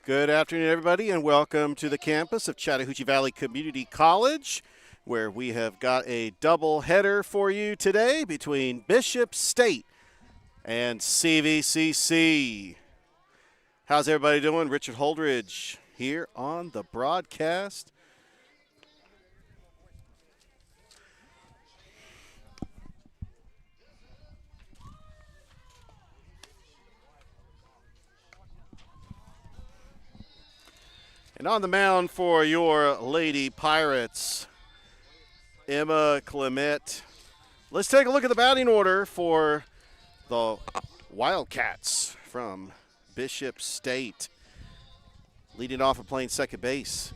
Good afternoon, everybody, and welcome to the campus of Chattahoochee Valley Community College, where we have got a double header for you today between Bishop State and CVCC. How's everybody doing? Richard Holdridge here on the broadcast. And on the mound for your Lady Pirates, Emma Clement. Let's take a look at the batting order for the Wildcats from Bishop State. Leading off and playing second base,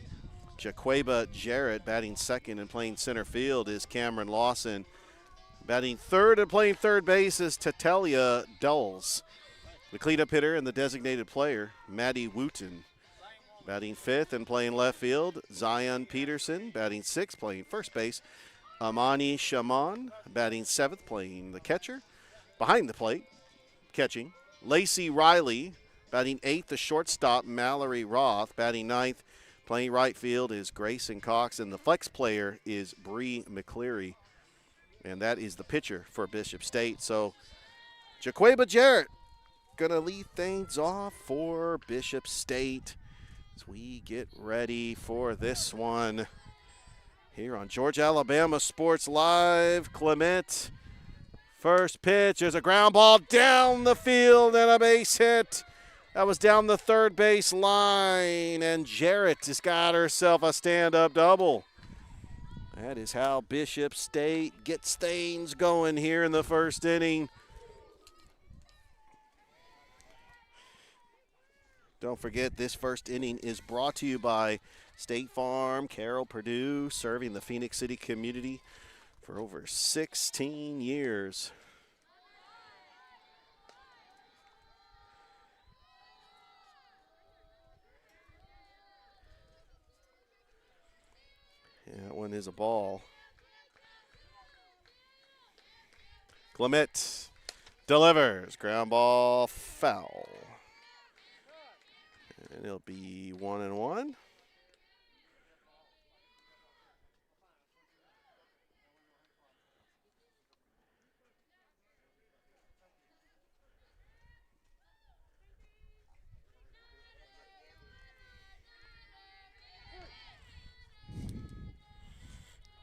Jaqueba Jarrett. Batting second and playing center field is Cameron Lawson. Batting third and playing third base is Tatelia Dulles. The cleanup hitter and the designated player, Maddie Wooten. Batting fifth and playing left field, Zion Peterson. Batting sixth, playing first base, Amani Shaman. Batting seventh, playing the catcher. Behind the plate, catching, Lacey Riley. Batting eighth, the shortstop, Mallory Roth. Batting ninth, Playing right field is Grayson Cox, and the flex player is Bree McCleary. And that is the pitcher for Bishop State. So Jaqueba Jarrett going to lead things off for Bishop State as we get ready for this one here on Georgia Alabama Sports Live. Clement, first pitch. There's a ground ball down the field and a base hit. That was down the third base line, and Jarrett has got herself a stand-up double. That is how Bishop State gets things going here in the first inning. Don't forget, this first inning is brought to you by State Farm, Carroll Purdue, serving the Phoenix City community for over 16 years. Yeah, that one is a ball. Clement delivers. Ground ball, foul. And it'll be 1-1.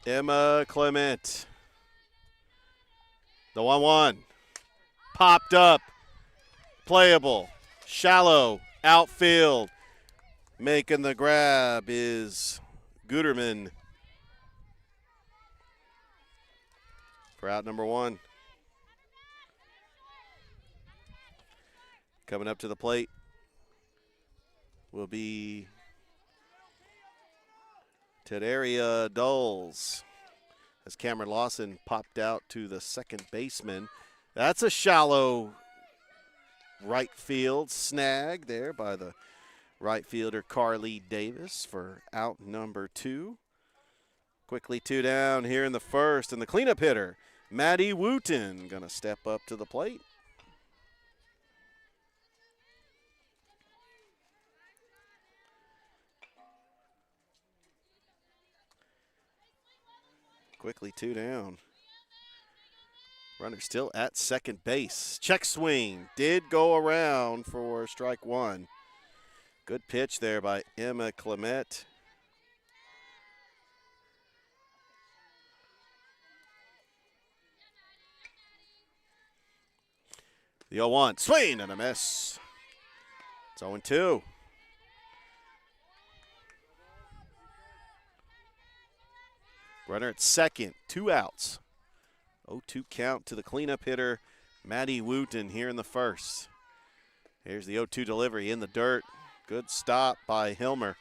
Emma Clement. The 1-1. Popped up. Playable. Shallow. Outfield. Making the grab is Guterman for out number 1. Coming up to the plate will be Tedaria Dulles as Cameron Lawson popped out to the second baseman. That's a shallow right field snag there by the right fielder Carly Davis for out number 2. Quickly 2 down here in the first, and the cleanup hitter, Maddie Wooten, going to step up to the plate. Quickly 2 down. Runner still at second base. Check swing. Did go around for strike 1. Good pitch there by Emma Clement. The 0-1. Swing and a miss. It's 0-2. Runner at second. 2 outs. 0-2 count to the cleanup hitter, Maddie Wooten, here in the first. Here's the 0-2 delivery in the dirt. Good stop by Hilmer.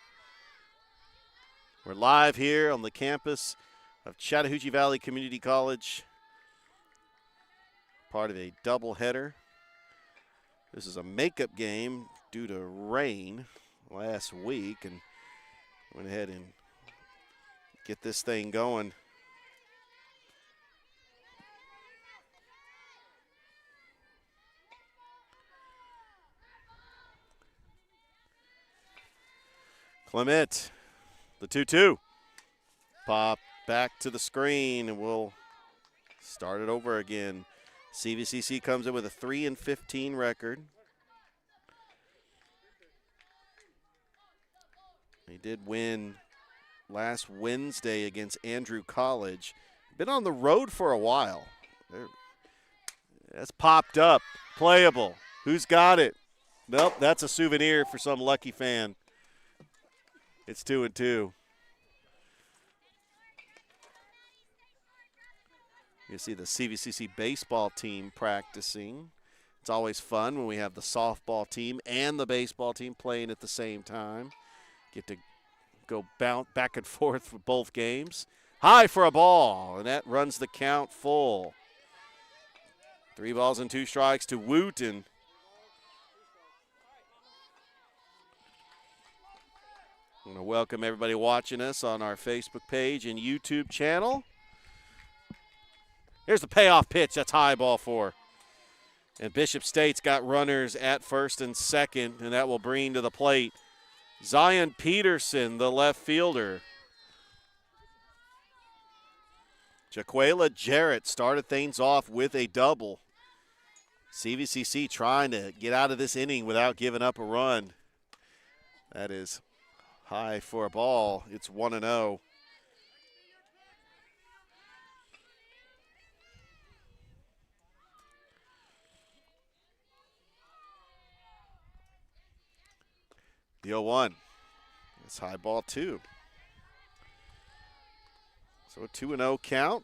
We're live here on the campus of Chattahoochee Valley Community College. Part of a doubleheader. This is a makeup game due to rain last week, and went ahead and get this thing going. Clement, the 2-2. Pop back to the screen, and we'll start it over again. CVCC comes in with a 3-15 record. They did win last Wednesday against Andrew College. Been on the road for a while. That's popped up. Playable. Who's got it? Nope, that's a souvenir for some lucky fan. It's 2-2. You see the CVCC baseball team practicing. It's always fun when we have the softball team and the baseball team playing at the same time. Get to go bounce back and forth with both games. High for a ball, and that runs the count full. 3 balls and 2 strikes to Wooten. I want to welcome everybody watching us on our Facebook page and YouTube channel. Here's the payoff pitch. That's high, ball 4. And Bishop State's got runners at first and second, and that will bring to the plate Zion Peterson, the left fielder. Jaquela Jarrett started things off with a double. CVCC trying to get out of this inning without giving up a run. That is high for a ball. It's 1-0. The 0-1. It's high ball 2. So a 2-0 count.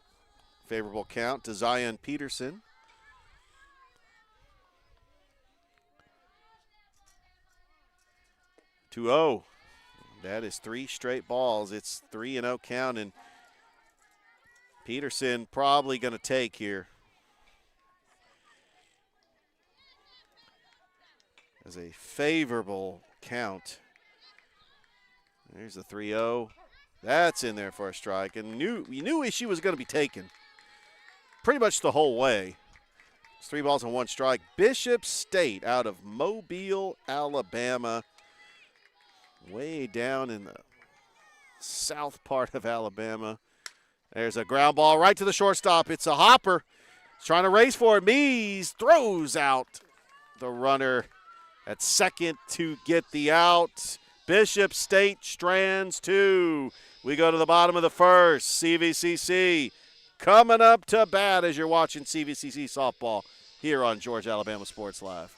Favorable count to Zion Peterson. 2-0. That is 3 straight balls. It's 3-0 count, and Peterson probably going to take here. As a favorable count. There's the 3-0. That's in there for a strike, and we knew she was going to be taken pretty much the whole way. It's 3 balls and 1 strike. Bishop State out of Mobile, Alabama. Way down in the south part of Alabama. There's a ground ball right to the shortstop. It's a hopper. He's trying to race for it. Mees throws out the runner at second to get the out. Bishop State strands 2. We go to the bottom of the first. CVCC coming up to bat as you're watching CVCC softball here on Georgia Alabama Sports Live.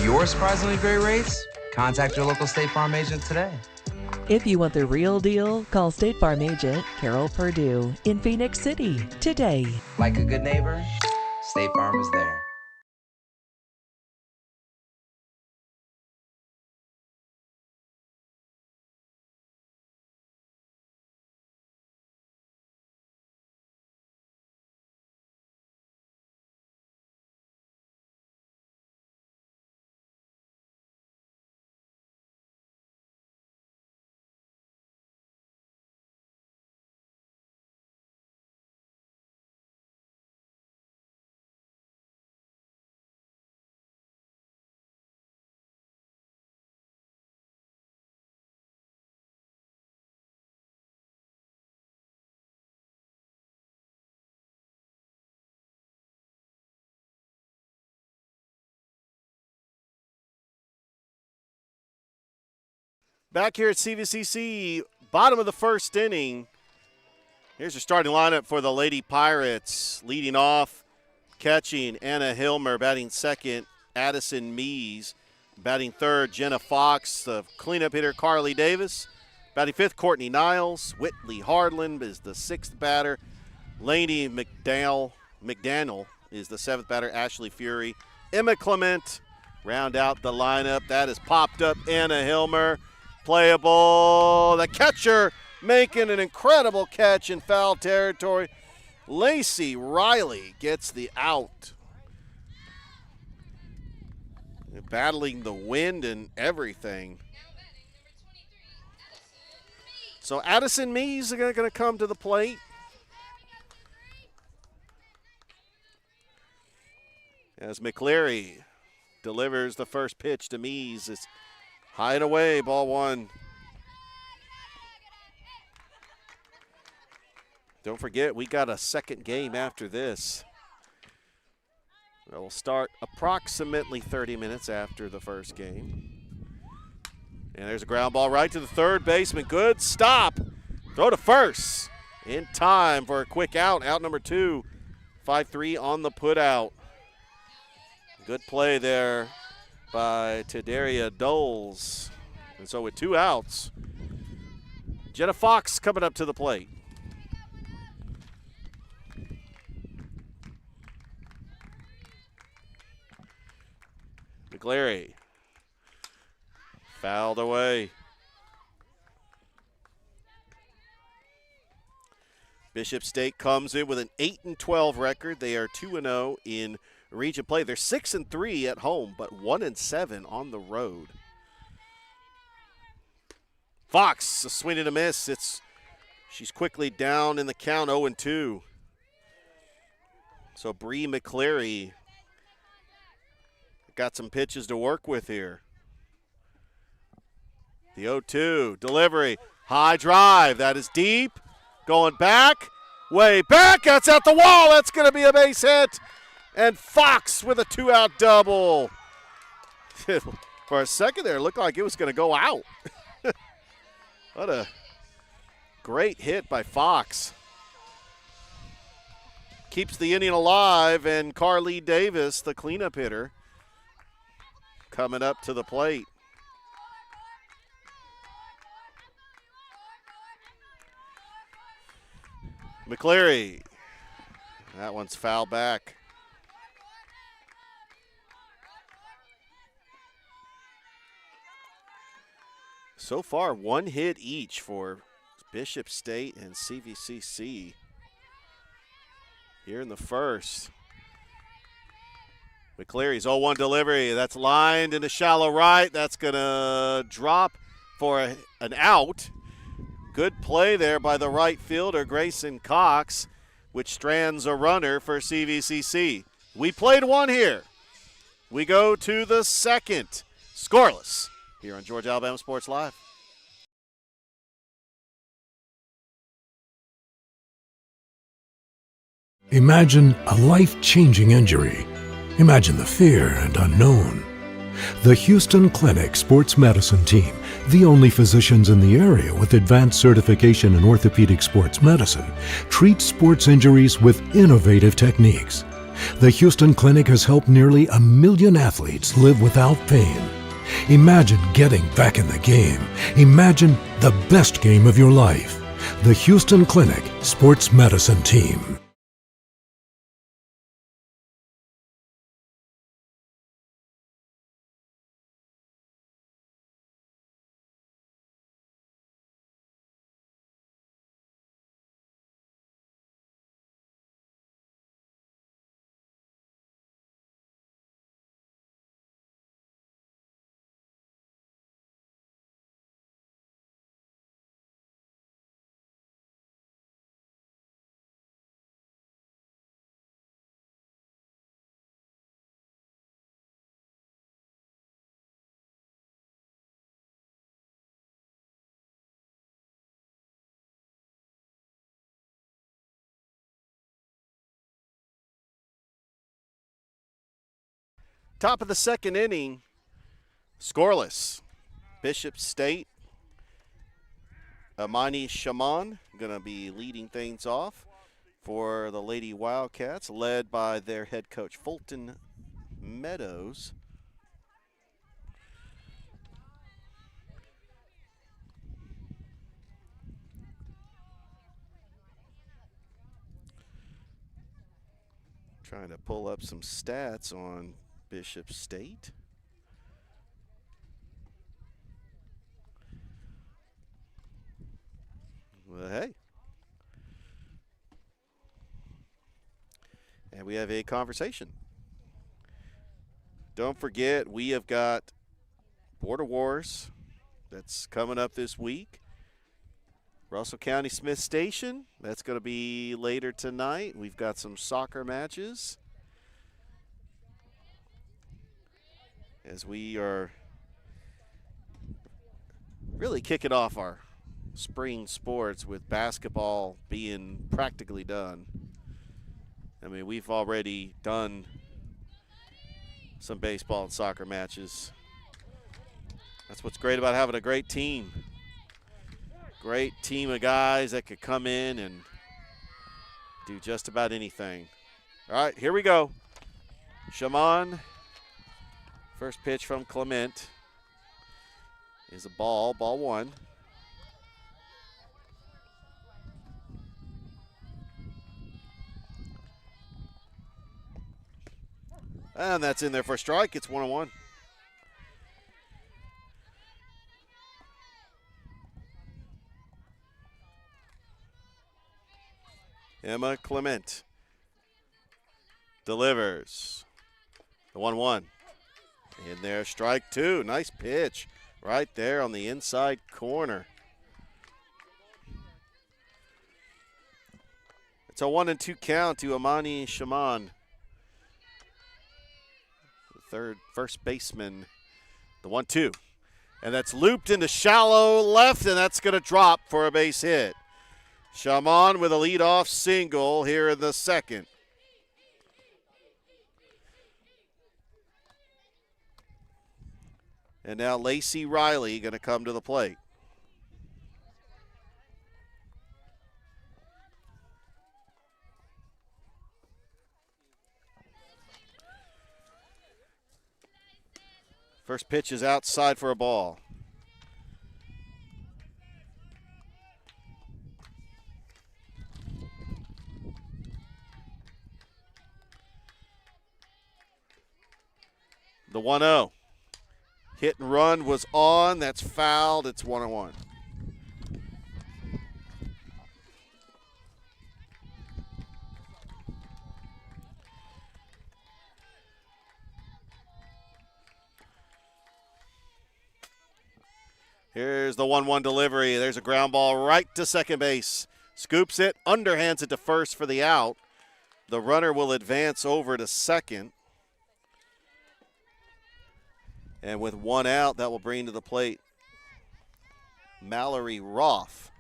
Your surprisingly great rates? Contact your local State Farm agent today. If you want the real deal, call State Farm agent Carol Purdue in Phoenix City today. Like a good neighbor, State Farm is there. Back here at CVCC, bottom of the first inning. Here's your starting lineup for the Lady Pirates. Leading off, catching Anna Hilmer, batting second, Addison Mees. Batting third, Jenna Fox. The cleanup hitter, Carly Davis. Batting fifth, Courtney Niles. Whitley Hardland is the 6th batter. Lainey McDaniel is the 7th batter. Ashley Fury. Emma Clement round out the lineup. That is popped up Anna Hilmer. Playable. The catcher making an incredible catch in foul territory. Lacey Riley gets the out. Battling the wind and everything. So Addison Mees is going to come to the plate. As McCleary delivers the first pitch to Mees. It's high and away, ball 1. Don't forget, we got a second game after this. It will start approximately 30 minutes after the first game. And there's a ground ball right to the third baseman. Good stop. Throw to first. In time for a quick out. Out number 2. 5-3 on the put out. Good play there by Tadaria Doles. And so with 2 outs, Jenna Fox coming up to the plate. McCleary fouled away. Bishop State comes in with an 8-12 record. They are 2-0 in region play. They're 6-3 at home, but 1-7 on the road. Fox, a swing and a miss. She's quickly down in the count, 0-2. So Bree McCleary got some pitches to work with here. The 0-2 delivery, high drive. That is deep. Going back, way back. That's at the wall. That's going to be a base hit. And Fox with a 2-out double. For a second there, it looked like it was going to go out. What a great hit by Fox. Keeps the inning alive, and Carly Davis, the cleanup hitter, coming up to the plate. McCleary. That one's foul back. So far, one hit each for Bishop State and CVCC here in the first. McCleary's 0-1 delivery. That's lined into shallow right. That's going to drop for an out. Good play there by the right fielder, Grayson Cox, which strands a runner for CVCC. We played one here. We go to the second. Scoreless here on Georgia Alabama Sports Live. Imagine a life-changing injury. Imagine the fear and unknown. The Houston Clinic Sports Medicine Team, the only physicians in the area with advanced certification in orthopedic sports medicine, treats sports injuries with innovative techniques. The Houston Clinic has helped nearly 1 million athletes live without pain. Imagine getting back in the game. Imagine the best game of your life. The Houston Clinic Sports Medicine Team. Top of the second inning, scoreless. Bishop State, Amani Shaman going to be leading things off for the Lady Wildcats, led by their head coach, Fulton Meadows. Trying to pull up some stats on Bishop State. Well, hey. And we have a conversation. Don't forget, we have got Border Wars that's coming up this week. Russell County Smith Station, that's going to be later tonight. We've got some soccer matches as we are really kicking off our spring sports with basketball being practically done. I mean, we've already done some baseball and soccer matches. That's what's great about having a great team. Great team of guys that could come in and do just about anything. All right, here we go. Shaman. First pitch from Clement is a ball one. And that's in there for a strike. It's 1-1. Emma Clement delivers. The 1-1. In there, strike two. Nice pitch right there on the inside corner. It's a 1-2 count to Amani Shaman, the first baseman. The 1-2. And that's looped into shallow left, and that's going to drop for a base hit. Shaman with a leadoff single here in the second. And now Lacey Riley going to come to the plate. First pitch is outside for a ball. The 1-0. Hit and run was on. That's fouled. It's 1-1. Here's the 1-1 delivery. There's a ground ball right to second base. Scoops it, underhands it to first for the out. The runner will advance over to second. And with one out, that will bring to the plate Mallory Roth.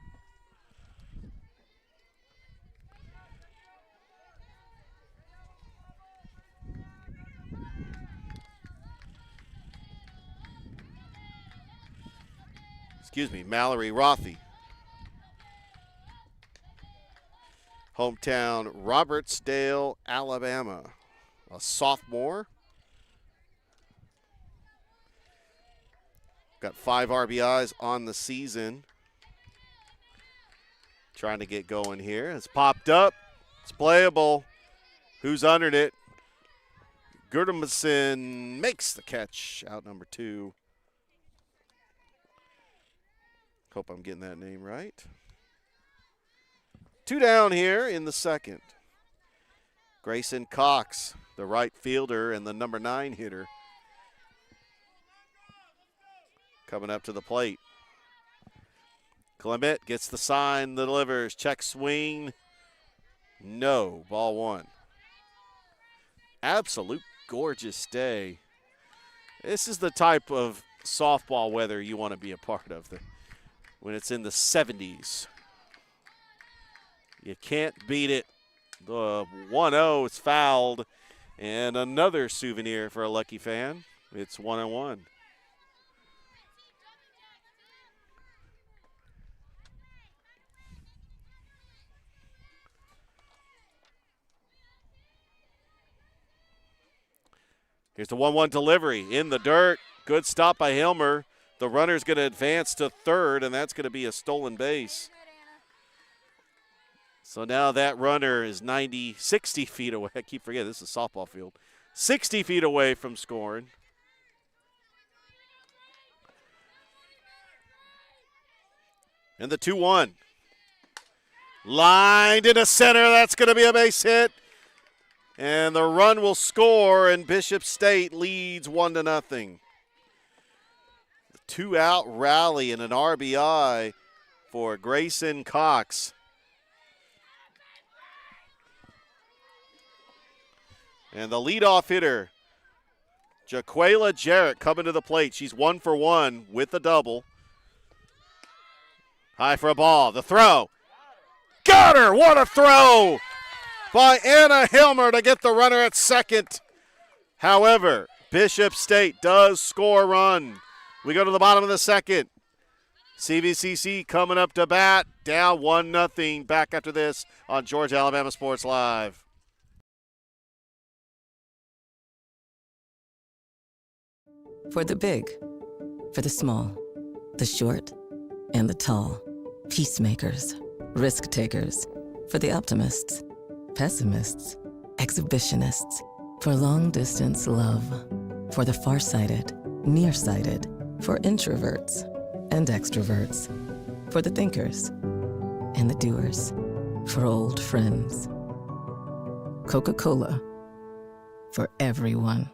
Mallory Rothy. Hometown Robertsdale, Alabama. A sophomore. Got 5 RBIs on the season. Trying to get going here. It's popped up. It's playable. Who's under it? Gurdemson makes the catch. Out number 2. Hope I'm getting that name right. 2 down here in the second. Grayson Cox, the right fielder and the number 9 hitter, coming up to the plate. Clement gets the sign, delivers, check swing. No, ball 1. Absolute gorgeous day. This is the type of softball weather you want to be a part of. When it's in the 70s. You can't beat it. The 1-0 is fouled. And another souvenir for a lucky fan. It's 1-1. Here's the 1-1 delivery in the dirt. Good stop by Hilmer. The runner's going to advance to third, and that's going to be a stolen base. So now that runner is 60 feet away. I keep forgetting this is a softball field. 60 feet away from scoring. And the 2-1. Lined into center. That's going to be a base hit. And the run will score, and Bishop State leads 1-0. 2-out rally and an RBI for Grayson Cox. And the leadoff hitter, Jaquela Jarrett, coming to the plate. She's 1 for 1 with a double. High for a ball. The throw. Got her! What a throw by Anna Hilmer to get the runner at second. However, Bishop State does score a run. We go to the bottom of the second. CVCC coming up to bat, down 1-0. Back after this on Georgia Alabama Sports Live. For the big, for the small, the short, and the tall. Peacemakers, risk takers. For the optimists, pessimists, exhibitionists. For long distance love. For the farsighted, nearsighted. For introverts and extroverts. For the thinkers and the doers. for old friends. Coca-Cola, for everyone.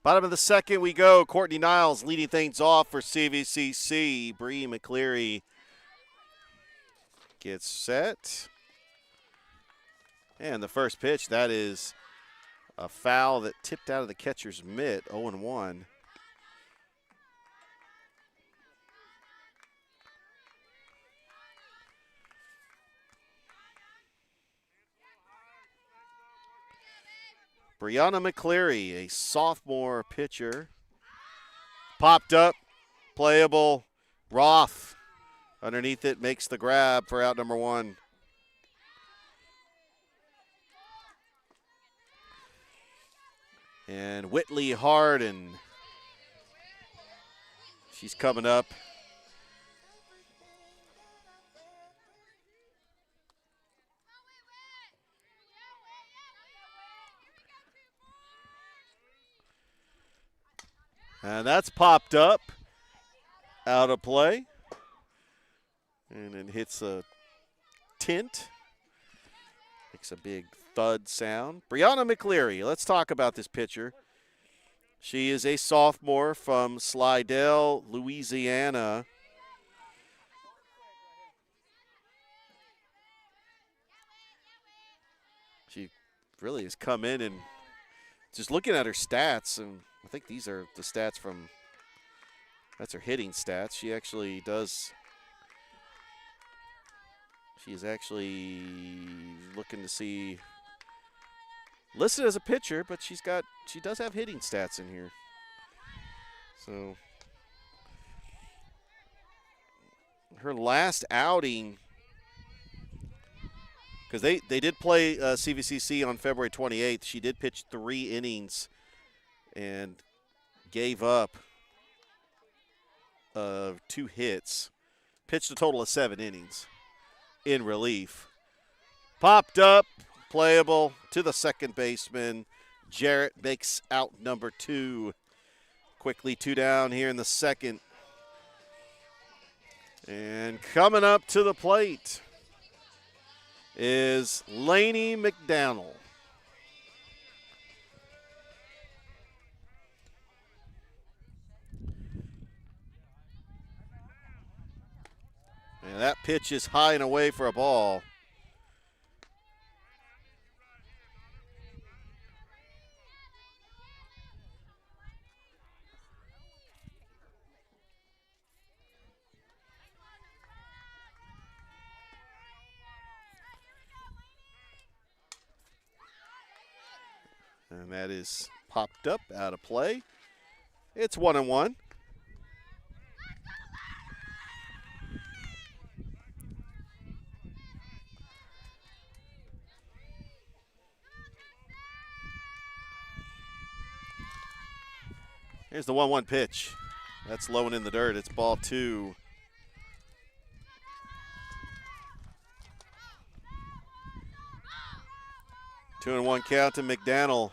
Bottom of the second we go. Courtney Niles leading things off for CVCC. Bree McCleary gets set. And the first pitch, that is a foul that tipped out of the catcher's mitt, 0-1. Brianna McCleary, a sophomore pitcher. Popped up, playable. Roth underneath it makes the grab for out number one. And Whitley Harden, she's coming up. And that's popped up, out of play. And it hits a tint. Makes a big thud sound. Brianna McCleary, let's talk about this pitcher. She is a sophomore from Slidell, Louisiana. She really has come in and just looking at her stats, and I think these are the stats from, that's her hitting stats. She actually does, she is actually looking to see, listed as a pitcher, but she does have hitting stats in here. So her last outing, because they did play CVCC on February 28th. She did pitch 3 innings and gave up 2 hits. Pitched a total of 7 innings in relief. Popped up, playable to the second baseman. Jarrett makes out number 2. Quickly 2 down here in the second. And coming up to the plate is Lainey McDaniel. And that pitch is high and away for a ball. And that is popped up, out of play. It's 1-1. Here's the 1-1 pitch. That's low and in the dirt. It's ball 2. Two and 1 count to McDaniel.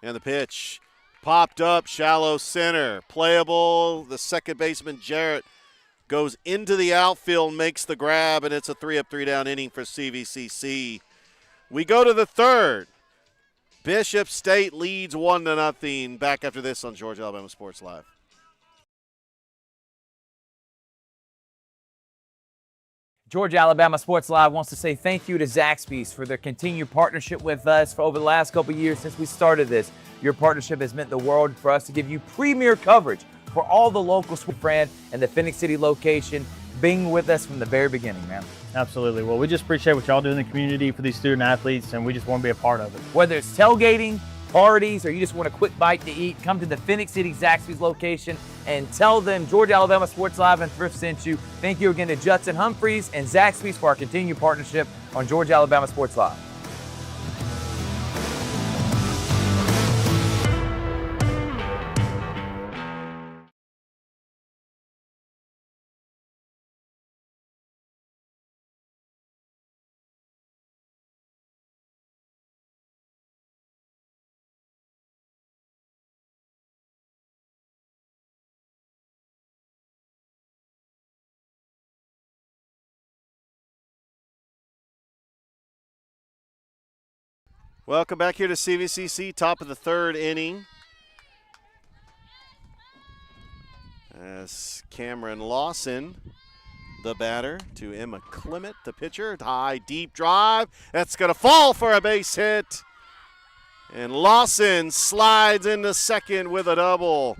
And the pitch popped up, shallow center. Playable. The second baseman, Jarrett, goes into the outfield, makes the grab, and it's a 3-up, 3-down inning for CVCC. We go to the third. Bishop State leads 1-0. Back after this on Georgia Alabama Sports Live. Georgia Alabama Sports Live wants to say thank you to Zaxby's for their continued partnership with us for over the last couple of years since we started this. Your partnership has meant the world for us to give you premier coverage for all the local sports brand and the Phoenix City location, being with us from the very beginning, man. Absolutely. Well, we just appreciate what y'all do in the community for these student athletes, and we just want to be a part of it. Whether it's tailgating, parties, or you just want a quick bite to eat, come to the Phoenix City Zaxby's location and tell them Georgia Alabama Sports Live and Thrift sent you. Thank you again to Judson Humphreys and Zaxby's for our continued partnership on Georgia Alabama Sports Live. Welcome back here to CVCC, top of the third inning. As Cameron Lawson, the batter, to Emma Clement, the pitcher. High, deep drive. That's going to fall for a base hit. And Lawson slides into second with a double.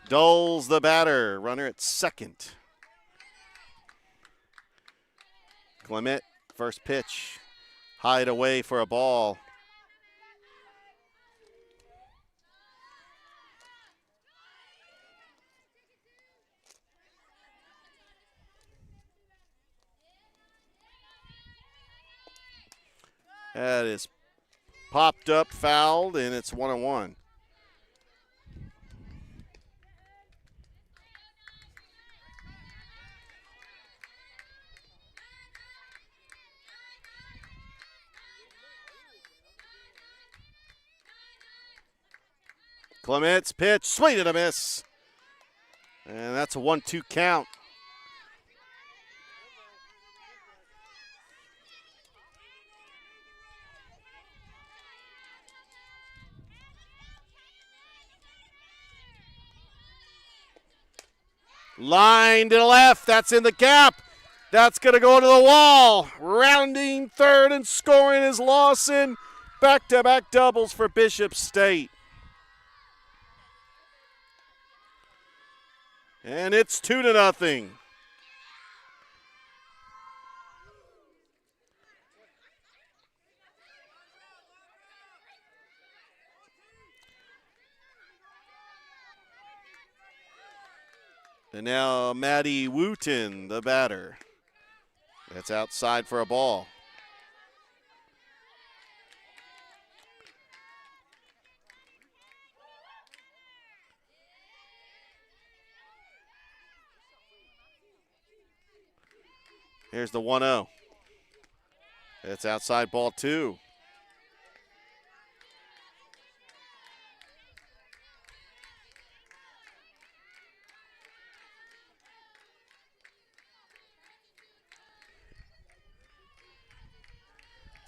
Doles, the batter, runner at second. Clement, first pitch, hide away for a ball. That is popped up, fouled, and it's 1-1. Clement's pitch, swing and a miss. And that's a 1-2 count. Line to the left, that's in the gap. That's going to go to the wall. Rounding third and scoring is Lawson. Back-to-back doubles for Bishop State. And it's 2-0. And now Maddie Wooten, the batter. That's outside for a ball. Here's the 1-0. It's outside ball 2.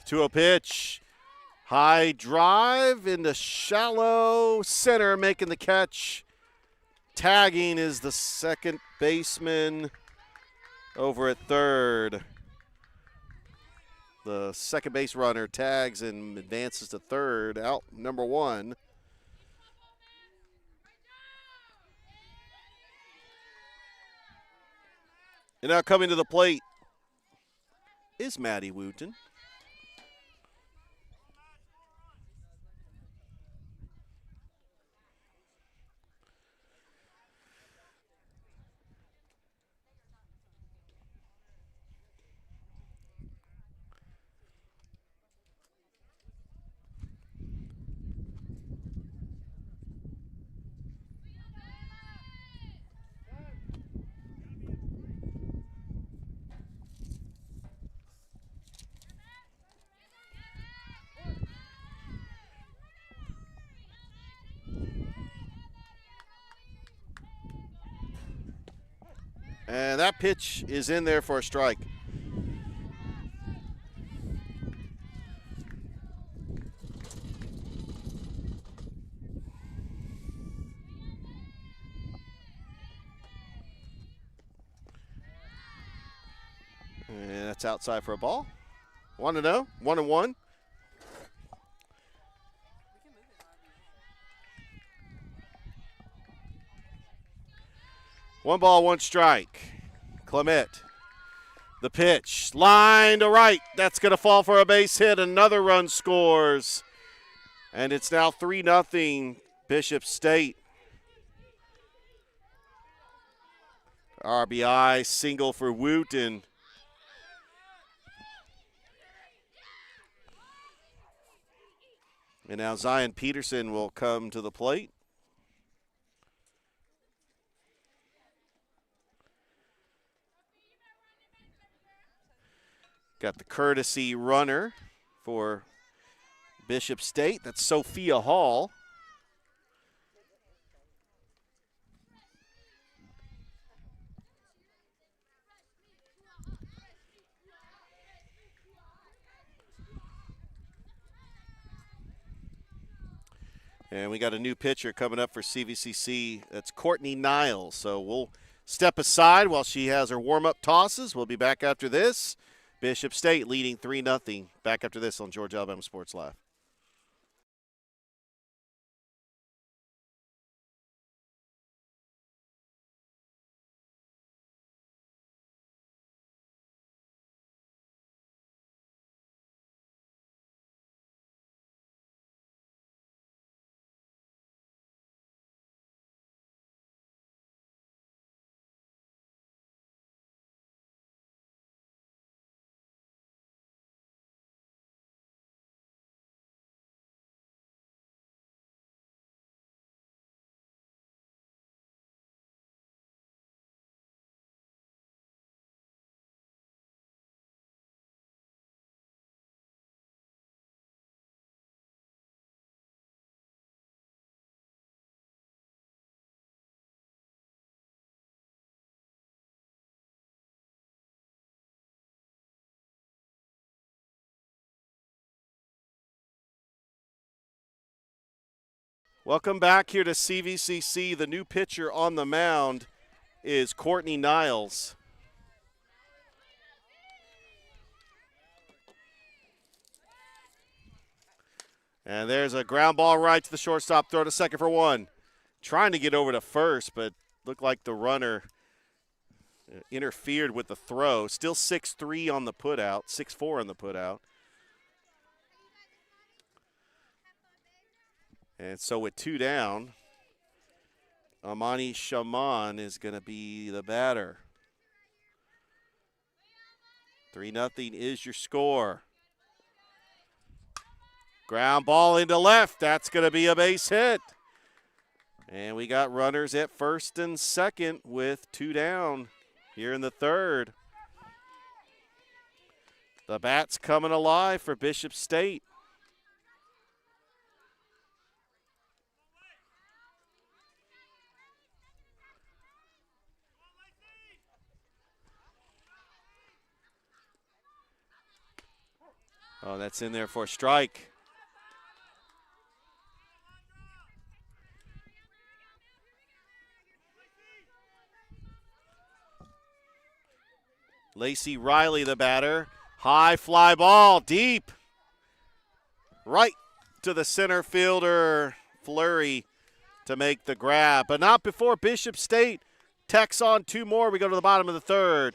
The 2-0 pitch. High drive into shallow center, making the catch. Tagging is the second baseman over at third. The second base runner tags and advances to third, out number 1. And now coming to the plate is Maddie Wooten. And that pitch is in there for a strike. And that's outside for a ball. 1-0, 1-1. One ball, one strike. Clement. The pitch. Line to right. That's going to fall for a base hit. Another run scores. And it's now 3-0 Bishop State. RBI single for Wooten. And now Zion Peterson will come to the plate. Got the courtesy runner for Bishop State. That's Sophia Hall. And we got a new pitcher coming up for CVCC. That's Courtney Niles. So we'll step aside while she has her warm-up tosses. We'll be back after this. Bishop State leading 3-0. Back after this on Georgia Alabama Sports Live. Welcome back here to CVCC. The new pitcher on the mound is Courtney Niles. And there's a ground ball right to the shortstop, throw to second for one. Trying to get over to first, but looked like the runner interfered with the throw. Still 6-3 on the putout, 6-4 on the putout. And so with two down, Amani Shaman is going to be the batter. 3-0 is your score. Ground ball into left. That's going to be a base hit. And we got runners at first and second with two down here in the third. The bat's coming alive for Bishop State. Oh, that's in there for a strike. Lacey Riley, the batter. High fly ball, deep. Right to the center fielder, Fleury, to make the grab. But not before Bishop State tacks on two more. We go to the bottom of the third.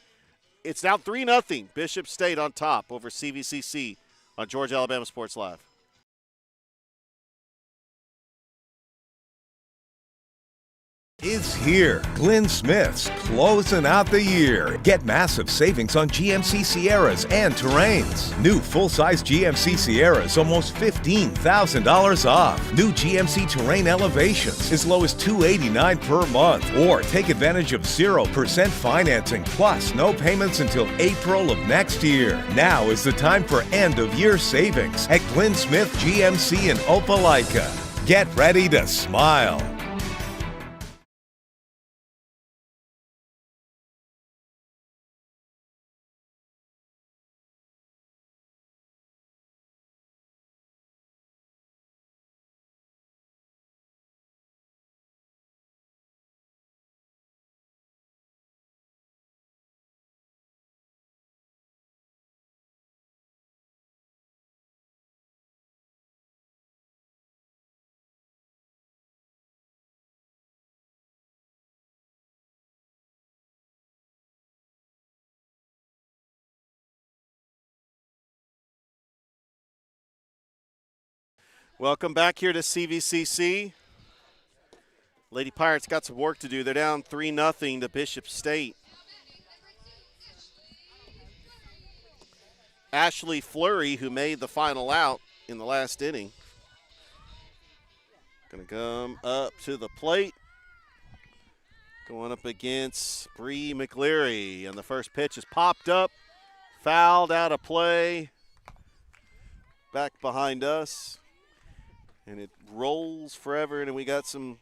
It's now 3-0. Bishop State on top over CVCC on Georgia Alabama Sports Live. It's here. Glenn Smith's closing out the year. Get massive savings on GMC Sierras and Terrains. New full-size GMC Sierras almost $15,000 off. New GMC Terrain Elevations as low as $289 per month. Or take advantage of 0% financing plus no payments until April of next year. Now is the time for end-of-year savings at Glenn Smith GMC in Opelika. Get ready to smile. Welcome back here to CVCC. Lady Pirates got some work to do. They're down 3-0 to Bishop State. Ashley Fleury, who made the final out in the last inning, going to come up to the plate. Going up against Bree McLeary. And the first pitch is popped up, fouled out of play, back behind us. And it rolls forever, and we got some,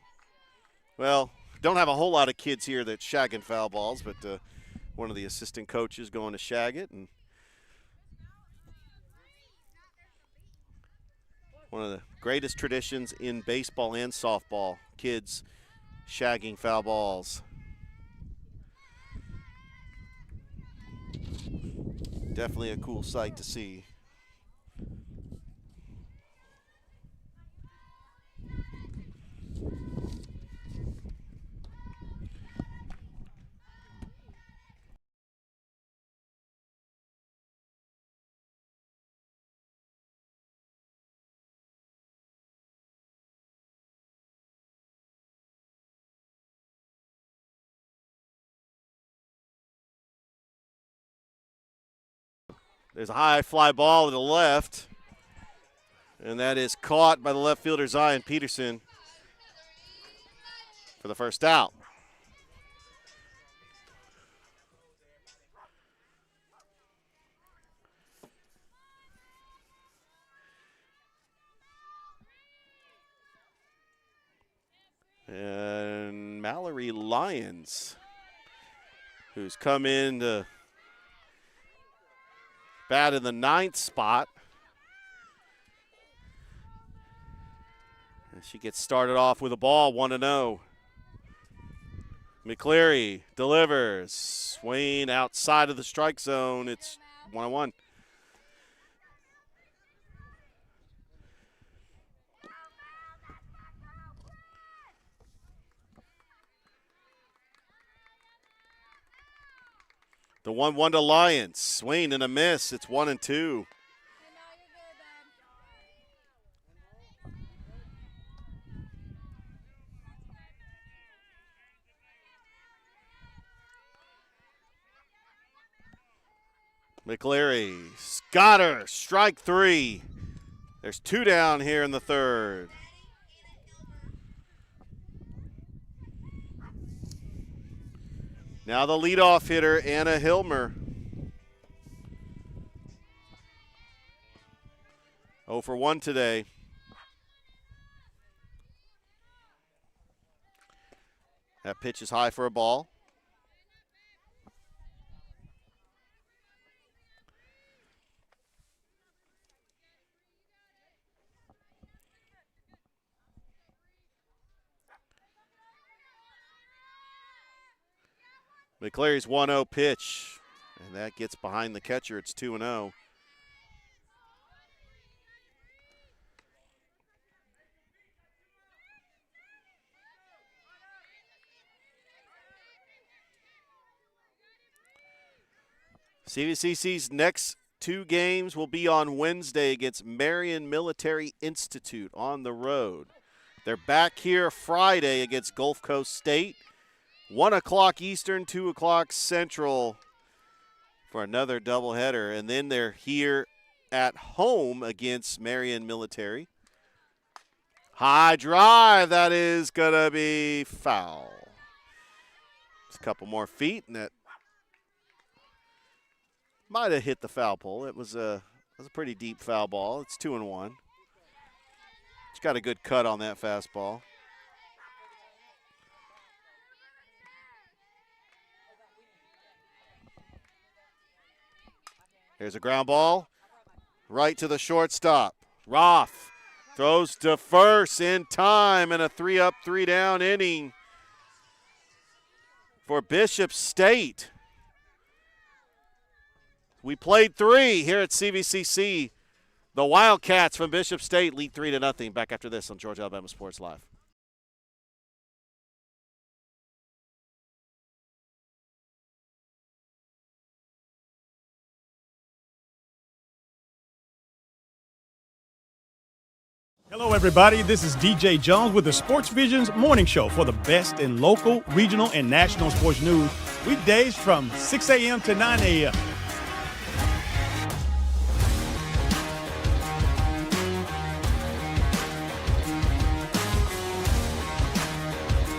well, don't have a whole lot of kids here that's shagging foul balls, but one of the assistant coaches going to shag it. And one of the greatest traditions in baseball and softball, kids shagging foul balls. Definitely a cool sight to see. There's a high fly ball to the left, and that is caught by the left fielder, Zion Peterson, for the first out. And Mallory Lyons, who's come in to bat in the 9th spot. And she gets started off with a ball, 1-0. McCleary delivers. Swing outside of the strike zone. It's 1-1. The 1-1 to Lions. Swing and a miss. It's 1-2. McCleary, Scotter, strike 3. There's 2 down here in the 3rd. Now the leadoff hitter, Anna Hilmer. 0 for 1 today. That pitch is high for a ball. McCleary's 1-0 pitch, and that gets behind the catcher. It's 2-0. CVCC's next 2 games will be on Wednesday against Marion Military Institute on the road. They're back here Friday against Gulf Coast State. 1 o'clock Eastern, 2 o'clock Central for another doubleheader. And then they're here at home against Marion Military. High drive, that is going to be foul. Just a couple more feet, and that might have hit the foul pole. It was a pretty deep foul ball. It's 2-1. It's got a good cut on that fastball. Here's a ground ball right to the shortstop. Roth throws to first in time, and a 3-up, 3-down inning for Bishop State. We played 3 here at CVCC. The Wildcats from Bishop State lead 3-0. Back after this on Georgia Alabama Sports Live. Hello, everybody. This is DJ Jones with the Sports Visions Morning Show for the best in local, regional, and national sports news. Weekdays from 6 a.m. to 9 a.m.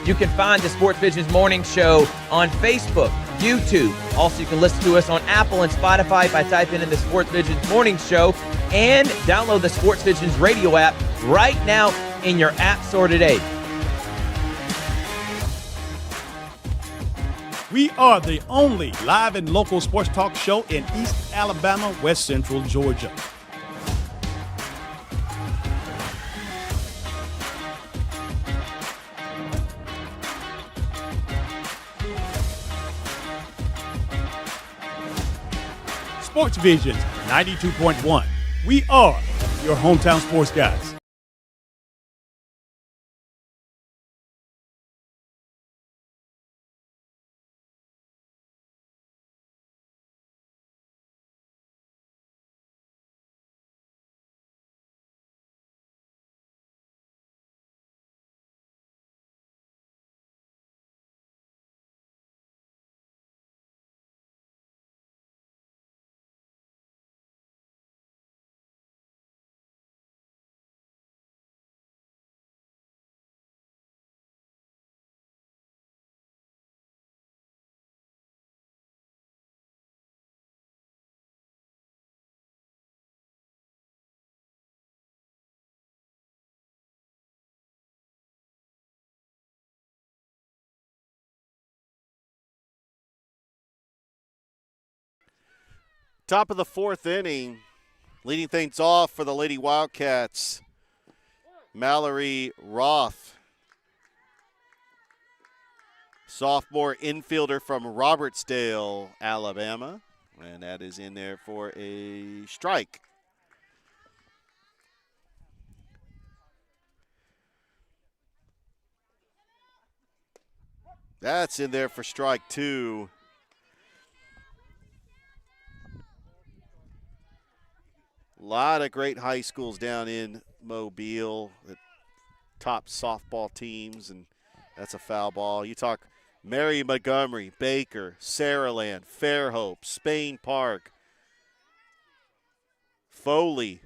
You can find the Sports Visions Morning Show on Facebook, YouTube. Also, you can listen to us on Apple and Spotify by typing in the Sports Visions Morning Show, and download the Sports Visions radio app right now in your app store today. We are the only live and local sports talk show in East Alabama, West Central Georgia. Sports Visions 92.1. We are your hometown sports guys. Top of the fourth inning, leading things off for the Lady Wildcats, Mallory Roth, sophomore infielder from Robertsdale, Alabama, and that is in there for a strike. That's in there for strike two. A lot of great high schools down in Mobile, the top softball teams, and that's a foul ball. You talk Mary Montgomery, Baker, Saraland, Fairhope, Spain Park, Foley,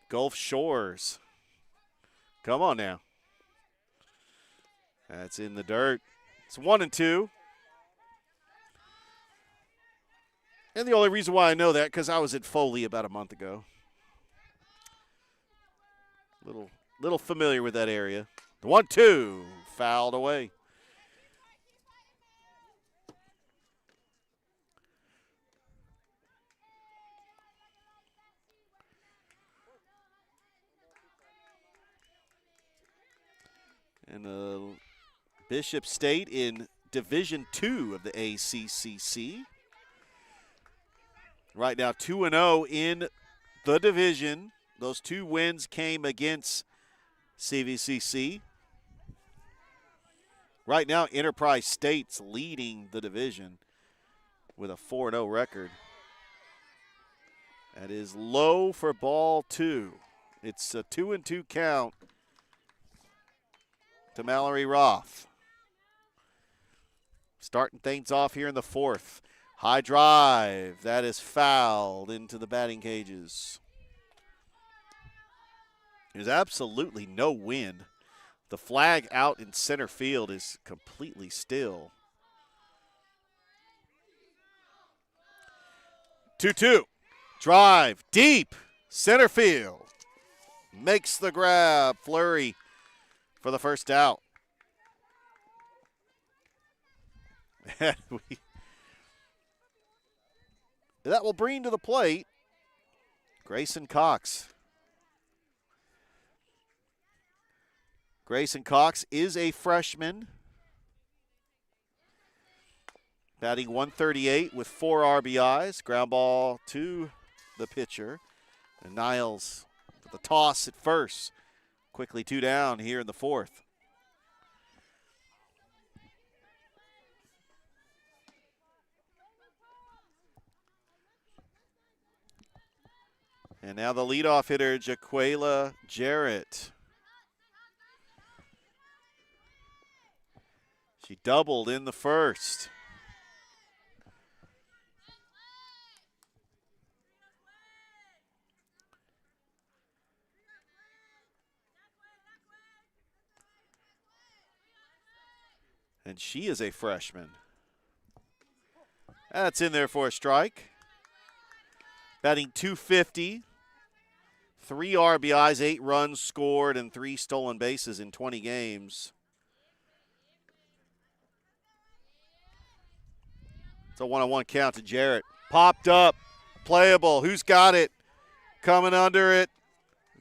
Gulf Shores. Come on now. That's in the dirt. It's 1-2. And the only reason why I know that, because I was at Foley about a month ago. Little familiar with that area. The 1-2, fouled away. And Bishop State in Division II of the ACCC. Right now, 2-0 in the division. Those two wins came against CVCC. Right now, Enterprise State's leading the division with a 4-0 record. That is low for ball two. It's a 2-2 count to Mallory Roth. Starting things off here in the fourth. High drive, that is fouled into the batting cages. There's absolutely no wind. The flag out in center field is completely still. 2-2, drive, deep, center field. Makes the grab, Fleury for the first out. That will bring to the plate Grayson Cox. Grayson Cox is a freshman, batting .138 with 4 RBIs. Ground ball to the pitcher. And Niles with the toss at first. Quickly 2 down here in the fourth. And now the leadoff hitter, Jaquela Jarrett. She doubled in the first. And she is a freshman. That's in there for a strike. Batting .250. 3 RBIs, 8 runs scored, and 3 stolen bases in 20 games. It's a 1-on-1 count to Jarrett. Popped up, playable. Who's got it? Coming under it.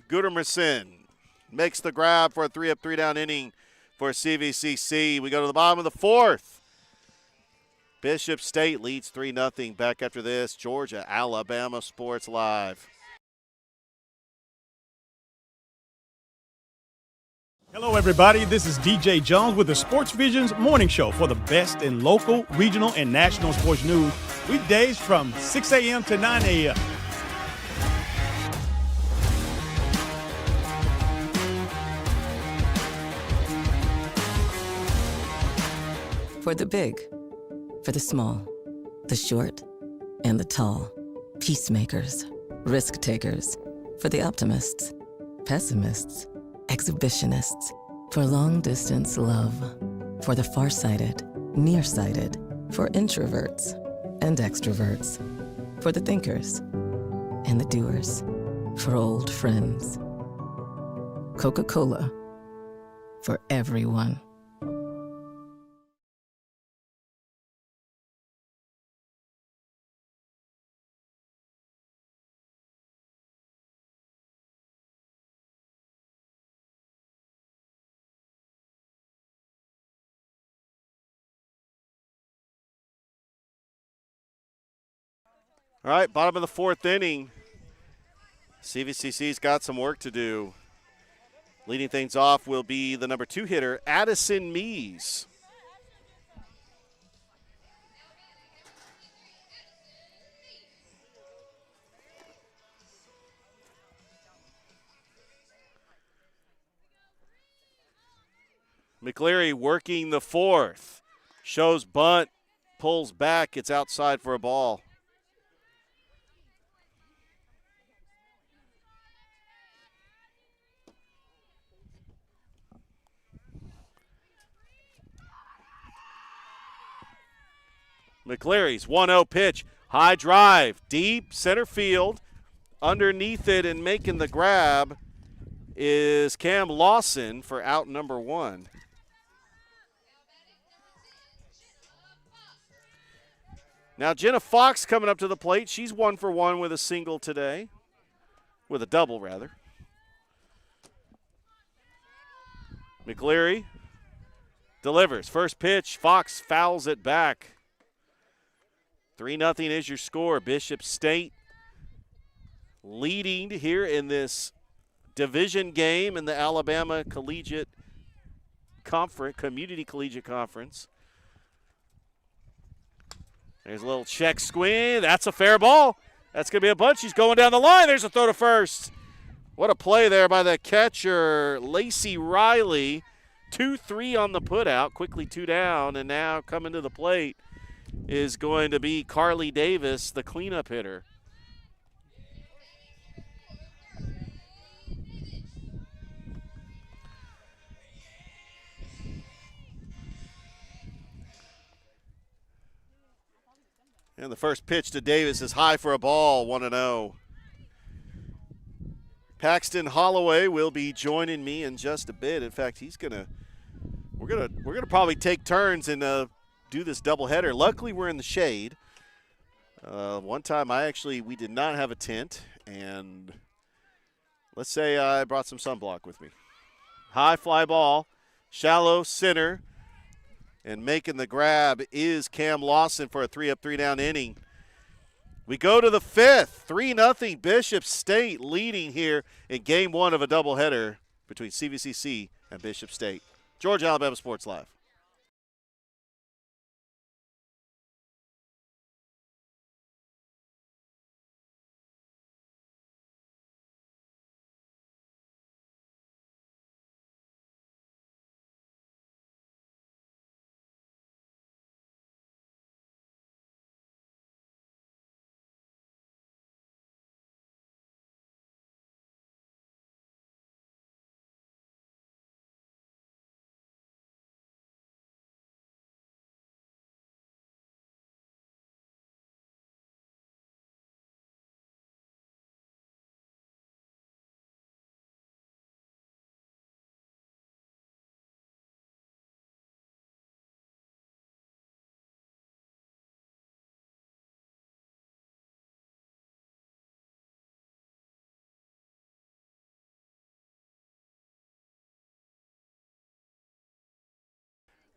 Gutermerson makes the grab for a 3-up, 3-down inning for CVCC. We go to the bottom of the fourth. Bishop State leads 3-0. Back after this, Georgia, Alabama Sports Live. Hello, everybody. This is DJ Jones with the Sports Visions Morning Show for the best in local, regional, and national sports news. Weekdays from 6 a.m. to 9 a.m. For the big, for the small, the short, and the tall. Peacemakers, risk takers. For the optimists, pessimists, exhibitionists. For long distance love. For the farsighted, nearsighted. For introverts and extroverts. For the thinkers and the doers. For old friends. Coca-Cola. For everyone. All right, bottom of the fourth inning. CVCC's got some work to do. Leading things off will be the number 2 hitter, Addison Mees. McCleary working the fourth. Shows bunt, pulls back, it's outside for a ball. McCleary's 1-0 pitch, high drive, deep center field. Underneath it and making the grab is Cam Lawson for out number 1. Now Jenna Fox coming up to the plate. She's 1 for 1 with a single today, with a double rather. McCleary delivers. First pitch, Fox fouls it back. 3-0 is your score. Bishop State leading here in this division game in the Alabama Collegiate Conference, Community Collegiate Conference. There's a little check swing. That's a fair ball. That's going to be a bunch. He's going down the line. There's a throw to first. What a play there by the catcher, Lacey Riley. 2-3 on the putout. Quickly 2 down, and now coming to the plate is going to be Carly Davis, the cleanup hitter. And the first pitch to Davis is high for a ball, 1-0. Paxton Holloway will be joining me in just a bit. In fact, we're gonna probably take turns and do this doubleheader. Luckily, we're in the shade. One time, we did not have a tent, and let's say I brought some sunblock with me. High fly ball, shallow center, and making the grab is Cam Lawson for a 3-up, 3-down inning. We go to the fifth, 3-0 Bishop State leading here in game 1 of a doubleheader between CVCC and Bishop State. Georgia, Alabama Sports Live.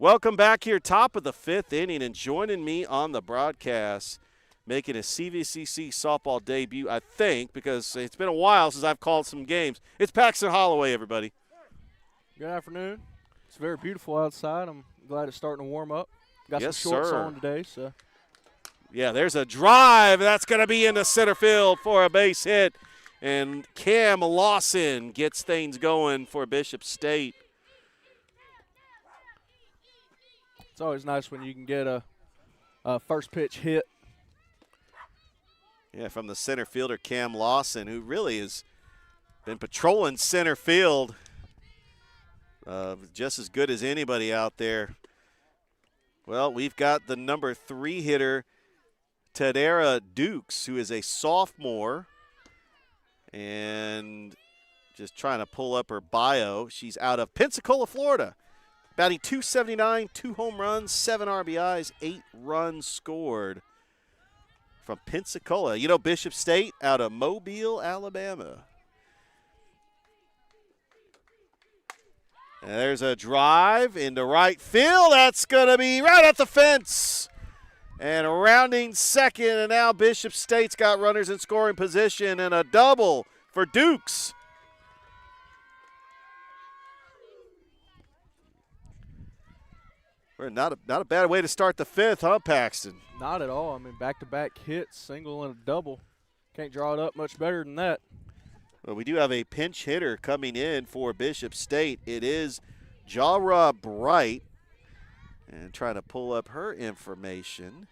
Welcome back here, top of the 5th inning, and joining me on the broadcast, making a CVCC softball debut, I think, because it's been a while since I've called some games. It's Paxton Holloway, everybody. Good afternoon. It's very beautiful outside. I'm glad it's starting to warm up. Got Yes, some shorts sir. on today, so. Yeah, there's a drive. That's going to be into center field for a base hit. And Cam Lawson gets things going for Bishop State. It's always nice when you can get a first pitch hit. Yeah, from the center fielder, Cam Lawson, who really has been patrolling center field just as good as anybody out there. Well, we've got the number 3 hitter, Tadera Dukes, who is a sophomore. And just trying to pull up her bio. She's out of Pensacola, Florida. Batting .279, 2 home runs, 7 RBIs, 8 runs scored from Pensacola. You know, Bishop State out of Mobile, Alabama. And there's a drive into right field. That's going to be right at the fence. And rounding second, and now Bishop State's got runners in scoring position, and a double for Dukes. Not a bad way to start the 5th, huh, Paxton? Not at all. I mean, back-to-back hits, single and a double. Can't draw it up much better than that. Well, we do have a pinch hitter coming in for Bishop State. It is Jara Bright. And trying to pull up her information.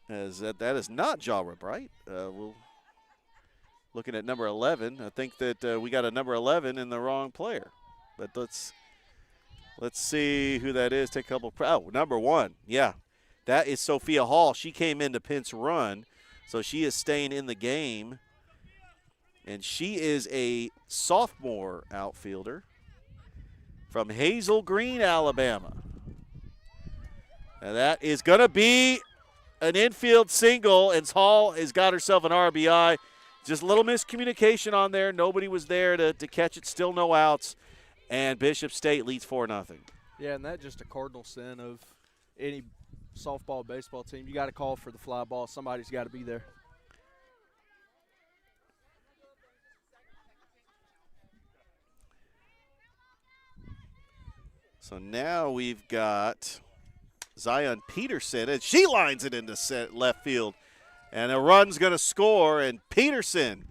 As that is not Jara Bright. We'll looking at number 11. I think that we got a number 11 in the wrong player. But let's see who that is. Take a couple. Number 1. Yeah, that is Sophia Hall. She came in to pinch run, so she is staying in the game. And she is a sophomore outfielder from Hazel Green, Alabama. And that is going to be an infield single, and Hall has got herself an RBI. Just a little miscommunication on there. Nobody was there to catch it. Still no outs. And Bishop State leads 4-0. Yeah, and that's just a cardinal sin of any softball, baseball team. You got to call for the fly ball. Somebody's got to be there. So now we've got Zion Peterson, and she lines it into left field. And a run's going to score, and Peterson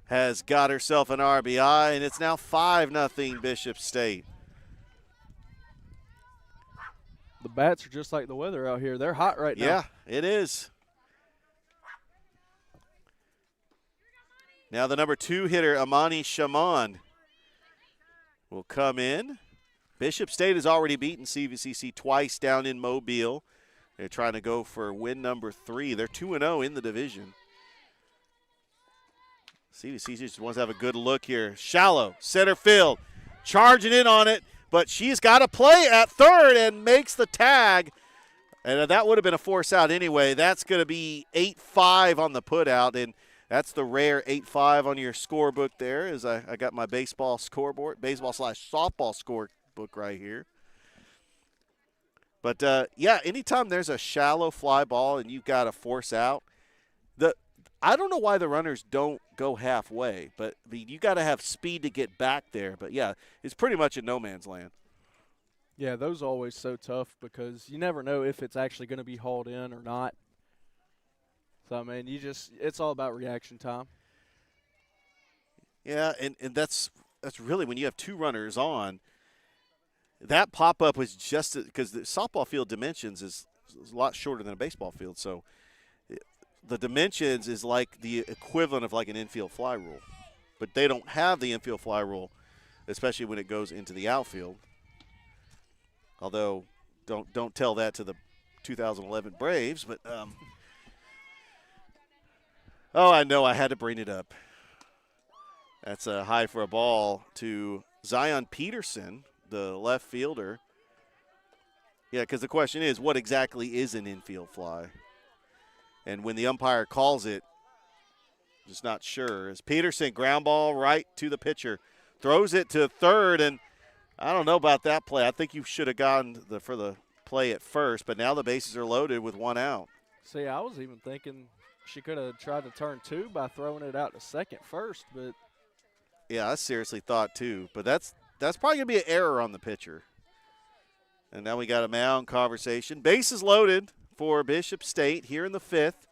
has got herself an RBI, and it's now 5-0 Bishop State. The bats are just like the weather out here. They're hot right now. Yeah, it is. Now the number 2 hitter, Amani Shaman, will come in. Bishop State has already beaten CVCC twice down in Mobile. They're trying to go for win number 3. They're 2-0 in the division. CVCC just wants to have a good look here. Shallow, center field, charging in on it, but she's got to play at third and makes the tag. And that would have been a force out anyway. That's going to be 8-5 on the putout, and that's the rare 8-5 on your scorebook there. As I got my baseball scoreboard, baseball/softball scorebook right here. But, yeah, anytime there's a shallow fly ball and you've got to force out, I don't know why the runners don't go halfway, but you got to have speed to get back there. But, yeah, it's pretty much in no man's land. Yeah, those are always so tough because you never know if it's actually going to be hauled in or not. So, I mean, it's all about reaction time. Yeah, and that's really when you have 2 runners on. That pop-up was just because the softball field dimensions is a lot shorter than a baseball field. So the dimensions is like the equivalent of like an infield fly rule. But they don't have the infield fly rule, especially when it goes into the outfield. Although, don't tell that to the 2011 Braves. But, I know I had to bring it up. That's a high for a ball to Zion Peterson, the left fielder. Yeah, because the question is, what exactly is an infield fly? And when the umpire calls it, just not sure. As Peterson, ground ball right to the pitcher. Throws it to third, and I don't know about that play. I think you should have gone for the play at first, but now the bases are loaded with one out. See, I was even thinking she could have tried to turn 2 by throwing it out to second first, but yeah, I seriously thought too. But that's probably gonna be an error on the pitcher. And now we got a mound conversation. Bases loaded for Bishop State here in the 5th.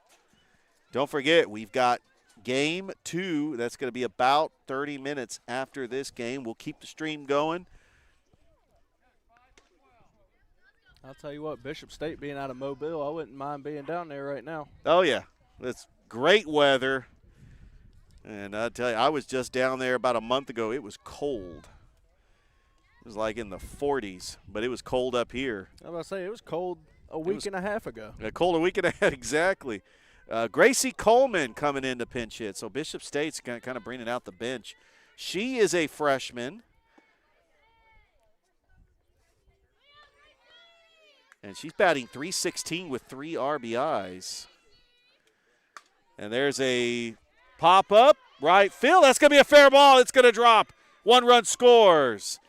Don't forget, we've got game 2. That's going to be about 30 minutes after this game. We'll keep the stream going. I'll tell you what, Bishop State being out of Mobile, I wouldn't mind being down there right now. Oh, yeah. It's great weather. And I tell you, I was just down there about a month ago. It was cold. It was like in the 40s, but it was cold up here. I was about to say, it was cold a week and a half ago. Cold a week and a half, exactly. Gracie Coleman coming in to pinch hit. So Bishop State's kind of bringing out the bench. She is a freshman. And she's batting .316 with 3 RBIs. And there's a pop-up, right field. That's going to be a fair ball. It's going to drop. 1 run scores.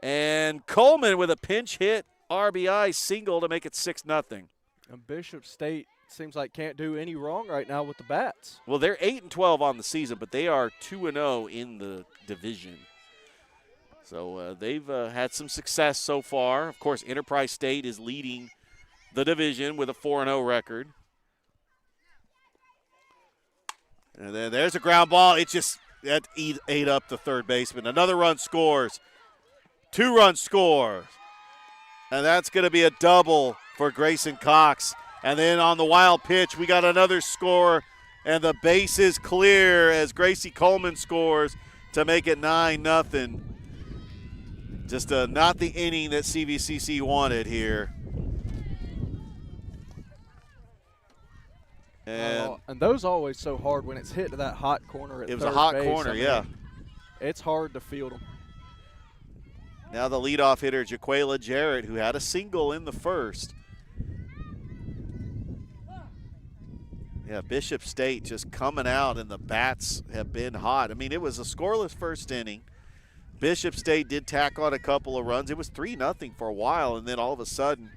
And Coleman with a pinch hit RBI single to make it 6-0. And Bishop State seems like can't do any wrong right now with the bats. Well, they're 8-12 on the season, but they are 2-0 in the division. So they've had some success so far. Of course, Enterprise State is leading the division with a 4-0 record. And then there's a ground ball. It just ate up the third baseman. Another run scores. 2-run score. And that's going to be a double for Grayson Cox. And then on the wild pitch, we got another score, and the base is clear as Gracie Coleman scores to make it 9-0. Just not the inning that CVCC wanted here. And those always so hard when it's hit to that hot corner at third base. It was a hot corner, I mean, yeah. It's hard to field them. Now the leadoff hitter, Jaquela Jarrett, who had a single in the first. Yeah, Bishop State just coming out, and the bats have been hot. I mean, it was a scoreless first inning. Bishop State did tack on a couple of runs. It was 3-0 for a while, and then all of a sudden,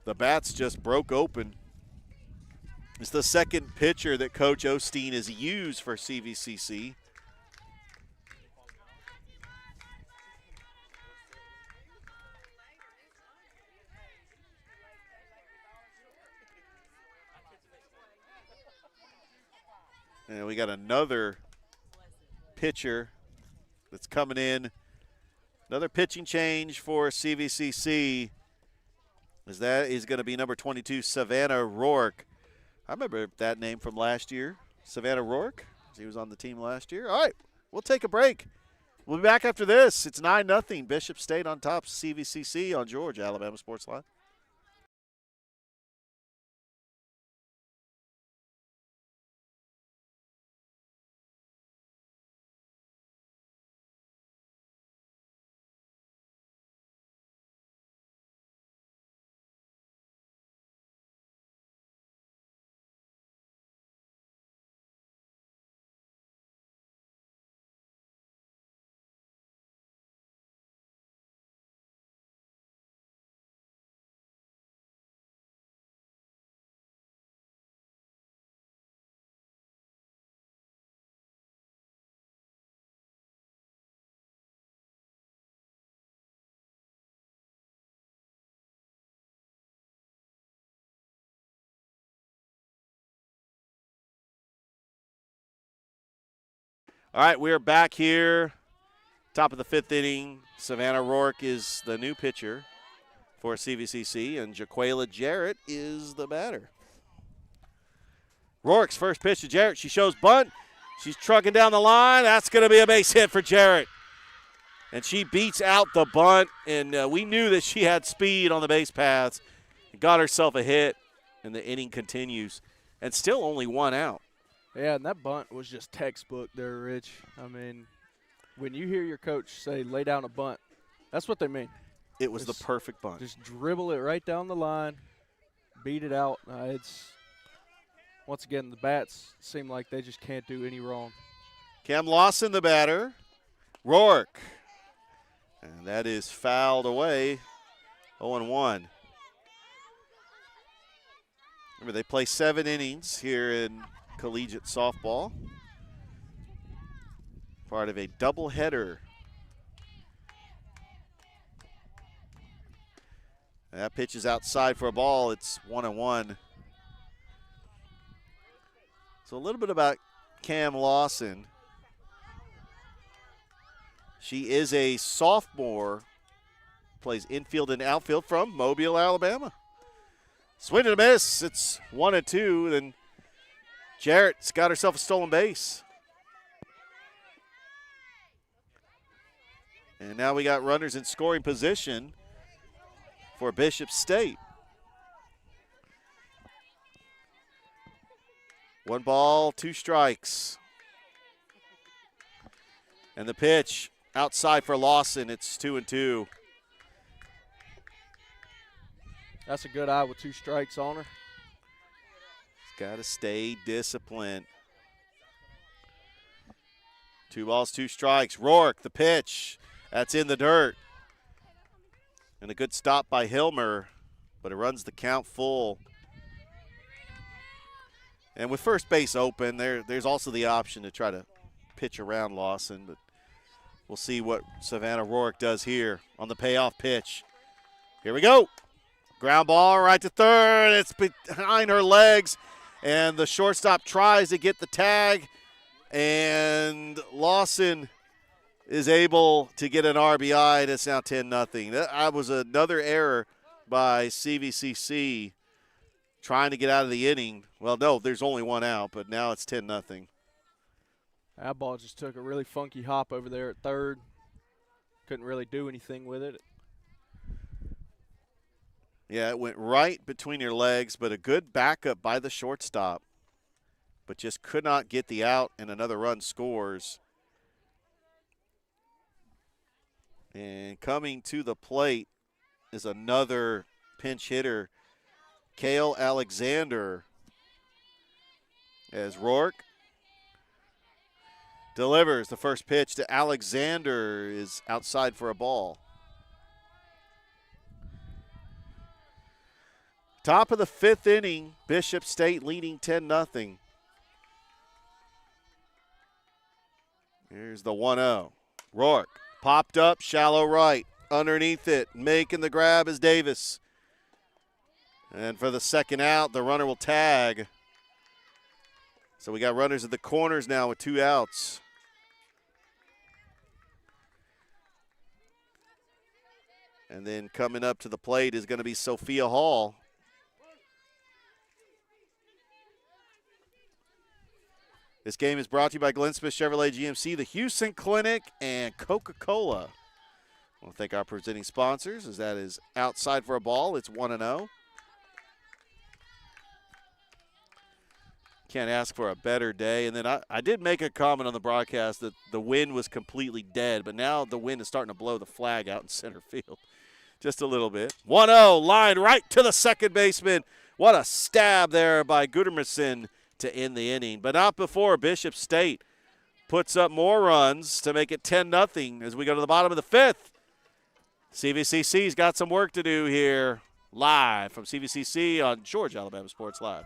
the bats just broke open. It's the second pitcher that Coach Osteen has used for CVCC. And we got another pitcher that's coming in. Another pitching change for CVCC. That is going to be number 22, Savannah Rourke. I remember that name from last year, Savannah Rourke. She was on the team last year. All right, we'll take a break. We'll be back after this. It's 9-0. Bishop State on top, CVCC on Georgia, Alabama Sports Live. All right, we are back here. Top of the 5th inning. Savannah Rourke is the new pitcher for CVCC, and Jaquela Jarrett is the batter. Rourke's first pitch to Jarrett. She shows bunt. She's trucking down the line. That's going to be a base hit for Jarrett. And she beats out the bunt, and we knew that she had speed on the base paths. Got herself a hit, and the inning continues. And still only 1 out. Yeah, and that bunt was just textbook there, Rich. I mean, when you hear your coach say lay down a bunt, that's what they mean. It was the perfect bunt. Just dribble it right down the line, beat it out. Once again, the bats seem like they just can't do any wrong. Cam Lawson, the batter. Rourke And that is fouled away. 0-1. Remember, they play 7 innings here in collegiate softball. Part of a doubleheader. That pitch is outside for a ball. It's 1-1. So a little bit about Cam Lawson. She is a sophomore, plays infield and outfield from Mobile, Alabama. Swing and a miss. It's 1-2. Then Jarrett's got herself a stolen base. And now we got runners in scoring position for Bishop State. 1 ball, 2 strikes. And the pitch outside for Lawson. It's 2-2. That's a good eye with 2 strikes on her. He's got to stay disciplined. 2 balls, 2 strikes. Rourke, the pitch. That's in the dirt. And a good stop by Hilmer, but it runs the count full. And with first base open, there's also the option to try to pitch around Lawson, but we'll see what Savannah Rourke does here on the payoff pitch. Here we go. Ground ball right to third. It's behind her legs, and the shortstop tries to get the tag, and Lawson is able to get an RBI. That's now 10-0. That was another error by CVCC trying to get out of the inning. Well, no, there's only 1 out, but now it's 10-0. That ball just took a really funky hop over there at third. Couldn't really do anything with it. Yeah, it went right between your legs, but a good backup by the shortstop. But just could not get the out, and another run scores. And coming to the plate is another pinch hitter, Kale Alexander. As Rourke delivers the first pitch to Alexander is outside for a ball. Top of the 5th inning, Bishop State leading 10-0. Here's the 1-0. Rourke popped up, shallow right. Underneath it, making the grab is Davis. And for the second out, the runner will tag. So we got runners at the corners now with 2 outs. And then coming up to the plate is going to be Sophia Hall. This game is brought to you by Glenn Smith Chevrolet GMC, the Houston Clinic, and Coca-Cola. I want to thank our presenting sponsors, as that is outside for a ball. It's 1-0. Can't ask for a better day. And then I did make a comment on the broadcast that the wind was completely dead, but now the wind is starting to blow the flag out in center field just a little bit. 1-0, line right to the second baseman. What a stab there by Gutermerson to end the inning, but not before Bishop State puts up more runs to make it 10-0 as we go to the bottom of the 5th. CVCC's got some work to do here, live from CVCC on Georgia Alabama Sports Live.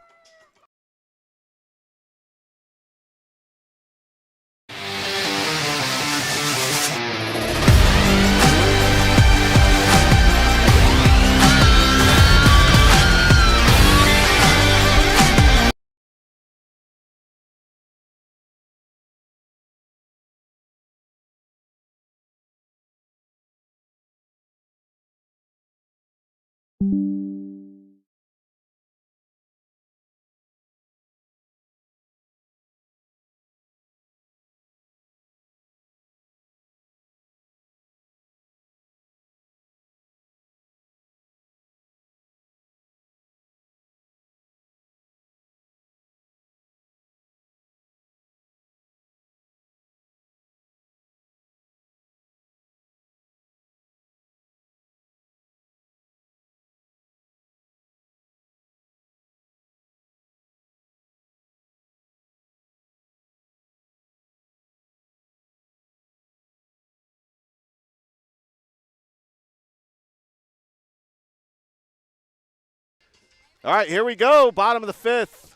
All right, here we go. Bottom of the 5th.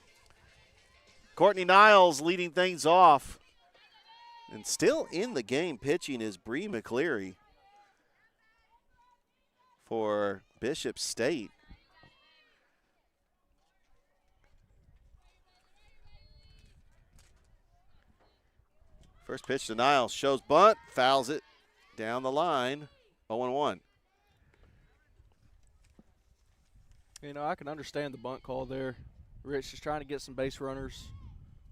Courtney Niles leading things off. And still in the game pitching is Bree McCleary for Bishop State. First pitch to Niles. Shows bunt. Fouls it down the line. 0-1. You know, I can understand the bunt call there. Rich just trying to get some base runners,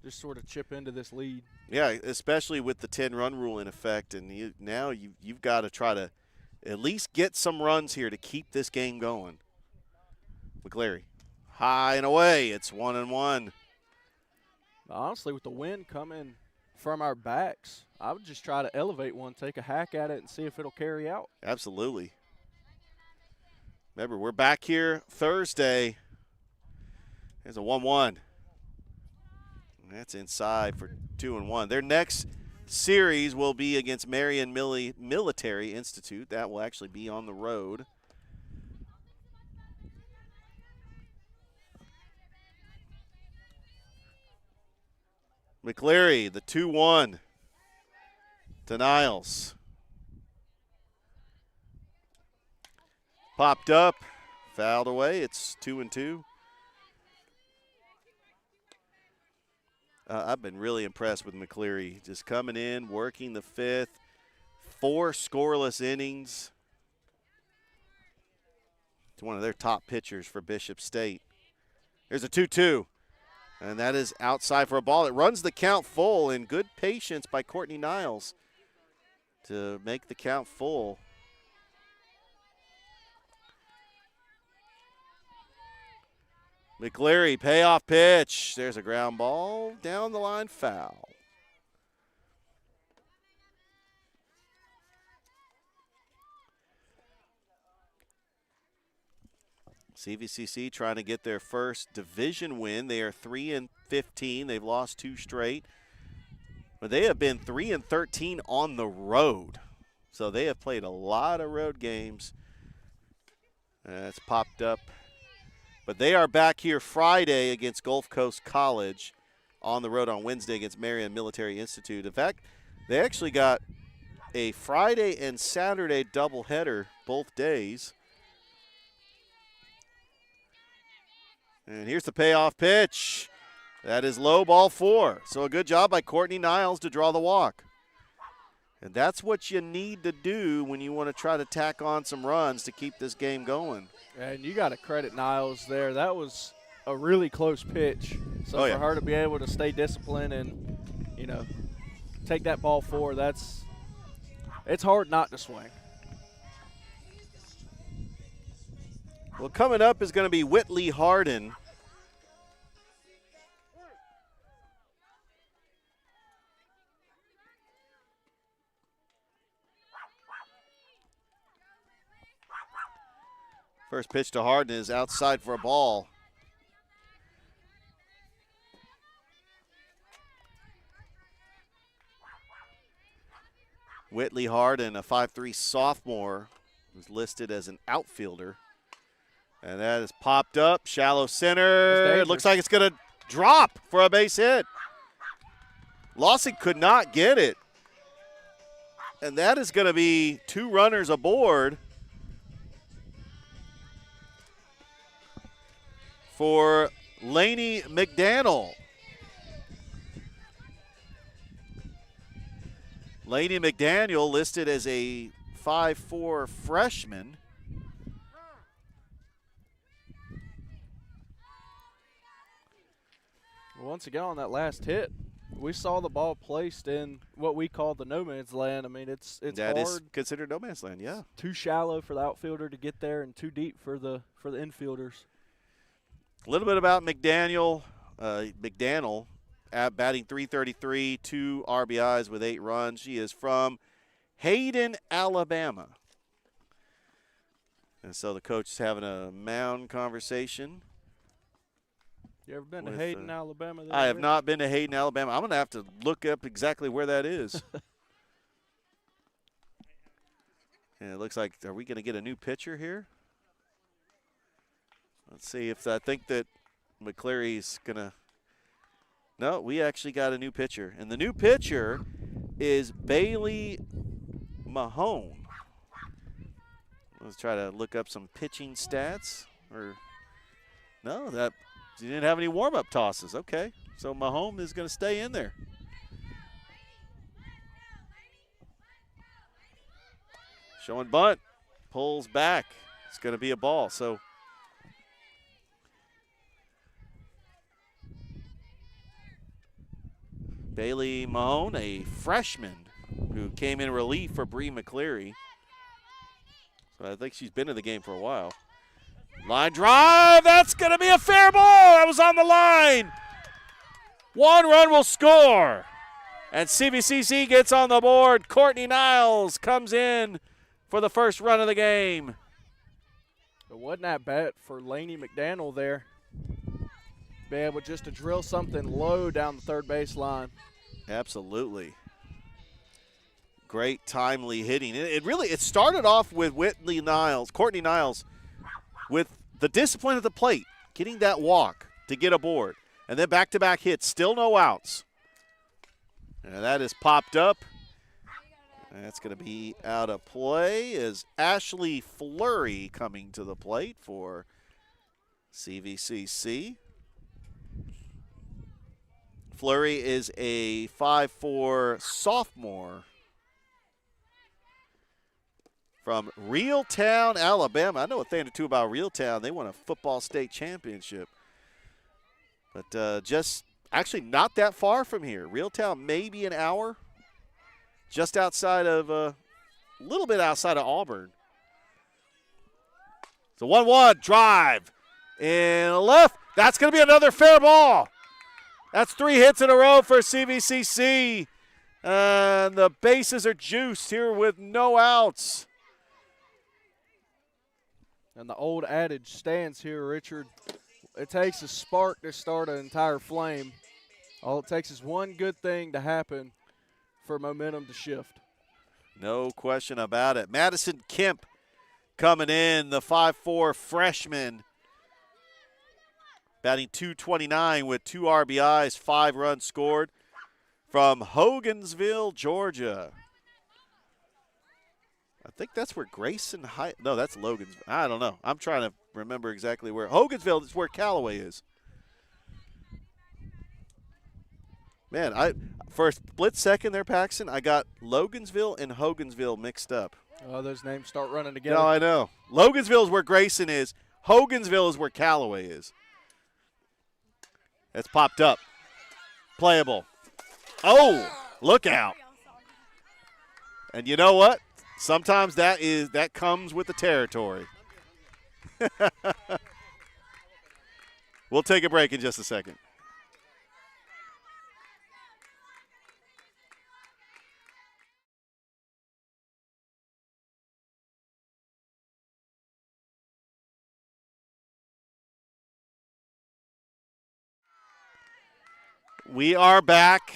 just sort of chip into this lead. Yeah, especially with the 10-run rule in effect, and you've got to try to at least get some runs here to keep this game going. McCleary, high and away. It's 1-1. Honestly, with the wind coming from our backs, I would just try to elevate one, take a hack at it, and see if it'll carry out. Absolutely. Remember, we're back here Thursday. There's a 1-1. That's inside for 2-1. Their next series will be against Marion Military Institute. That will actually be on the road. McCleary, the 2-1 to Niles. Popped up, fouled away. It's 2-2. I've been really impressed with McCleary. Just coming in, working the 5th, 4 scoreless innings. It's one of their top pitchers for Bishop State. There's a 2-2, and that is outside for a ball. It runs the count full, and good patience by Courtney Niles to make the count full. McCleary, payoff pitch. There's a ground ball. Down the line, foul. CVCC trying to get their first division win. They are 3-15. They've lost 2 straight. But they have been 3-13 on the road. So they have played a lot of road games. It's popped up. But they are back here Friday against Gulf Coast College, on the road on Wednesday against Marion Military Institute. In fact, they actually got a Friday and Saturday doubleheader both days. And here's the payoff pitch. That is low, ball 4. So a good job by Courtney Niles to draw the walk. And that's what you need to do when you want to try to tack on some runs to keep this game going. And you got to credit Niles there. That was a really close pitch. So for her to be able to stay disciplined and, you know, take that ball 4, it's hard not to swing. Well, coming up is going to be Whitley Hardin. First pitch to Hardin is outside for a ball. Whitley Hardin, a 5'3" sophomore, who's listed as an outfielder. And that is popped up, shallow center. It looks like it's going to drop for a base hit. Lawson could not get it. And that is going to be 2 runners aboard for Lainey McDaniel. Lainey McDaniel listed as a 5'4" freshman. Once again, on that last hit, we saw the ball placed in what we call the no man's land. I mean, it's that hard. Is considered no man's land, yeah. Too shallow for the outfielder to get there, and too deep for the infielders. A little bit about McDaniel. McDaniel batting .333, 2 RBIs with 8 runs. She is from Hayden, Alabama. And so the coach is having a mound conversation. You ever been to Hayden, Alabama? I have not been to Hayden, Alabama. I'm going to have to look up exactly where that is. And it looks like, are we going to get a new pitcher here? Let's see if I think that McCleary's going to. No, we actually got a new pitcher. And the new pitcher is Bailey Mahone. Let's try to look up some pitching stats. No, that he didn't have any warm-up tosses. Okay, so Mahone is going to stay in there. Showing bunt, pulls back. It's going to be a ball. So Bailey Mahone, a freshman who came in relief for Bree McCleary. So I think she's been in the game for a while. Line drive, that's going to be a fair ball. That was on the line. 1 run will score. And CVCC gets on the board. Courtney Niles comes in for the first run of the game. It wasn't that bad for Lainey McDaniel there. Be able just to drill something low down the third base line. Absolutely. Great timely hitting. It started off with Courtney Niles, with the discipline at the plate, getting that walk to get aboard. And then back-to-back hits, still no outs. And that is popped up. That's going to be out of play as Ashley Fleury coming to the plate for CVCC. Fleury is a 5'4" sophomore from Reeltown, Alabama. I know a thing or two about Reeltown. They won a football state championship. But just actually not that far from here. Reeltown, maybe an hour. Just outside of, a little bit outside of Auburn. So 1-1 drive and left. That's going to be another fair ball. That's 3 hits in a row for CVCC. And the bases are juiced here with no outs. And the old adage stands here, Richard. It takes a spark to start an entire flame. All it takes is one good thing to happen for momentum to shift. No question about it. Madison Kemp coming in, the 5'4" freshman. Batting .229 with 2 RBIs, 5 runs scored from Hogansville, Georgia. I think that's where Grayson High. No, that's Logan's. I don't know. I'm trying to remember exactly where. Hogansville is where Callaway is. Man, for a split second there, Paxton, I got Logansville and Hogansville mixed up. Oh, those names start running together. No, I know. Logansville is where Grayson is. Hogansville is where Callaway is. That's popped up. Playable. Oh, look out. And you know what? Sometimes that comes with the territory. We'll take a break in just a second. We are back.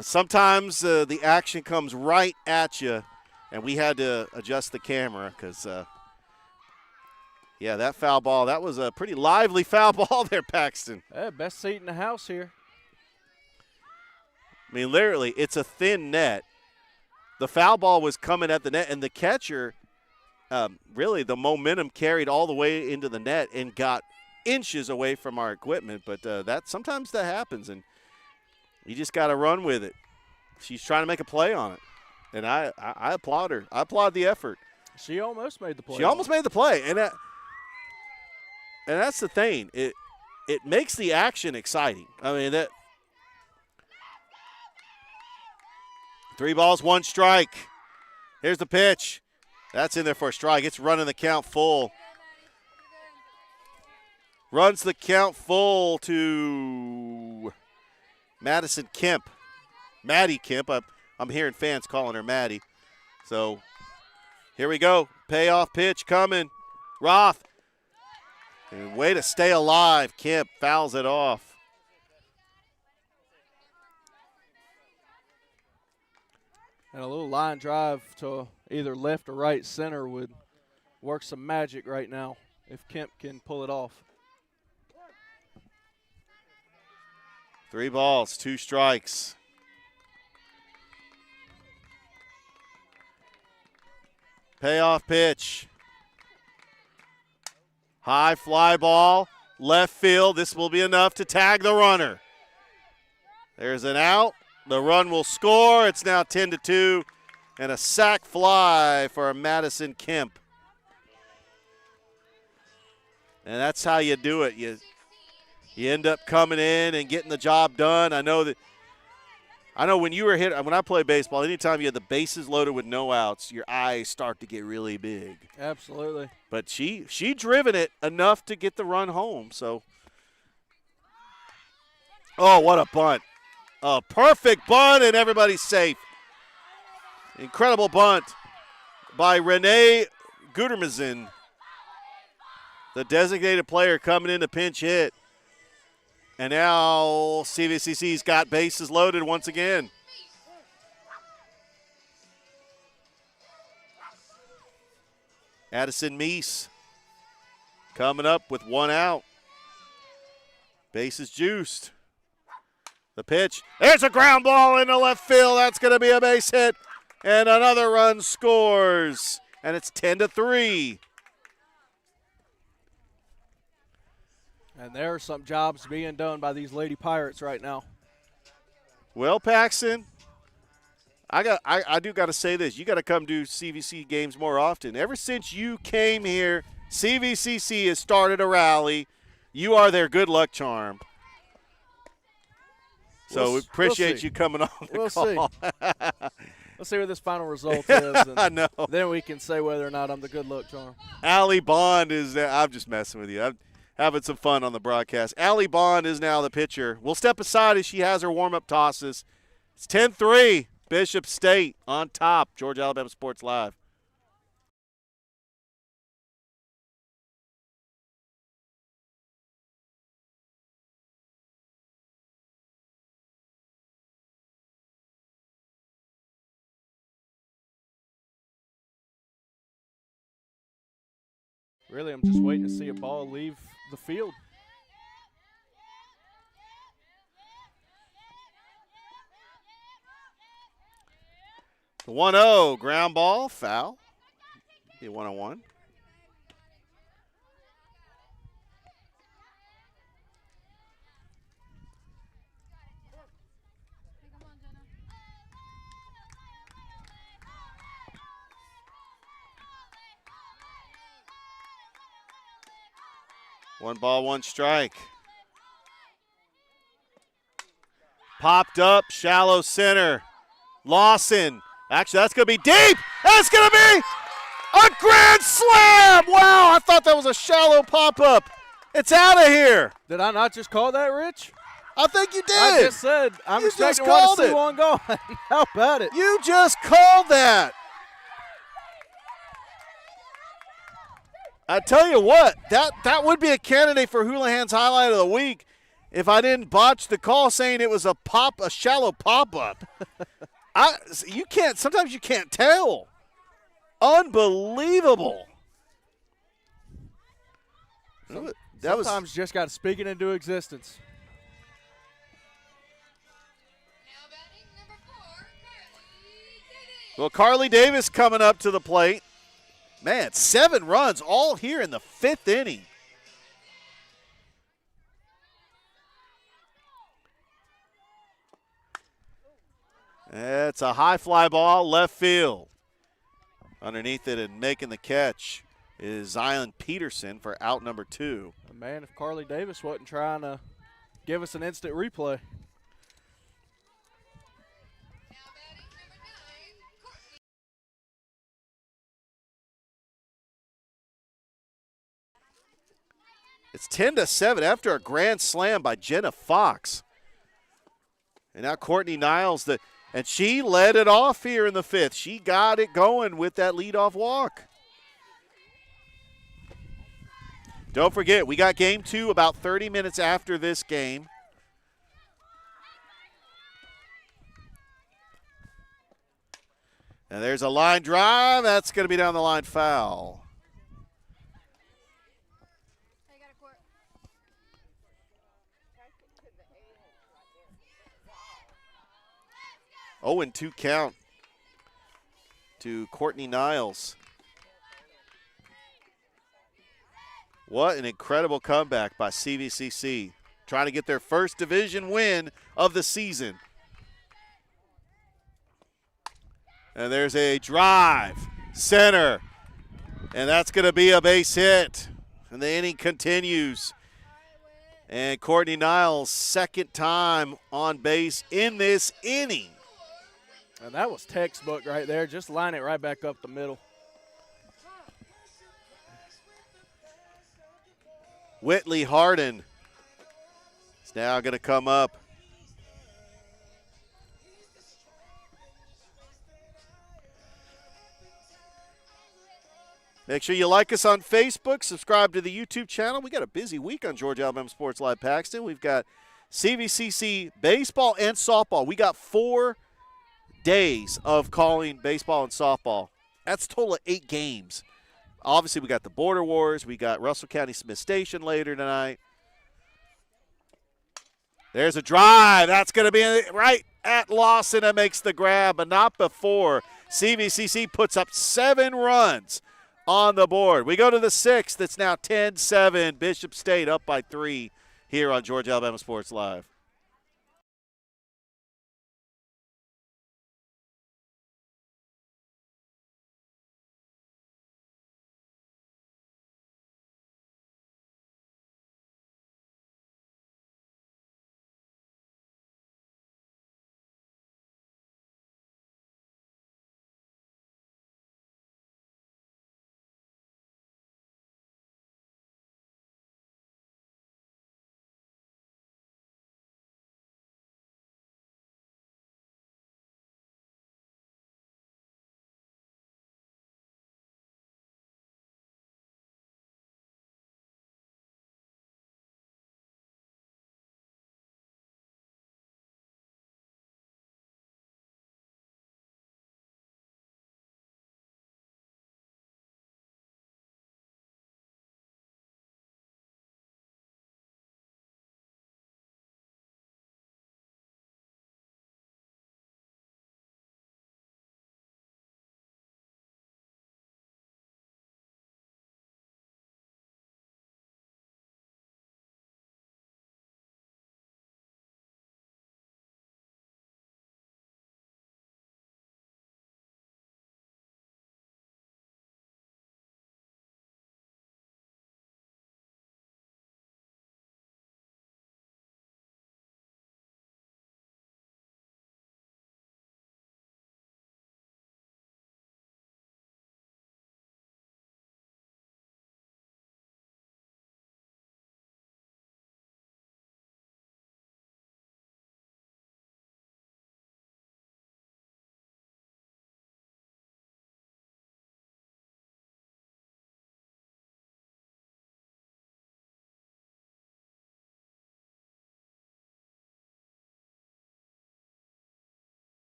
Sometimes the action comes right at you, and we had to adjust the camera because, yeah, that foul ball, that was a pretty lively foul ball there, Paxton. Best seat in the house here. I mean, literally, it's a thin net. The foul ball was coming at the net, and the catcher, really, the momentum carried all the way into the net and got inches away from our equipment, but sometimes that happens, and you just got to run with it. She's trying to make a play on it, and I applaud her. I applaud the effort. She almost made the play. She almost made the play, and that's the thing. It makes the action exciting. I mean, that 3 balls, 1 strike. Here's the pitch. That's in there for a strike. It's running the count full. Runs the count full to Madison Kemp. Maddie Kemp. I'm hearing fans calling her Maddie. So here we go. Payoff pitch coming. Roth. And way to stay alive. Kemp fouls it off. And a little line drive to either left or right center would work some magic right now. if Kemp can pull it off. 3 balls, 2 strikes. Payoff pitch. High fly ball, left field. This will be enough to tag the runner. There's an out. The run will score. It's now 10-2, and a sac fly for Madison Kemp. And that's how you do it. You end up coming in and getting the job done. I know when you were hit, when I play baseball, anytime you had the bases loaded with no outs, your eyes start to get really big. Absolutely. But she driven it enough to get the run home. So, oh, what a bunt. A perfect bunt, and everybody's safe. Incredible bunt by Renee Gutermazin, the designated player coming in to pinch hit. And now CVCC's got bases loaded once again. Addison Meese coming up with 1 out. Bases juiced. The pitch. There's a ground ball into left field. That's going to be a base hit. And another run scores. And it's 10-3. And there are some jobs being done by these Lady Pirates right now. Well, Paxton, I do got to say this. You got to come to CVC games more often. Ever since you came here, CVCC has started a rally. You are their good luck charm. So we appreciate you coming on the call. Let's see what this final result is. And I know. Then we can say whether or not I'm the good luck charm. Allie Bond is there. I'm just messing with you. I'm having some fun on the broadcast. Allie Bond is now the pitcher. We'll step aside as she has her warm-up tosses. It's 10-3. Bishop State on top. Georgia Alabama Sports Live. Really, I'm just waiting to see a ball leave the field. The 1-0 ground ball, foul. Be 1-1. One ball, 1 strike. Popped up, shallow center. Lawson. Actually, that's going to be deep. That's going to be a grand slam. Wow, I thought that was a shallow pop-up. It's out of here. Did I not just call that, Rich? I think you did. I just said I'm expecting to see one going. How about it? You just called that. I tell you what, that would be a candidate for Houlihan's highlight of the week if I didn't botch the call saying it was a shallow pop-up. Sometimes you can't tell. Unbelievable. Sometimes you just got to speak it into existence. Well, Carly Davis coming up to the plate. Man, 7 runs all here in the 5th inning. It's a high fly ball, left field. Underneath it and making the catch is Zion Peterson for out number 2. Man, if Carly Davis wasn't trying to give us an instant replay. It's 10-7 after a grand slam by Jenna Fox. And now Courtney Niles, and she led it off here in the 5th. She got it going with that leadoff walk. Don't forget, we got game 2 about 30 minutes after this game. And there's a line drive. That's going to be down the line foul. 0-2 count to Courtney Niles. What an incredible comeback by CVCC, trying to get their first division win of the season. And there's a drive, center, and that's going to be a base hit. And the inning continues. And Courtney Niles' second time on base in this inning. And that was textbook right there. Just line it right back up the middle. Whitley Harden is now going to come up. Make sure you like us on Facebook, subscribe to the YouTube channel. We got a busy week on Georgia Alabama Sports Live Paxton. We've got CVCC baseball and softball. We got 4 days of calling baseball and softball. That's a total of 8 games. Obviously, we got the Border Wars. We got Russell County Smith Station later tonight. There's a drive. That's going to be right at Lawson and makes the grab, but not before. CVCC puts up 7 runs on the board. We go to the 6th. It's now 10-7. Bishop State up by 3 here on Georgia Alabama Sports Live.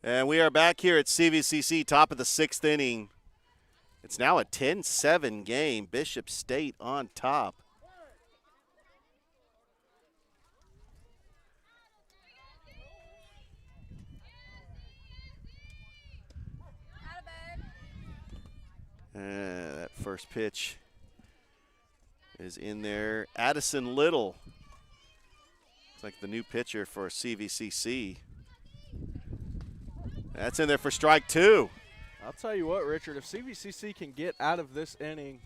And we are back here at CVCC, top of the 6th inning. It's now a 10-7 game. Bishop State on top. That first pitch is in there. Addison Little. It's like the new pitcher for CVCC. That's in there for strike 2. I'll tell you what, Richard, if CVCC can get out of this inning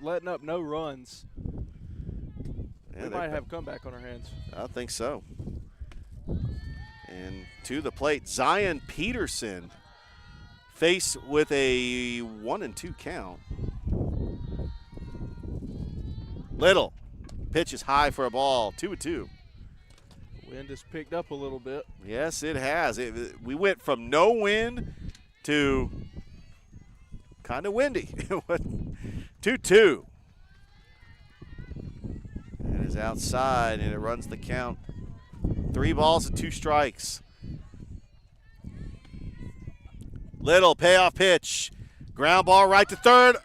letting up no runs, we might have a comeback on our hands. I think so. And to the plate, Zion Peterson faced with a 1-2 count. Little pitches high for a ball, 2-2. Wind has picked up a little bit. Yes, it has. We went from no wind to kind of windy. 2-2. And is outside, and it runs the count. 3 balls and 2 strikes. Little payoff pitch. Ground ball right to third.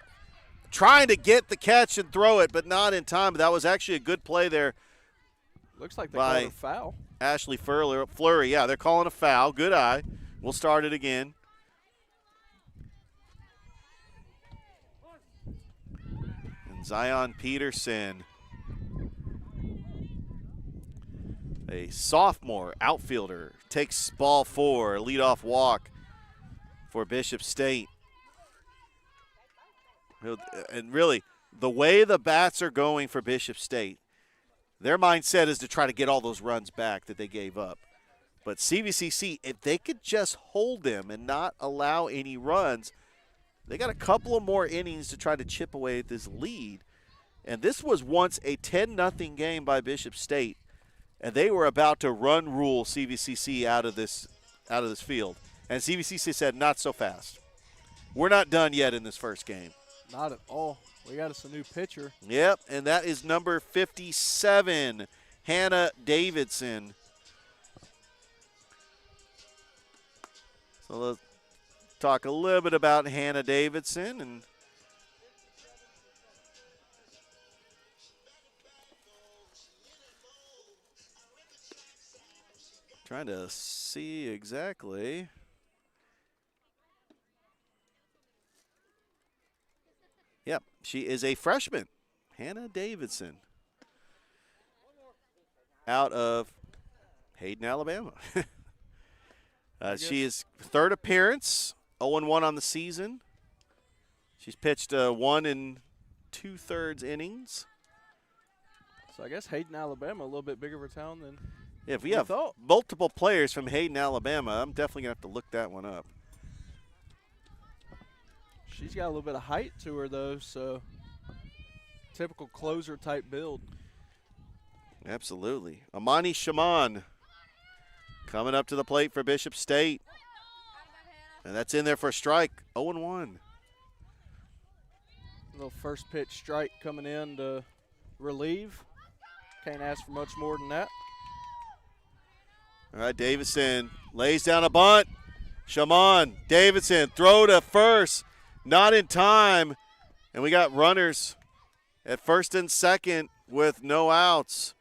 Trying to get the catch and throw it, but not in time. But that was actually a good play there. Looks like they called a foul. Ashley Fleury. Yeah, they're calling a foul. Good eye. We'll start it again. And Zion Peterson, a sophomore outfielder, takes ball 4, leadoff walk for Bishop State. And really, the way the bats are going for Bishop State, their mindset is to try to get all those runs back that they gave up. But CVCC, if they could just hold them and not allow any runs, they got a couple of more innings to try to chip away at this lead. And this was once a 10-0 game by Bishop State, and they were about to run rule CVCC out of this field. And CVCC said, not so fast. We're not done yet in this first game. Not at all. We got us a new pitcher. Yep, and that is number 57, Hannah Davidson. So let's talk a little bit about Hannah Davidson. And trying to see exactly. Yep, she is a freshman, Hannah Davidson, out of Hayden, Alabama. She is 3rd appearance, 0-1 on the season. She's pitched 1 2/3 innings. So I guess Hayden, Alabama, a little bit bigger of a town than if we have multiple players from Hayden, Alabama, I'm definitely going to have to look that one up. She's got a little bit of height to her, though, so typical closer-type build. Absolutely. Amani Shaman coming up to the plate for Bishop State. And that's in there for a strike, 0-1. Little first pitch strike coming in to relieve. Can't ask for much more than that. All right, Davidson lays down a bunt. Shaman, Davidson, throw to first. Not in time, and we got runners at first and second with no outs.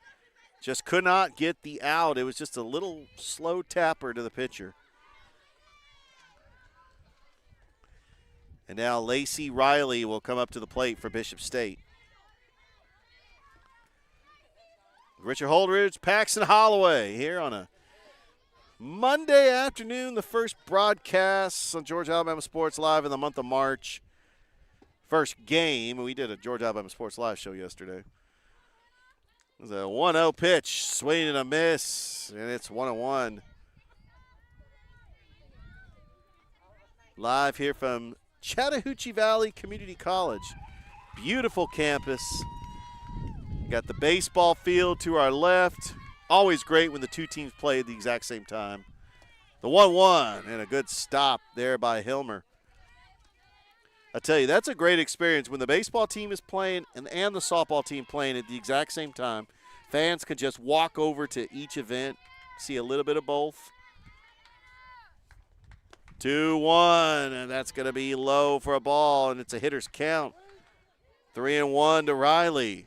Just could not get the out. It was just a little slow tapper to the pitcher. And now Lacey Riley will come up to the plate for Bishop State. Richard Holdridge, Paxton Holloway here on a Monday afternoon, the first broadcast on Georgia Alabama Sports Live in the month of March. First game. We did a Georgia Alabama Sports Live show yesterday. It was a 1-0 pitch, swing and a miss, and it's 1-1. Live here from Chattahoochee Valley Community College. Beautiful campus. Got the baseball field to our left. Always great when the two teams play at the exact same time. The 1-1 and a good stop there by Hilmer. I tell you, that's a great experience when the baseball team is playing and the softball team playing at the exact same time. Fans can just walk over to each event, see a little bit of both. 2-1, and that's going to be low for a ball, and it's a hitter's count. 3-1 to Riley.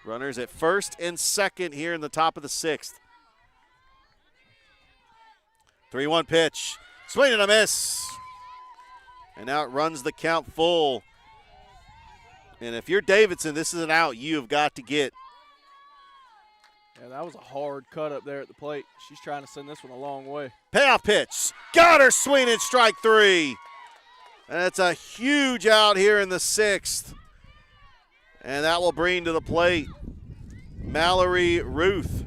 Runners at first and second here in the top of the 6th. 3-1 pitch. Swing and a miss. And now it runs the count full. And if you're Davidson, this is an out you've got to get. Yeah, that was a hard cut up there at the plate. She's trying to send this one a long way. Payoff pitch. Got her, swing and strike 3. And it's a huge out here in the 6th. And that will bring to the plate Mallory Ruth.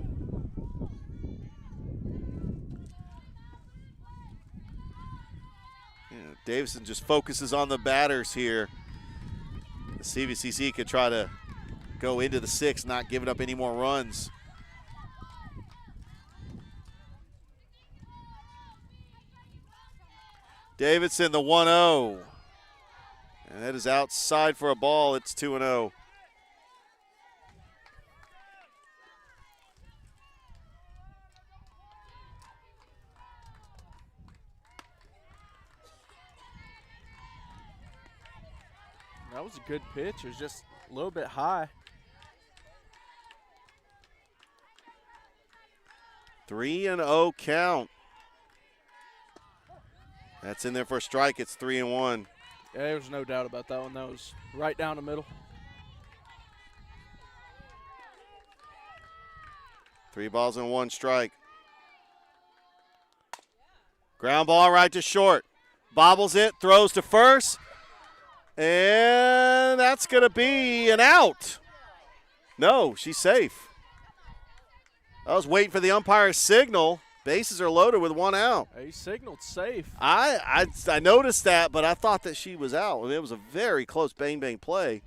Davison just focuses on the batters here. The CVCC could try to go into the 6th, not giving up any more runs. Davidson, the 1-0. And that is outside for a ball. It's 2-0. That was a good pitch. It was just a little bit high. 3-0 count. That's in there for a strike. It's 3-1. Yeah, there was no doubt about that one. That was right down the middle. 3 balls and 1 strike. Ground ball right to short. Bobbles it, throws to first. And that's going to be an out. No, she's safe. I was waiting for the umpire's signal. Bases are loaded with 1 out. He signaled safe. I noticed that, but I thought that she was out. It was a very close bang play.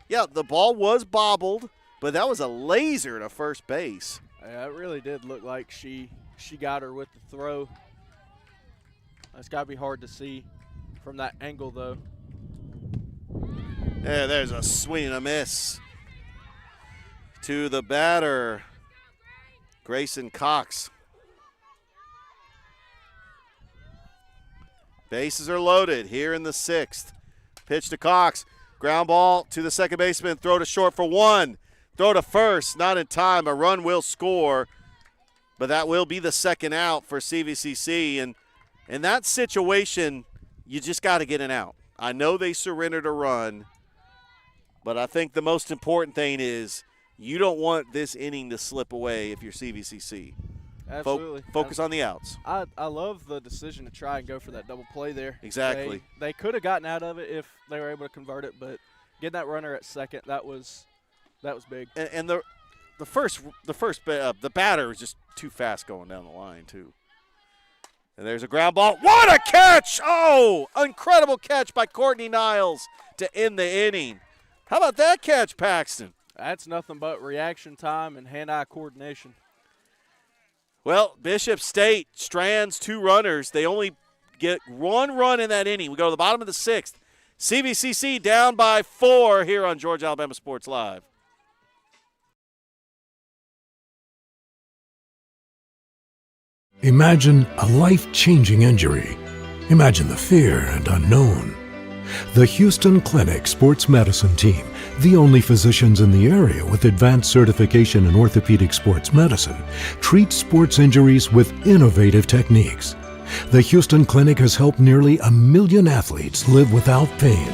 Yeah, the ball was bobbled, but that was a laser to first base. Yeah, it really did look like she got her with the throw. That's got to be hard to see from that angle, though. Yeah, there's a swing and a miss to the batter, Grayson Cox. Bases are loaded here in the 6th. Pitch to Cox. Ground ball to the second baseman. Throw to short for 1. Throw to first. Not in time. A run will score. But that will be the second out for CVCC. And in that situation, you just got to get an out. I know they surrendered a run. But I think the most important thing is you don't want this inning to slip away if you're CVCC. Absolutely. Focus on the outs. I love the decision to try and go for that double play there. Exactly. They could have gotten out of it if they were able to convert it, but getting that runner at second, that was big. And the batter was just too fast going down the line too. And there's a ground ball. What a catch! Oh, incredible catch by Courtney Niles to end the inning. How about that catch, Paxton? That's nothing but reaction time and hand-eye coordination. Well, Bishop State strands 2 runners. They only get 1 run in that inning. We go to the bottom of the 6th. CVCC down by 4 here on Georgia Alabama Sports Live. Imagine a life-changing injury. Imagine the fear and unknown. The Houston Clinic Sports Medicine Team, the only physicians in the area with advanced certification in orthopedic sports medicine, treats sports injuries with innovative techniques. The Houston Clinic has helped nearly 1 million athletes live without pain.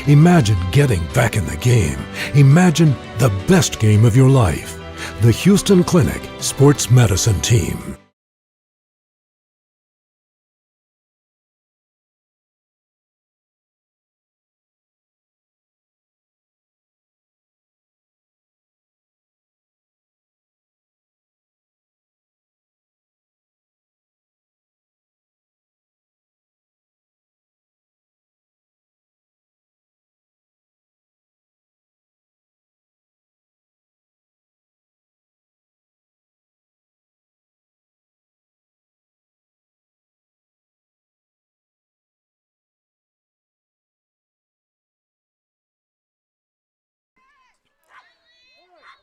Imagine getting back in the game. Imagine the best game of your life. The Houston Clinic Sports Medicine Team.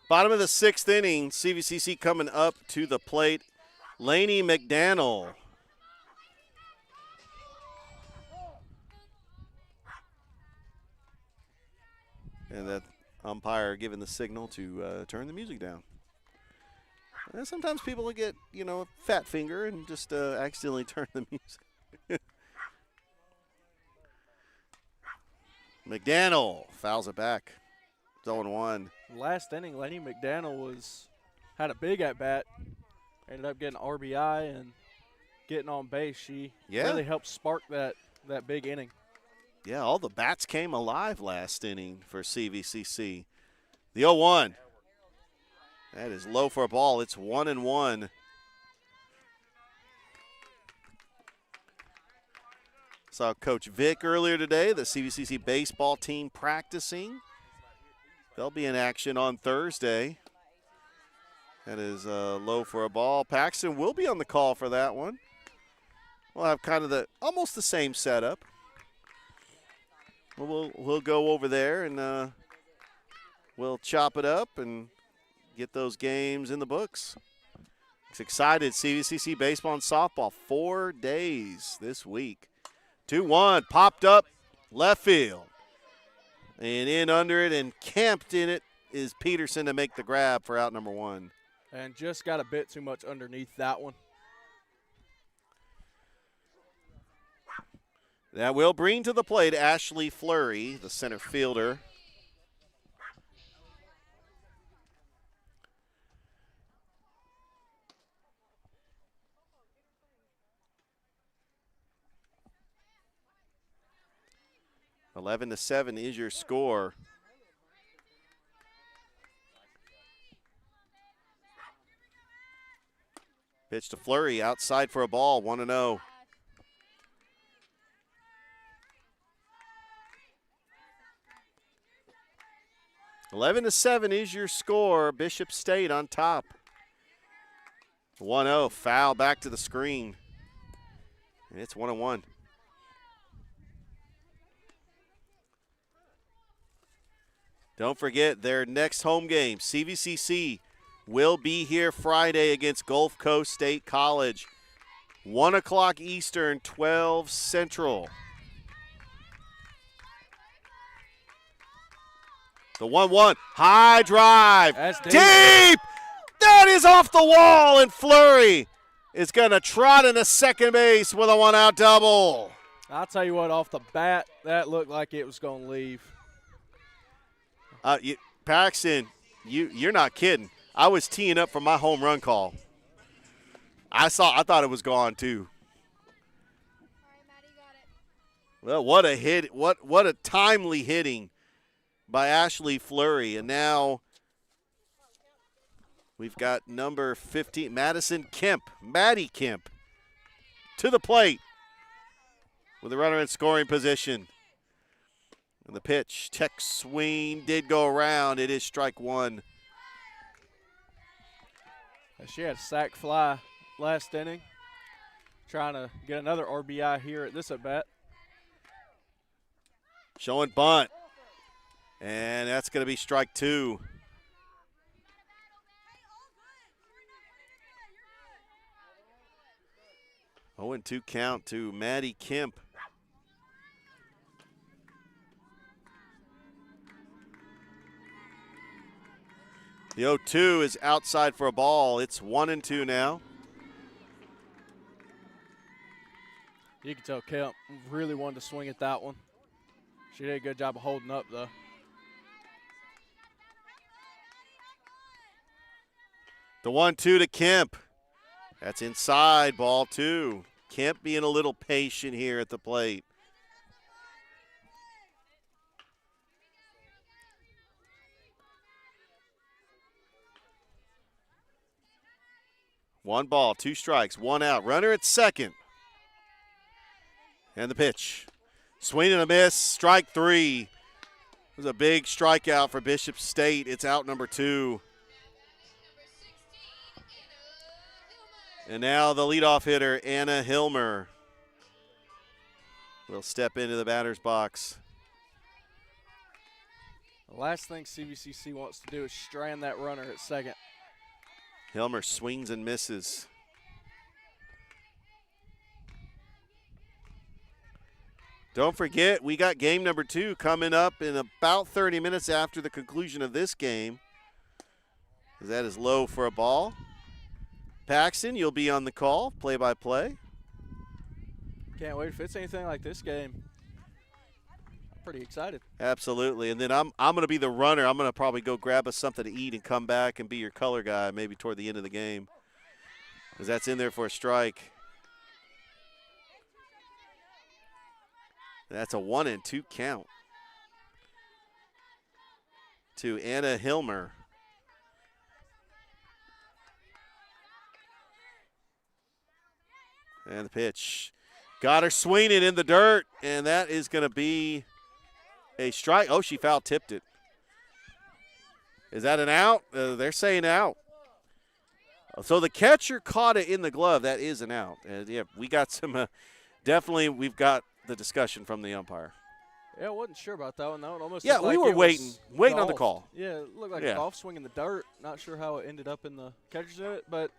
Bottom of the 6th inning, CVCC coming up to the plate. Lainey McDaniel. And that umpire giving the signal to turn the music down. And sometimes people will get, a fat finger and just accidentally turn the music. McDaniel fouls it back. 0-1. Last inning, Lenny McDaniel had a big at-bat. Ended up getting RBI and getting on base. She really helped spark that big inning. Yeah, all the bats came alive last inning for CVCC. The 0-1. That is low for a ball. It's 1-1. Saw Coach Vick earlier today, the CVCC baseball team practicing. They'll be in action on Thursday. That is low for a ball. Paxton will be on the call for that one. We'll have kind of almost the same setup. We'll go over there and we'll chop it up and get those games in the books. It's excited. CVCC baseball and softball, 4 days this week. 2-1, popped up left field. And in under it and camped in it is Peterson to make the grab for out number 1. And just got a bit too much underneath that one. That will bring to the plate Ashley Fleury, the center fielder. (11-7) is your score. Pitch to Fleury, outside for a ball, 1-0. (11-7) is your score. Bishop State on top. 1-0, foul back to the screen. And it's 1-1. Don't forget their next home game, CVCC, will be here Friday against Gulf Coast State College. 1 o'clock Eastern, 12 Central. The 1-1, high drive, That's deep! That is off the wall, and Fleury is going to trot into second base with a 1-out double. I'll tell you what, off the bat, that looked like it was going to leave. Paxton, you're not kidding. I was teeing up for my home run call. I thought it was gone too. Well, what a hit! What a timely hitting by Ashley Fleury, and now we've got number 15, Maddie Kemp, to the plate with a runner in scoring position. And the pitch, check swing, did go around. It is strike 1. She had a sac fly last inning. Trying to get another RBI here at this at-bat. Showing bunt. And that's going to be strike 2. Oh, and 2 count to Maddie Kemp. The 0-2 is outside for a ball. It's 1-2 now. You can tell Kemp really wanted to swing at that one. She did a good job of holding up, though. The 1-2 to Kemp. That's inside, ball 2. Kemp being a little patient here at the plate. One ball, 2 strikes, 1 out. Runner at second. And the pitch. Swing and a miss, strike 3. It was a big strikeout for Bishop State. It's out number 2. And now the leadoff hitter, Anna Hilmer, will step into the batter's box. The last thing CVCC wants to do is strand that runner at second. Hilmer swings and misses. Don't forget, we got game number 2 coming up in about 30 minutes after the conclusion of this game. That is low for a ball. Paxton, you'll be on the call, play-by-play. Can't wait. If it's anything like this game, I'm pretty excited. Absolutely. And then I'm going to be the runner. I'm going to probably go grab us something to eat and come back and be your color guy maybe toward the end of the game, because that's in there for a strike. That's a 1-2 count to Anna Hilmer. And the pitch. Got her swinging in the dirt, and that is going to be a strike. Oh, she foul tipped it. Is that an out? They're saying out. So the catcher caught it in the glove. That is an out. Yeah, we got some, definitely we've got the discussion from the umpire. Yeah, I wasn't sure about that one. That one almost yeah, looked we like were it waiting was on the golf. call. Yeah, it looked like a golf swing in the dirt. Not sure how it ended up in the catcher's net, but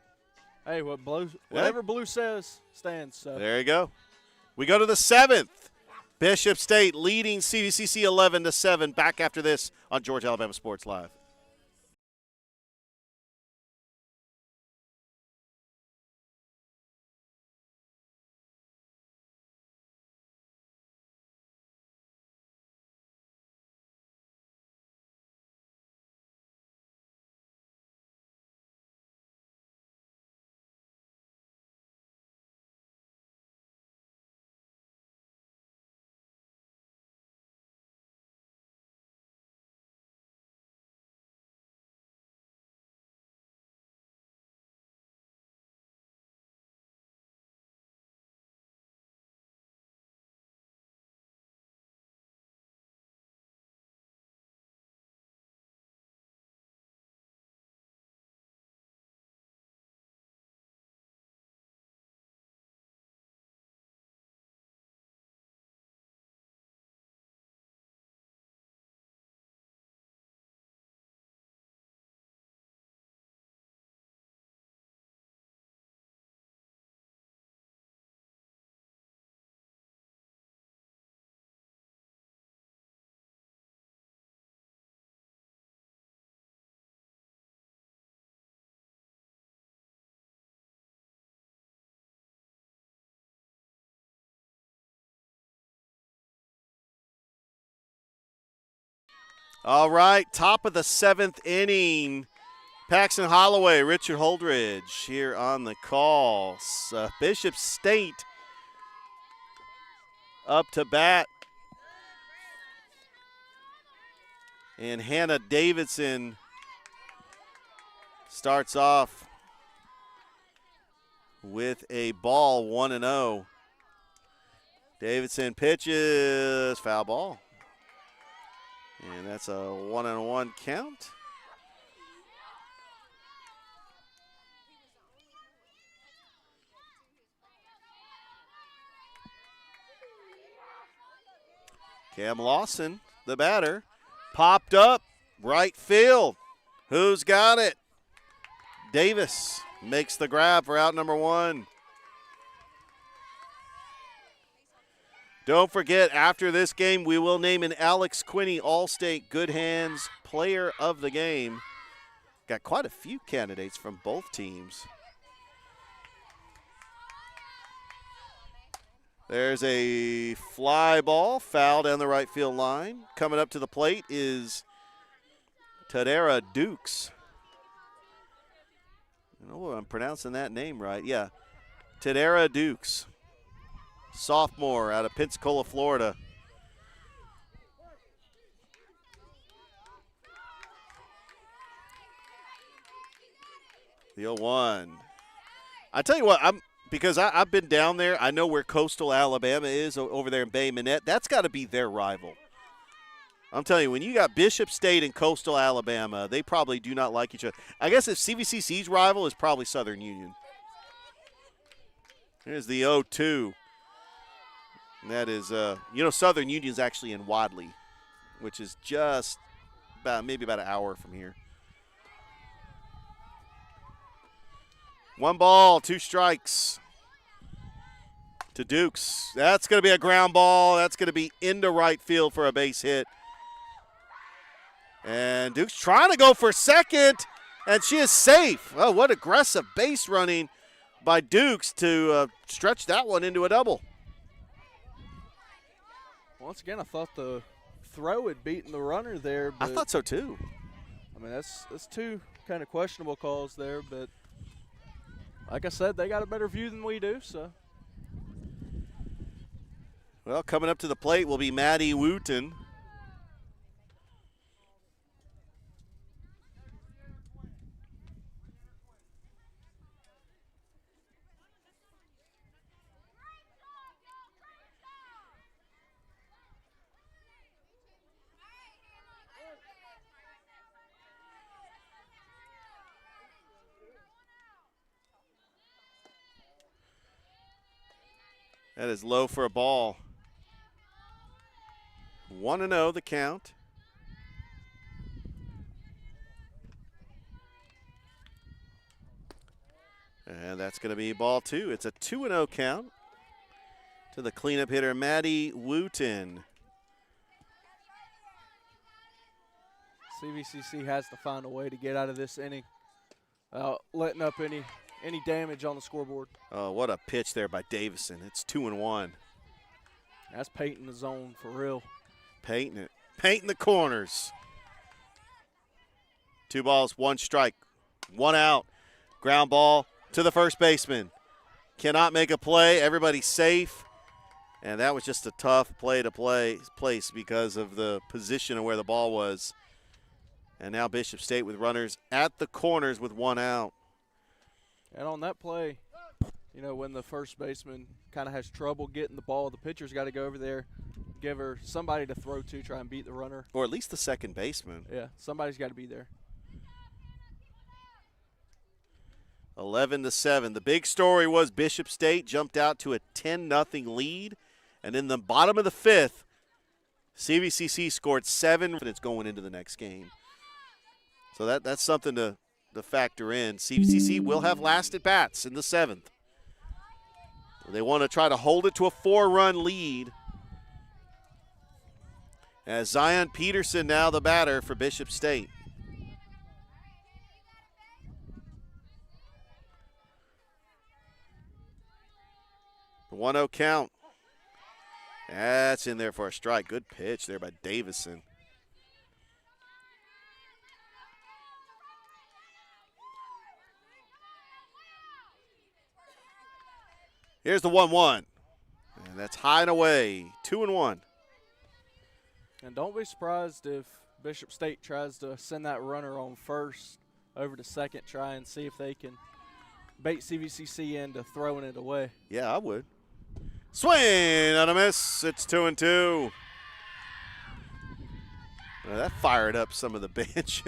hey, whatever Blue says stands. So. There you go. We go to the 7th. Bishop State leading CVCC 11-7. Back after this on Georgia Alabama Sports Live. All right, top of the 7th inning. Paxton Holloway, Richard Holdridge here on the call. Bishop State up to bat. And Hannah Davidson starts off with a ball, 1-0. Davidson pitches, foul ball. And that's a 1-1 count. Cam Lawson, the batter, popped up, right field. Who's got it? Davis makes the grab for out number 1. Don't forget, after this game, we will name an Alex Quinney All-State Good Hands Player of the Game. Got quite a few candidates from both teams. There's a fly ball, foul down the right field line. Coming up to the plate is Tadera Dukes. I don't know if I'm pronouncing that name right. Yeah, Tadera Dukes. Sophomore out of Pensacola, Florida. The 0-1. I tell you what, because I've been down there. I know where Coastal Alabama is over there in Bay Minette. That's got to be their rival. I'm telling you, when you got Bishop State and Coastal Alabama, they probably do not like each other. I guess if CVCC's rival is probably Southern Union. Here's the 0-2. And that is, Southern Union's actually in Wadley, which is just maybe about an hour from here. 1 ball, 2 strikes to Dukes. That's going to be a ground ball. That's going to be into right field for a base hit. And Dukes trying to go for second, and she is safe. Oh, what aggressive base running by Dukes to stretch that one into a double. Once again, I thought the throw had beaten the runner there. But I thought so too. I mean, that's 2 kind of questionable calls there, but like I said, they got a better view than we do. So, well, coming up to the plate will be Maddie Wooten. That is low for a ball. 1-0 the count. And that's going to be ball 2. It's a 2-0 count to the cleanup hitter, Maddie Wooten. CVCC has to find a way to get out of this inning without letting up any damage on the scoreboard. Oh, what a pitch there by Davison. It's 2-1. That's painting the zone for real. Painting it. Painting the corners. 2 balls, 1 strike, 1 out. Ground ball to the first baseman. Cannot make a play. Everybody's safe. And that was just a tough play to place because of the position of where the ball was. And now Bishop State with runners at the corners with 1 out. And on that play, you know, when the first baseman kind of has trouble getting the ball, the pitcher's got to go over there, give her somebody to throw to, try and beat the runner. Or at least the second baseman. Yeah, somebody's got to be there. 11-7. The big story was Bishop State jumped out to a 10-0 lead. And in the bottom of the 5th, CVCC scored 7, and it's going into the next game. So that's something to factor in. CVCC will have last at bats in the 7th. They want to try to hold it to a 4-run lead. As Zion Peterson now the batter for Bishop State. The 1-0 count. That's in there for a strike. Good pitch there by Davison. Here's the 1-1. And that's high and away. 2-1. And don't be surprised if Bishop State tries to send that runner on first over to second, try and see if they can bait CVCC into throwing it away. Yeah, I would. Swing and a miss. It's 2-2. Well, that fired up some of the bench.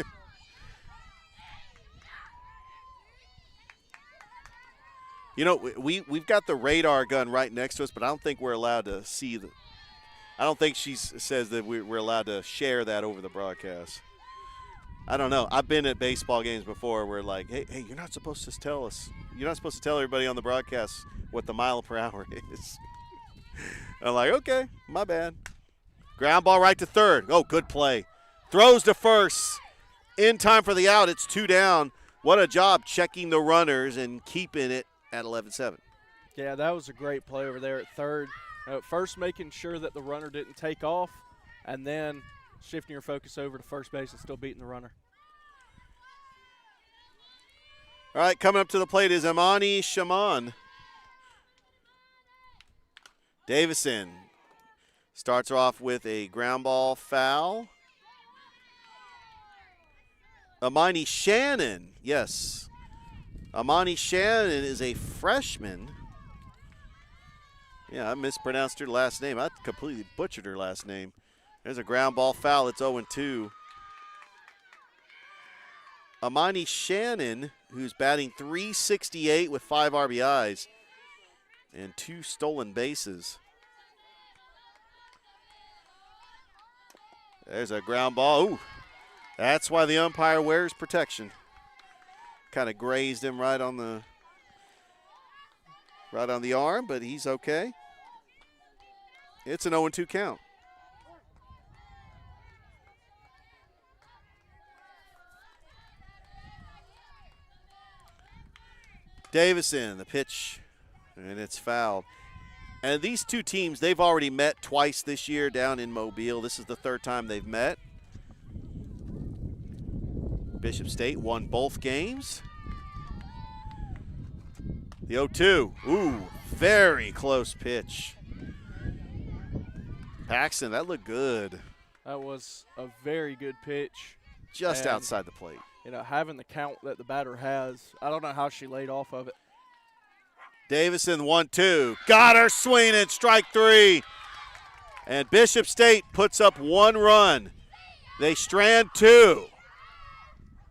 You know, we've got the radar gun right next to us, but I don't think we're allowed to see the. I don't think she says that we're allowed to share that over the broadcast. I don't know. I've been at baseball games before where like, hey, you're not supposed to tell us. You're not supposed to tell everybody on the broadcast what the mile per hour is. I'm like, okay, my bad. Ground ball right to third. Oh, good play. Throws to first. In time for the out. It's 2 down. What a job checking the runners and keeping it at 11-7. Yeah, that was a great play over there at third. First making sure that the runner didn't take off, and then shifting your focus over to first base and still beating the runner. All right, coming up to the plate is Amani Shaman. Davison starts off with a ground ball foul. Amani Shannon, yes. Amani Shannon is a freshman. Yeah, I mispronounced her last name. I completely butchered her last name. There's a ground ball foul. It's 0-2. Amani Shannon, who's batting .368 with 5 RBIs and 2 stolen bases. There's a ground ball. Ooh, that's why the umpire wears protection. Kind of grazed him right on the arm, but he's okay. It's an 0-2 count. Davison, the pitch, and it's fouled. And these two teams, they've already met twice this year down in Mobile. This is the 3rd time they've met. Bishop State won both games. The 0-2. Ooh, very close pitch. Paxton, that looked good. That was a very good pitch. Just outside the plate. You know, having the count that the batter has, I don't know how she laid off of it. Davison 1-2. Got her swinging, strike 3. And Bishop State puts up 1 run. They strand 2.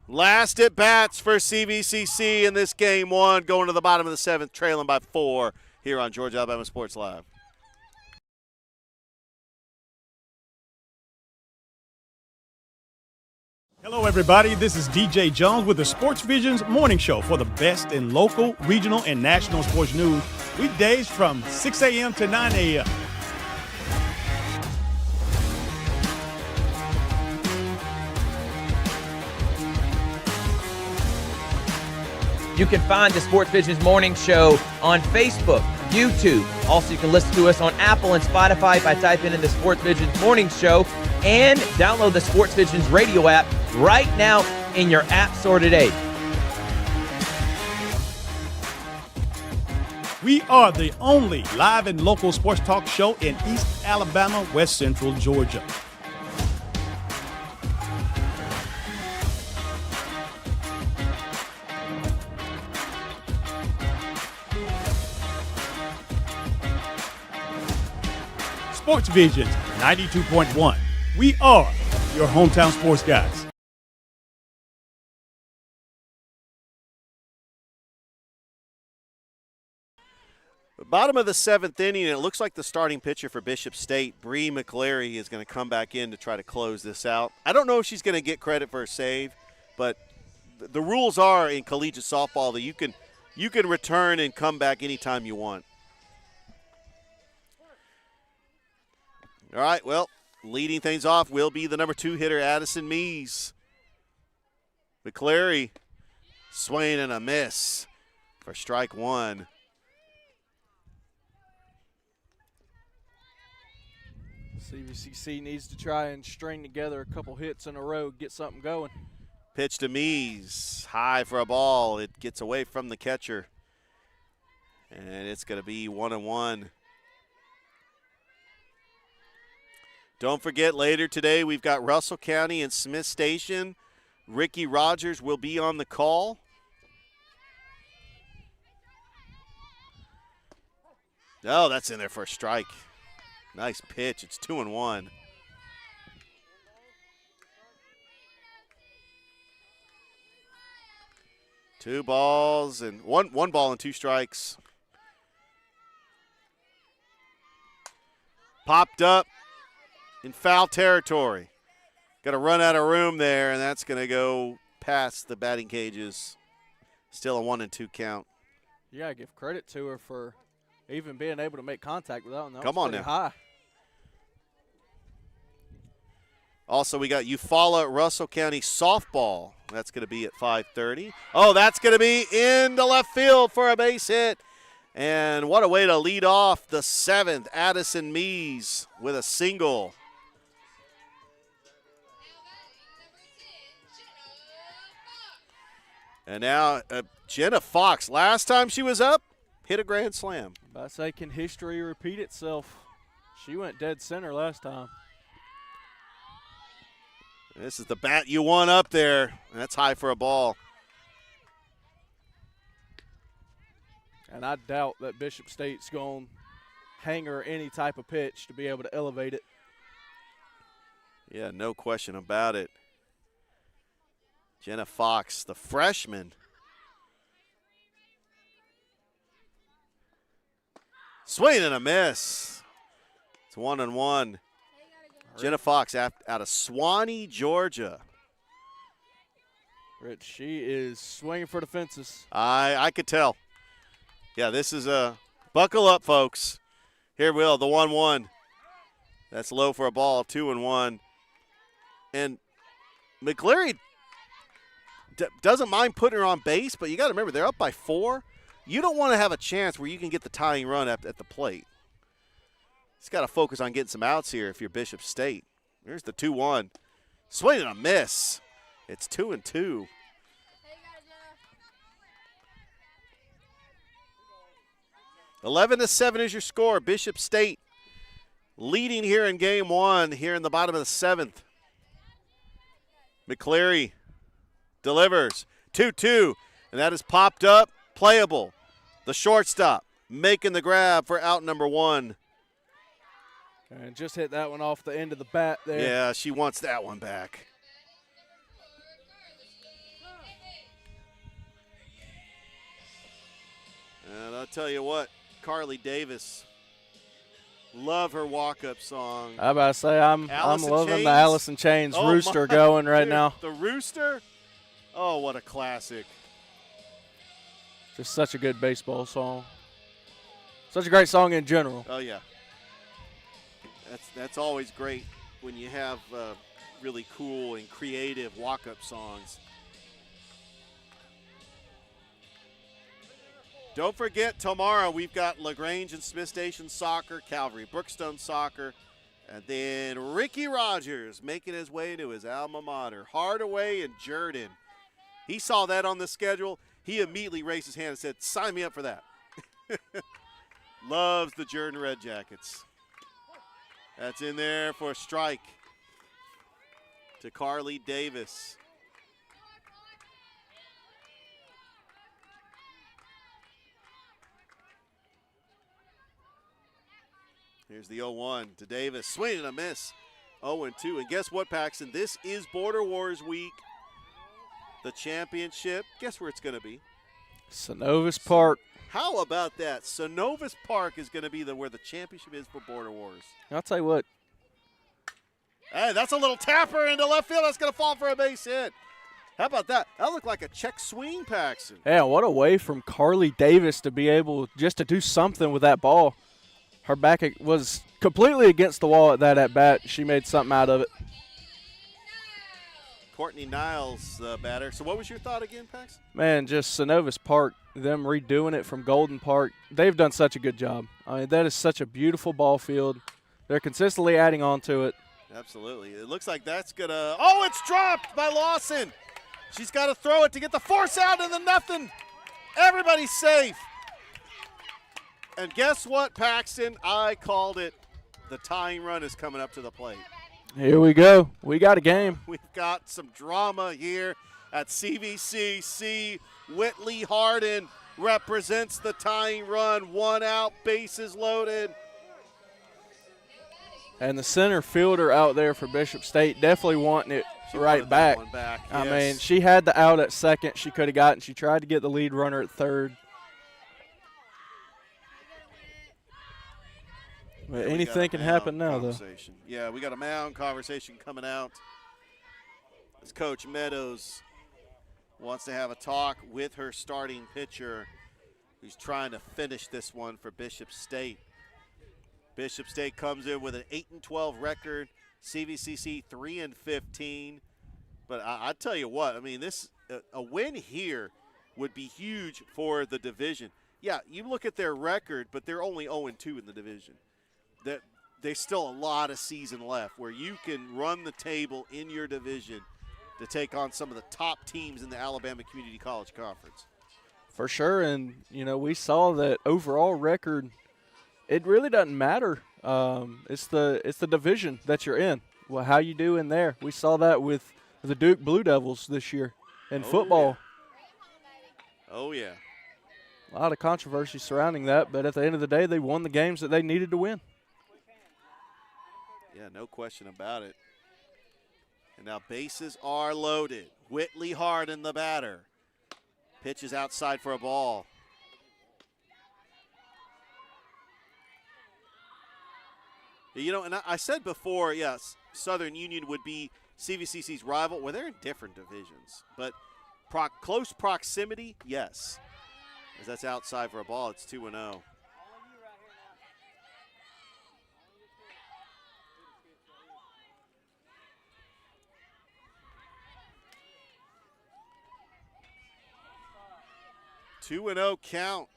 Last at bats for CVCC in this game 1, going to the bottom of the 7th, trailing by 4 here on Georgia Alabama Sports Live. Hello, everybody. This is DJ Jones with the Sports Vision's morning show for the best in local, regional, and national sports news. weekdays from 6 a.m. to 9 a.m. You can find the Sports Visions Morning Show on Facebook, YouTube. Also, you can listen to us on Apple and Spotify by typing in the Sports Visions Morning Show, and download the Sports Visions radio app right now in your app store today. We are the only live and local sports talk show in East Alabama, West Central Georgia. Sports Visions 92.1. We are your hometown sports guys. Bottom of the 7th inning, and it looks like the starting pitcher for Bishop State, Bree McClary, is going to come back in to try to close this out. I don't know if she's going to get credit for a save, but the rules are in collegiate softball that you can return and come back anytime you want. All right, well, leading things off will be the number 2 hitter, Addison Mees. McClary swing and a miss for strike 1. CVCC needs to try and string together a couple hits in a row, get something going. Pitch to Mees, high for a ball. It gets away from the catcher, and it's going to be 1-1. Don't forget, later today we've got Russell County and Smith Station. Ricky Rogers will be on the call. Oh, that's in there for a strike. Nice pitch. It's 2-1. Two balls and one ball and 2 strikes. Popped up in foul territory. Got to run out of room there, and that's going to go past the batting cages. Still a 1-2 count. You got to give credit to her for even being able to make contact with that one. That Come was on pretty now. high. Also, we got Eufaula Russell County softball. That's going to be at 5:30. Oh, that's going to be into left field for a base hit. And what a way to lead off the 7th. Addison Mees with a single. And now Jenna Fox, last time she was up, hit a grand slam. I say, can history repeat itself? She went dead center last time. This is the bat you want up there. And that's high for a ball. And I doubt that Bishop State's going to hang her any type of pitch to be able to elevate it. Yeah, no question about it. Jenna Fox, the freshman. Swing and a miss. It's 1-1. Jenna Fox out of Swanee, Georgia. Rich, she is swinging for the fences. I could tell. Yeah, this is a buckle up, folks. Here we go, the 1-1. That's low for a ball, 2-1. And McClary doesn't mind putting her on base, but you got to remember, they're up by 4. You don't want to have a chance where you can get the tying run at the plate. He's got to focus on getting some outs here if you're Bishop State. Here's the 2-1. Swing and a miss. It's 2-2. Hey, 11-7 is your score. Bishop State leading here in game 1 here in the bottom of the 7th. McClary delivers 2-2, and that is popped up, playable. The shortstop making the grab for out number 1. And just hit that one off the end of the bat there. Yeah, she wants that one back. And I'll tell you what, Carly Davis, love her walk-up song. I about to say, I'm loving the Alice in Chains Rooster going right now. The Rooster? Oh, what a classic. Just such a good baseball song. Such a great song in general. Oh, yeah. That's always great when you have really cool and creative walk-up songs. Don't forget, tomorrow we've got LaGrange and Smith Station soccer, Calvary Brookstone soccer, and then Ricky Rogers making his way to his alma mater, Hardaway and Jordan. He saw that on the schedule. He immediately raised his hand and said, sign me up for that. Loves the Jordan Red Jackets. That's in there for a strike to Carly Davis. Here's the 0-1 to Davis. Swing and a miss. 0-2. And guess what, Paxton? This is Border Wars week. The championship. Guess where it's going to be? Synovus Park. How about that? Synovus Park is going to be where the championship is for Border Wars. I'll tell you what. Hey, that's a little tapper into left field. That's going to fall for a base hit. How about that? That looked like a check swing, Paxton. Yeah, what a way from Carly Davis to be able just to do something with that ball. Her back was completely against the wall at that at-bat. She made something out of it. Courtney Niles, the batter. So what was your thought again, Pax? Man, just Synovus Park, them redoing it from Golden Park, they've done such a good job. I mean, that is such a beautiful ball field. They're consistently adding on to it. Absolutely. It looks like that's going to – oh, it's dropped by Lawson. She's got to throw it to get the force out and then nothing. Everybody's safe. And guess what, Paxton? I called it. The tying run is coming up to the plate. Here we go. We got a game. We've got some drama here at CVCC. Whitley Harden represents the tying run. 1 out, bases loaded. And the center fielder out there for Bishop State definitely wanting it right back. I mean, she had the out at second. She could have gotten. She tried to get the lead runner at third. But anything can happen now, though. Yeah, we got a mound conversation coming out. As Coach Meadows wants to have a talk with her starting pitcher who's trying to finish this one for Bishop State. Bishop State comes in with an 8-12 record, CVCC 3-15. But I tell you what, I mean, a win here would be huge for the division. Yeah, you look at their record, but they're only 0-2 in the division. There's still a lot of season left where you can run the table in your division to take on some of the top teams in the Alabama Community College Conference. For sure, and, you know, we saw that overall record, it really doesn't matter. It's the division that you're in, well, how you do in there. We saw that with the Duke Blue Devils this year in football. Yeah. Oh, yeah. A lot of controversy surrounding that, but at the end of the day, they won the games that they needed to win. Yeah, no question about it. And now bases are loaded. Whitley Harden, the batter. Pitch is outside for a ball. You know, and I said before, yes, Southern Union would be CVCC's rival. Well, they're in different divisions. But close proximity, yes. As that's outside for a ball, it's 2-0. Two-0 count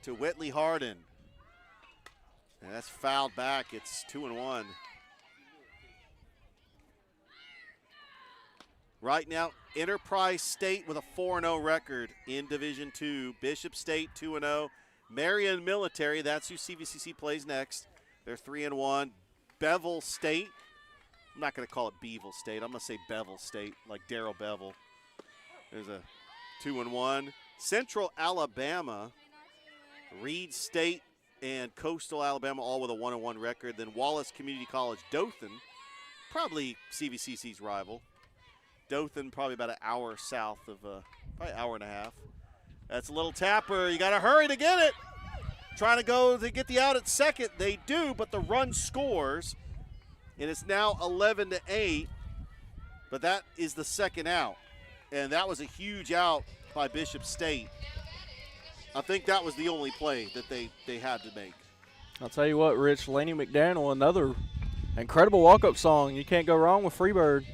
to Whitley Harden. And that's fouled back. It's 2-1. Right now, Enterprise State with a 4-0 record in Division II. Bishop State 2-0. Marion Military, that's who CVCC plays next. They're 3-1. Bevel State. I'm not going to call it Bevel State. I'm going to say Bevel State, like Darrell Bevel. There's a 2-1. Central Alabama, Reed State, and Coastal Alabama all with a 1-1 record. Then Wallace Community College, Dothan, probably CVCC's rival. Dothan probably about an hour south of, probably an hour and a half. That's a little tapper. You got to hurry to get it. Trying to go to get the out at second. They do, but the run scores. And it's now 11-8. But that is the second out. And that was a huge out by Bishop State. I think that was the only play that they had to make. I'll tell you what, Rich, Laney McDaniel, another incredible walk-up song. You can't go wrong with Freebird.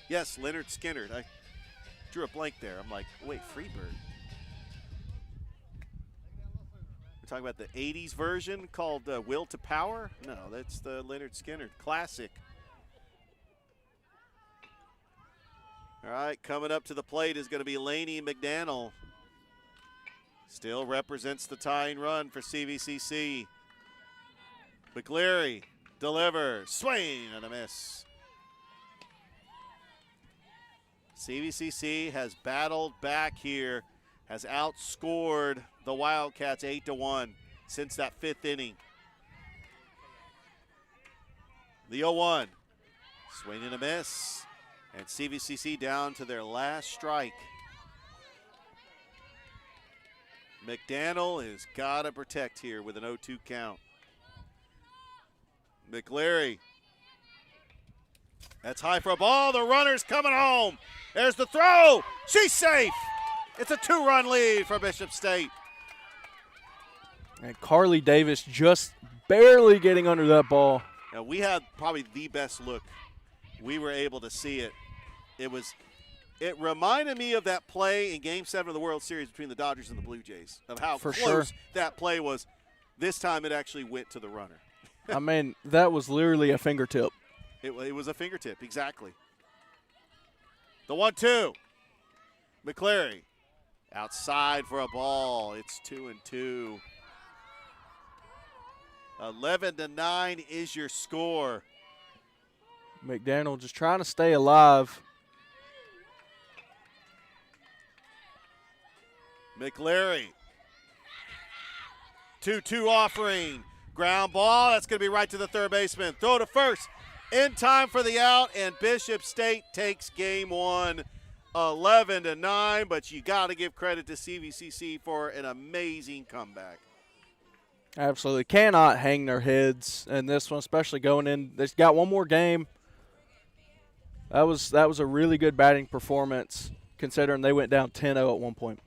Yes, Leonard Skinner. I drew a blank there. I'm like, wait, Freebird. We're talking about the 80s version called Will to Power? No, that's the Leonard Skinner classic. All right, coming up to the plate is going to be Laney McDaniel. Still represents the tying run for CVCC. McCleary delivers, swing and a miss. CVCC has battled back here, has outscored the Wildcats 8-1 since that 5th inning. The 0-1, swing and a miss, and CVCC down to their last strike. McDaniel has got to protect here with an 0-2 count. McCleary. That's high for a ball. The runner's coming home. There's the throw. She's safe. It's a 2-run lead for Bishop State. And Carly Davis just barely getting under that ball. Now, we had probably the best look. We were able to see it. It reminded me of that play in Game 7 of the World Series between the Dodgers and the Blue Jays, of how close that play was. This time it actually went to the runner. I mean, that was literally a fingertip. It was a fingertip, exactly. The 1-2. McCleary outside for a ball. It's 2-2. 11-9 is your score. McDaniel just trying to stay alive. McCleary. 2-2 offering. Ground ball. That's going to be right to the third baseman. Throw to first. In time for the out, and Bishop State takes game one 11-9, but you got to give credit to CVCC for an amazing comeback. Absolutely. Cannot hang their heads in this one, especially going in. They've got one more game. That was a really good batting performance, considering they went down 10-0 at one point.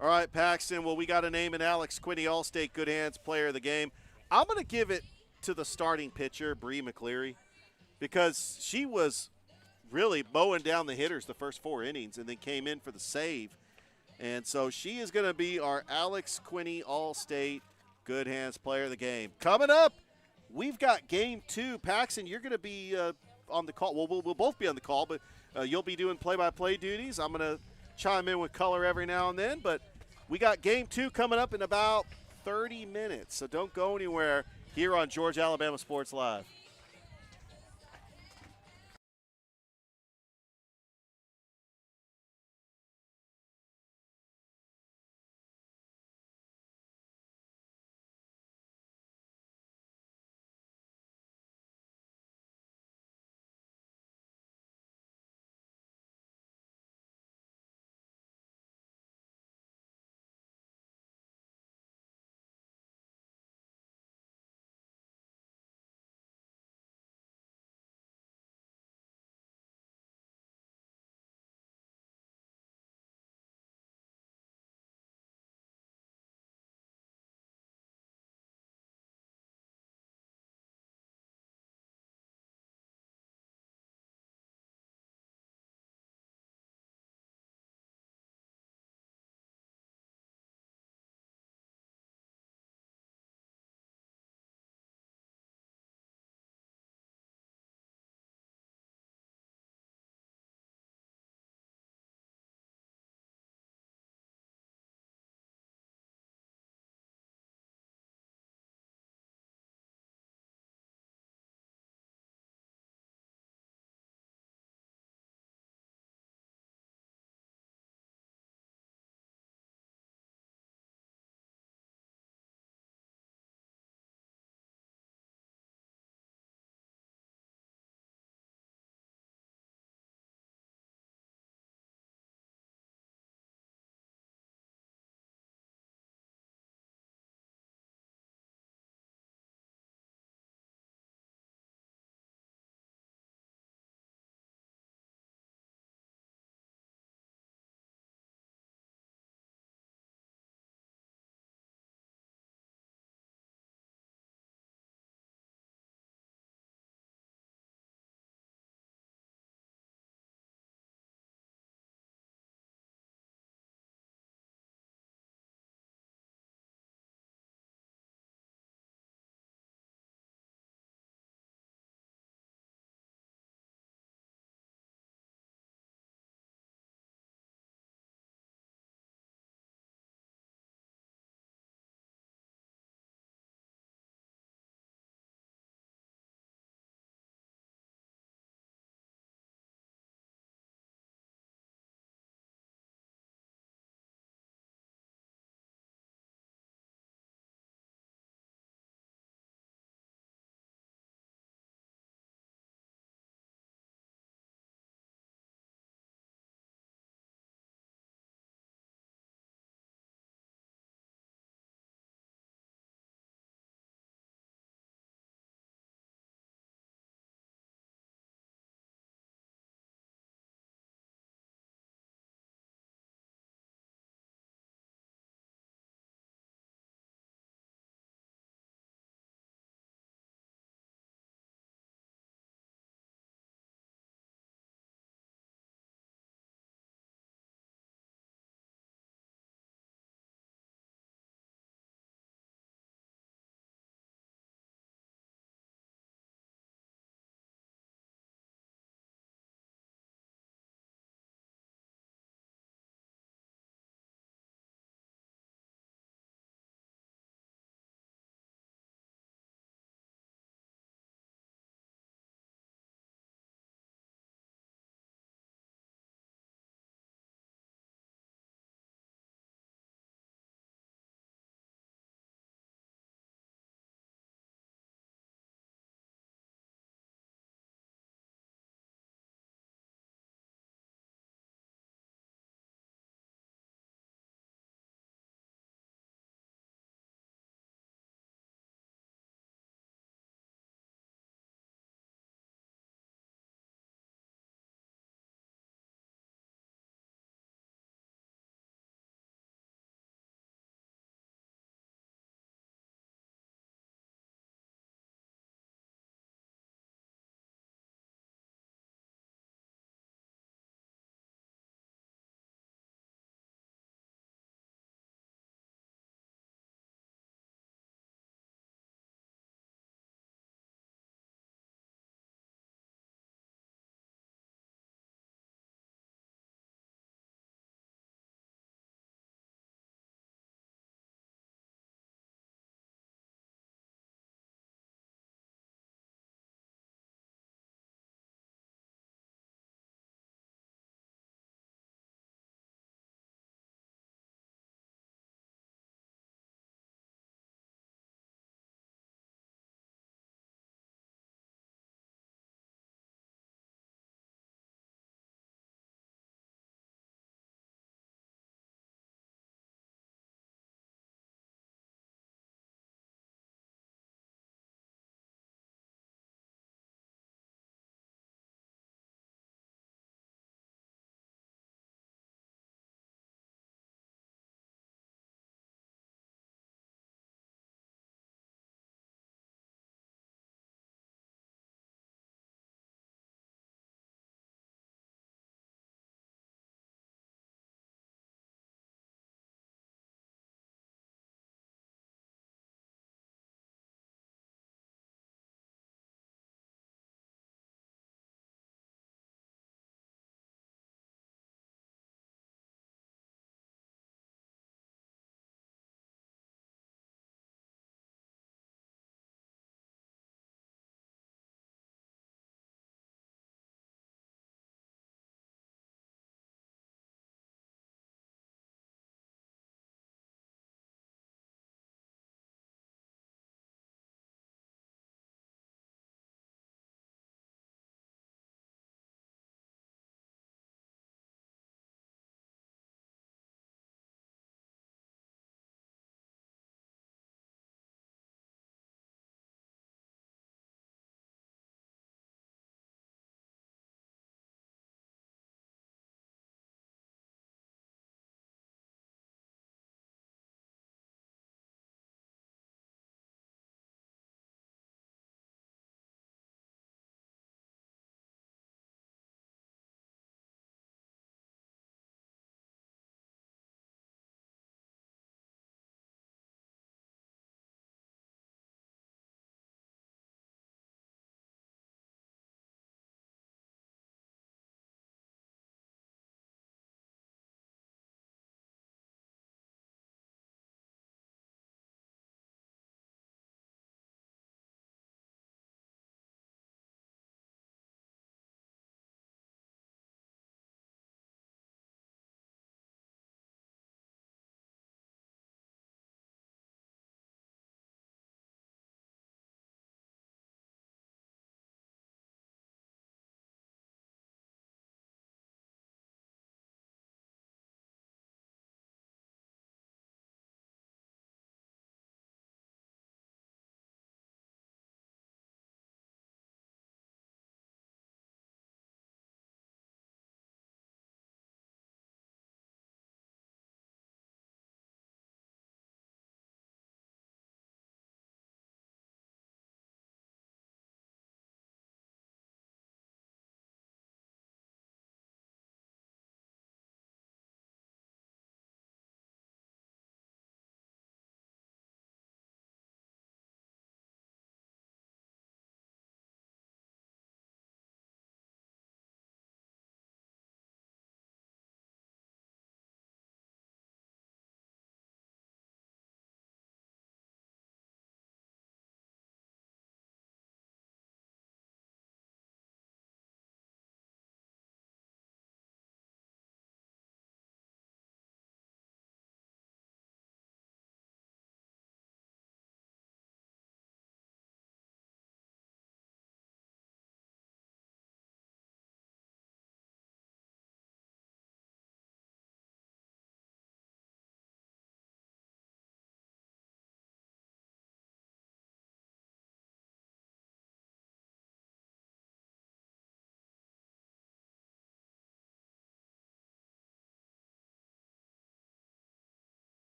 All right, Paxton. Well, we got to name an Alex Quinney All-State Good Hands player of the game. I'm going to give it to the starting pitcher, Bree McCleary, because she was really mowing down the hitters the first 4 innings and then came in for the save. And so she is going to be our Alex Quinney All-State Good Hands player of the game. Coming up, we've got game 2. Paxton, you're going to be on the call. Well, we'll both be on the call, but you'll be doing play-by-play duties. I'm going to chime in with color every now and then, but we got game 2 coming up in about 30 minutes. So don't go anywhere here on Georgia Alabama Sports Live.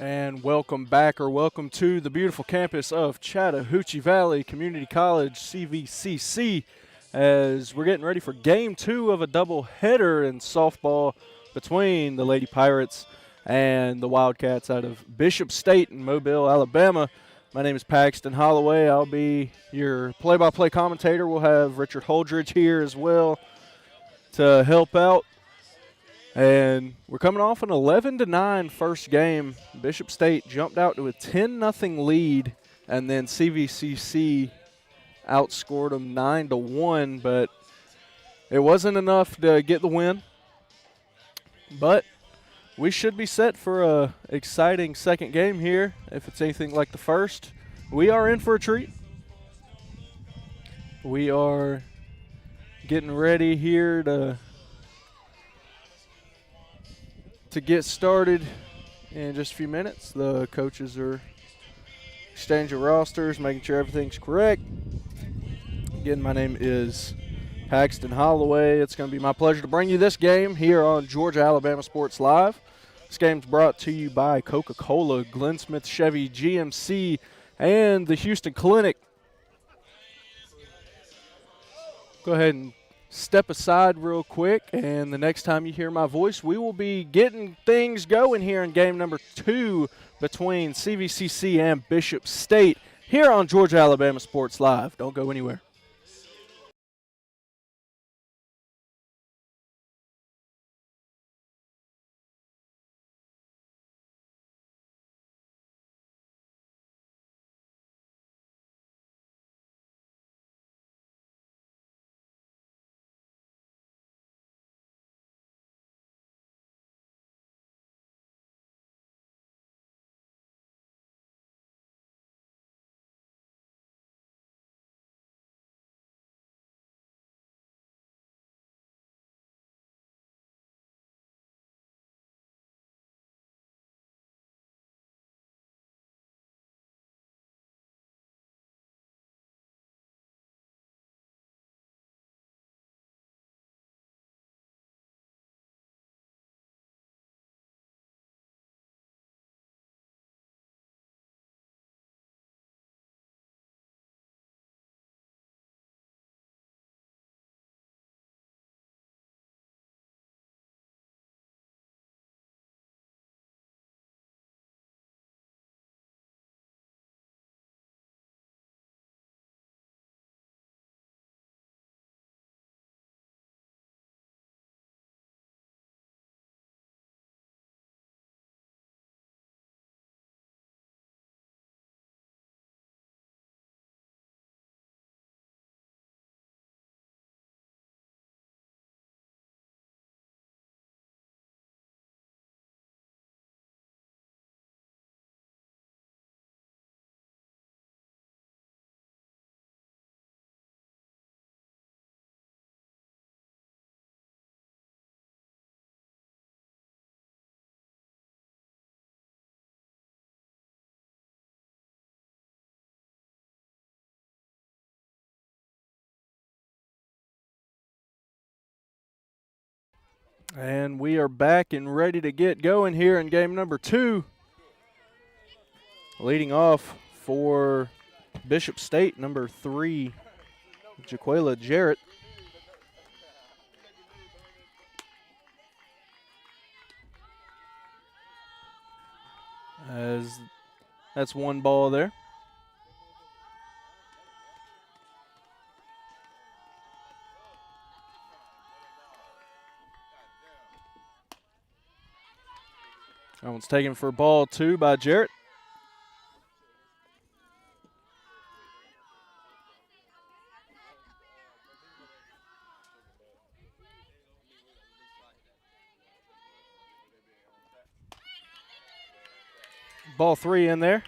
And welcome back, or welcome to the beautiful campus of Chattahoochee Valley Community College, CVCC, as we're getting ready for Game 2 of a doubleheader in softball between the Lady Pirates and the Wildcats out of Bishop State in Mobile, Alabama. My name is Paxton Holloway. I'll be your play-by-play commentator. We'll have Richard Holdridge here as well to help out. And we're coming off an 11-9 first game. Bishop State jumped out to a 10-0 lead, and then CVCC outscored them 9-1, but it wasn't enough to get the win. But we should be set for a exciting second game here. If it's anything like the first, we are in for a treat. We are getting ready here to get started in just a few minutes. The coaches are exchanging rosters, making sure everything's correct. Again, my name is Paxton Holloway. It's going to be my pleasure to bring you this game here on Georgia Alabama Sports Live. This game's brought to you by Coca-Cola, Glenn Smith Chevy, GMC, and the Houston Clinic. Go ahead and step aside real quick, and the next time you hear my voice, we will be getting things going here in game number 2 between CVCC and Bishop State here on Georgia Alabama Sports Live. Don't go anywhere. And we are back and ready to get going here in game number 2. Leading off for Bishop State, number 3, Jaquela Jarrett. As that's one ball there. That one's taken for ball 2 by Jarrett. Ball 3 in there.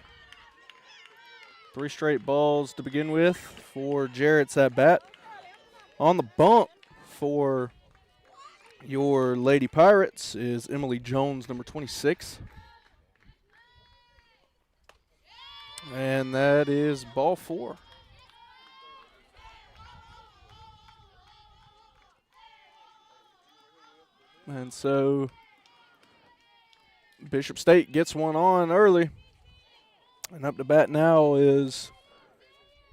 3 straight balls to begin with for Jarrett's at bat. On the bump for your Lady Pirates is Emily Jones, number 26. And that is ball 4. And so Bishop State gets one on early. And up to bat now is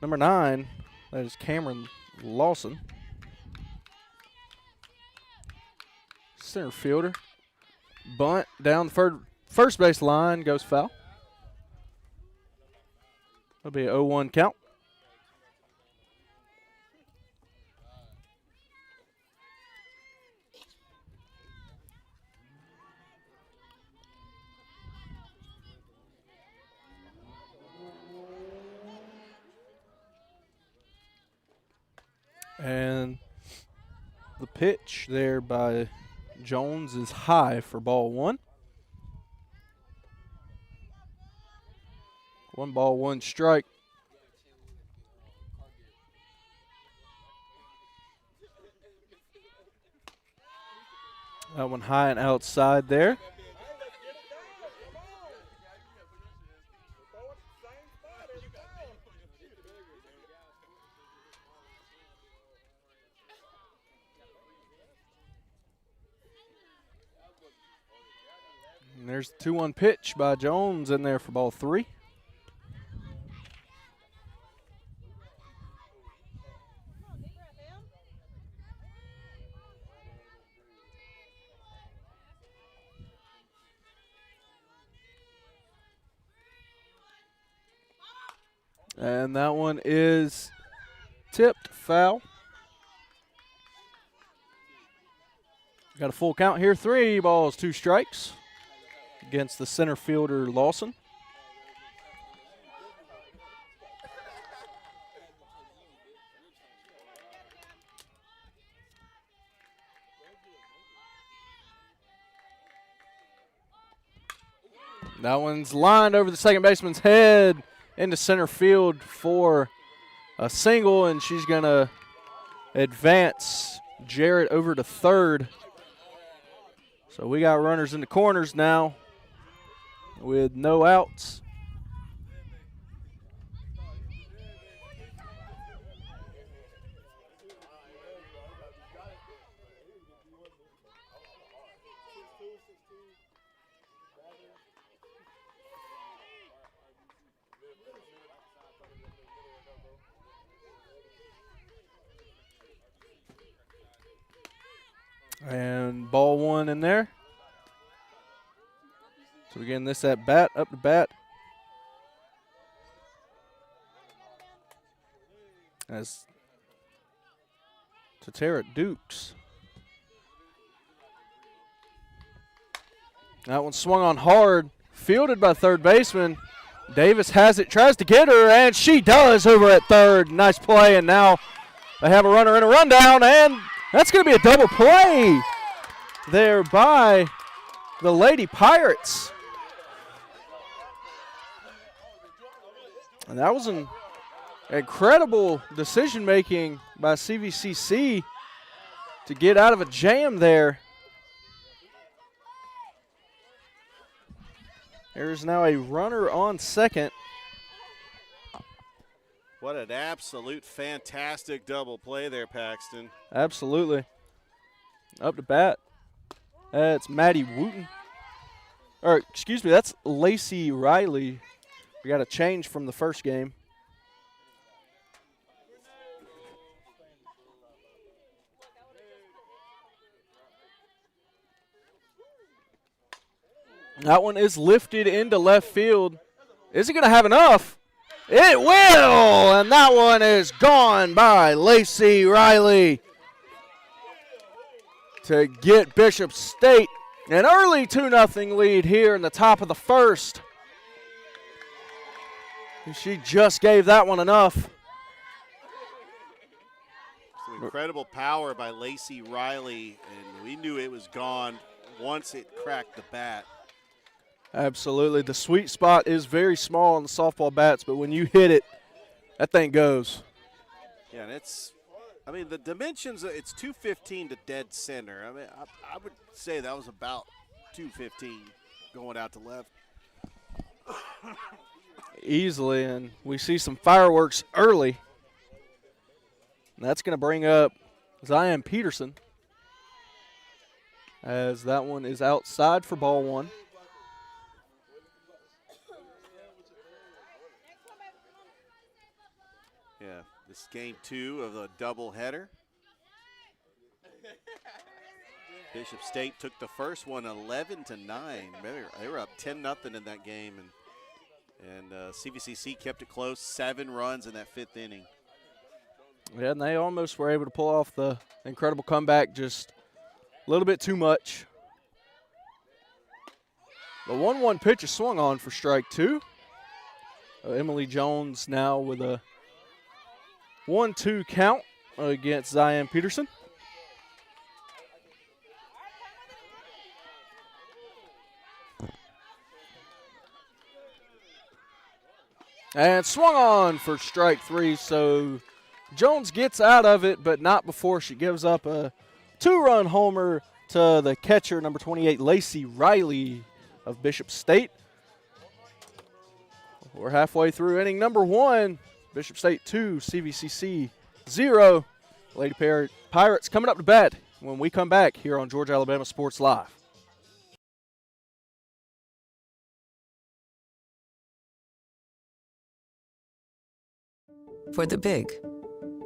number 9. That is Cameron Lawson. Center fielder. Bunt down the first base line, goes foul. That'll be an 0-1 count. And the pitch there by Jones is high for ball 1. 1 ball, 1 strike. That one high and outside there. And there's the 2-1 pitch by Jones in there for ball 3. And that one is tipped foul. Got a full count here. 3 balls, 2 strikes against the center fielder Lawson. That one's lined over the second baseman's head into center field for a single, and she's going to advance Jarrett over to third. So we got runners in the corners now with no outs. And ball 1 in there. So again, this at bat, up to bat. As Tatera Dukes. That one swung on hard, fielded by third baseman. Davis has it, tries to get her, and she does over at third. Nice play, and now they have a runner in a rundown, and that's going to be a double play there by the Lady Pirates. And that was an incredible decision-making by CVCC to get out of a jam there. There's now a runner on second. What an absolute fantastic double play there, Paxton. Absolutely. Up to bat. That's Maddie Wooten. Or, excuse me, that's Lacey Riley. We got a change from the first game. That one is lifted into left field. Is it going to have enough? It will, and that one is gone by Lacey Riley to get Bishop State an early 2-0 lead here in the top of the first. She just gave that one enough. Some incredible power by Lacey Riley, and we knew it was gone once it cracked the bat. Absolutely. The sweet spot is very small on the softball bats, but when you hit it, that thing goes. Yeah, and I mean, the dimensions, it's 215 to dead center. I mean, I would say that was about 215 going out to left. Easily, and we see some fireworks early. And that's going to bring up Zion Peterson, as that one is outside for ball 1. Yeah, this is game 2 of the doubleheader. Bishop State took the first one 11-9. They were up 10-0 in that game, and CVCC kept it close. 7 runs in that 5th inning. Yeah, and they almost were able to pull off the incredible comeback, just a little bit too much. The 1-1 pitch is swung on for strike 2. Emily Jones now with a 1-2 count against Zion Peterson. And swung on for strike 3, so Jones gets out of it, but not before she gives up a 2-run homer to the catcher, number 28, Lacey Riley of Bishop State. We're halfway through inning number 1. Bishop State 2, CVCC 0. Lady Pirates coming up to bat when we come back here on Georgia Alabama Sports Live. For the big,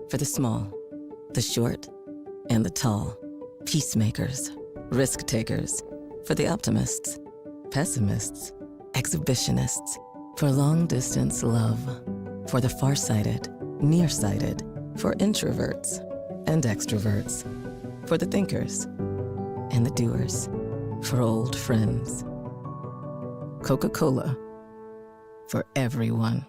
for the small, the short, and the tall. Peacemakers, risk takers. For the optimists, pessimists, exhibitionists. For long distance love. For the farsighted, nearsighted. For introverts and extroverts. For the thinkers and the doers. For old friends. Coca-Cola. For everyone.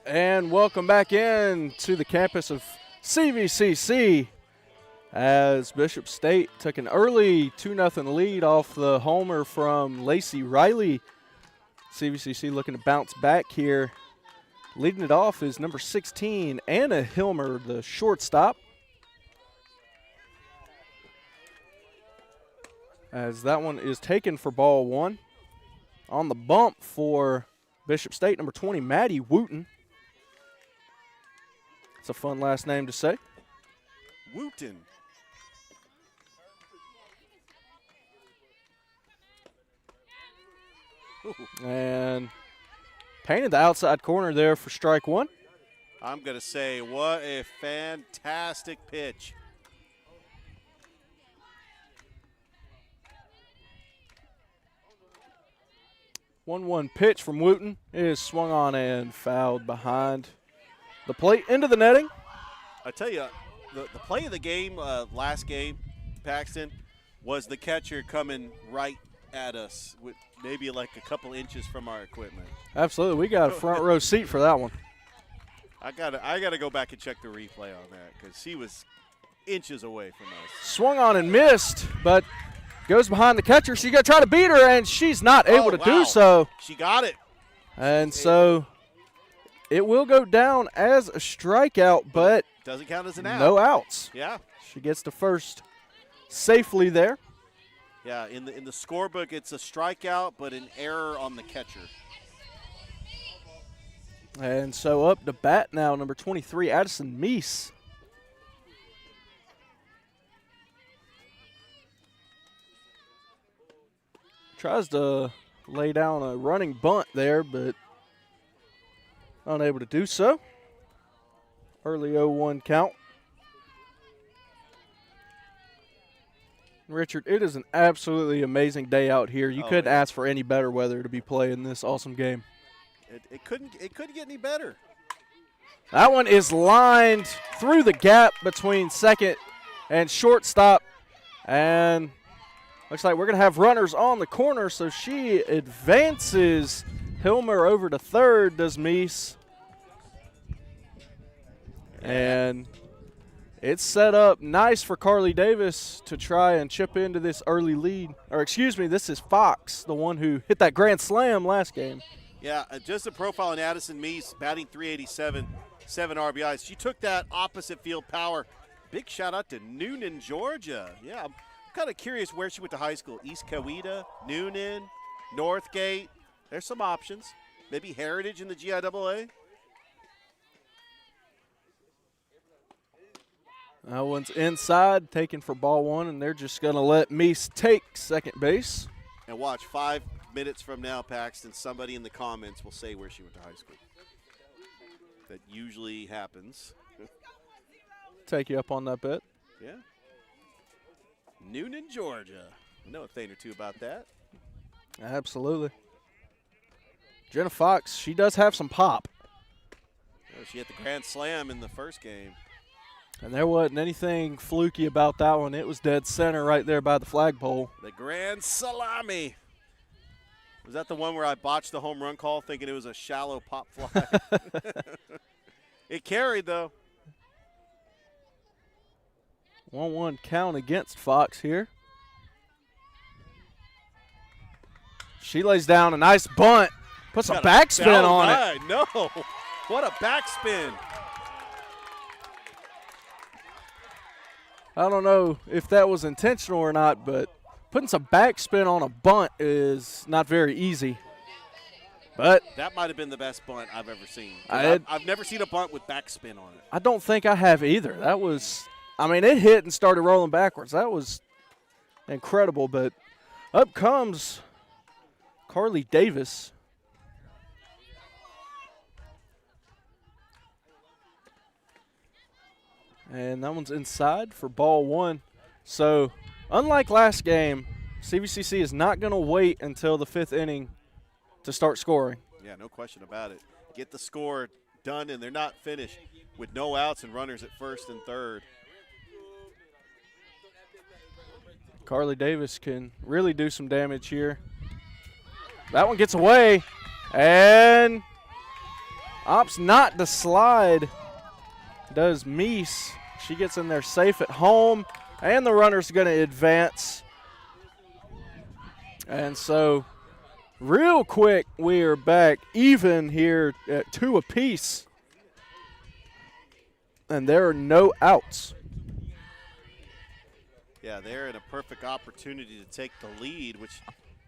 And welcome back in to the campus of CVCC as Bishop State took an early 2-0 lead off the homer from Lacey Riley. CVCC looking to bounce back here. Leading it off is number 16, Anna Hilmer, the shortstop. As that one is taken for ball 1. On the bump for Bishop State, number 20, Maddie Wooten. It's a fun last name to say. Wooten. And painted the outside corner there for strike 1. I'm going to say, what a fantastic pitch. One pitch from Wooten is swung on and fouled behind the plate into the netting. I tell you, the play of the game, last game, Paxton, was the catcher coming right at us with maybe like a couple inches from our equipment. Absolutely. We got a front row seat for that one. I gotta go back and check the replay on that because she was inches away from us. Swung on and missed, but goes behind the catcher. She's going to try to beat her, and she's not able to do so. She got it. And so it will go down as a strikeout, but doesn't count as an out. No outs. Yeah. She gets to first safely there. Yeah, in the scorebook, it's a strikeout, but an error on the catcher. And so up to bat now, number 23, Addison Meese. Tries to lay down a running bunt there, but unable to do so. Early 0-1 count. Richard, it is an absolutely amazing day out here. You couldn't ask for any better weather to be playing this awesome game. It couldn't get any better. That one is lined through the gap between second and shortstop. And looks like we're going to have runners on the corner, so she advances Hilmer over to third, does Meese. And it's set up nice for Carly Davis to try and chip into this early lead. Or excuse me, this is Fox, the one who hit that grand slam last game. Yeah, just a profile on Addison Meese, batting .387, 7 RBIs. She took that opposite field power. Big shout out to Noonan, Georgia. Yeah, I'm kind of curious where she went to high school. East Coweta, Noonan, Northgate. There's some options. Maybe Heritage in the GIAA. That one's inside, taken for ball one, and they're just going to let Meese take second base. And watch, 5 minutes from now, Paxton, somebody in the comments will say where she went to high school. That usually happens. Take you up on that bet. Yeah. Noonan, Georgia. I know a thing or two about that. Absolutely. Jenna Fox, she does have some pop. Oh, she hit the grand slam in the first game. And there wasn't anything fluky about that one. It was dead center right there by the flagpole. The grand salami. Was that the one where I botched the home run call thinking it was a shallow pop fly? It carried, though. 1-1 count against Fox here. She lays down a nice bunt. Puts a backspin on it. No. What a backspin. I don't know if that was intentional or not, but putting some backspin on a bunt is not very easy. But that might have been the best bunt I've ever seen. I've never seen a bunt with backspin on it. I don't think I have either. That was, I mean, it hit and started rolling backwards. That was incredible. But up comes Carly Davis. And that one's inside for ball one. So, unlike last game, CVCC is not going to wait until the 5th inning to start scoring. Yeah, no question about it. Get the score done, and they're not finished with no outs and runners at first and third. Carly Davis can really do some damage here. That one gets away, and opts not to slide. Does Meese. She gets in there safe at home, and the runner's going to advance. And so, real quick, we are back even here at 2 apiece. And there are no outs. Yeah, they're in a perfect opportunity to take the lead, which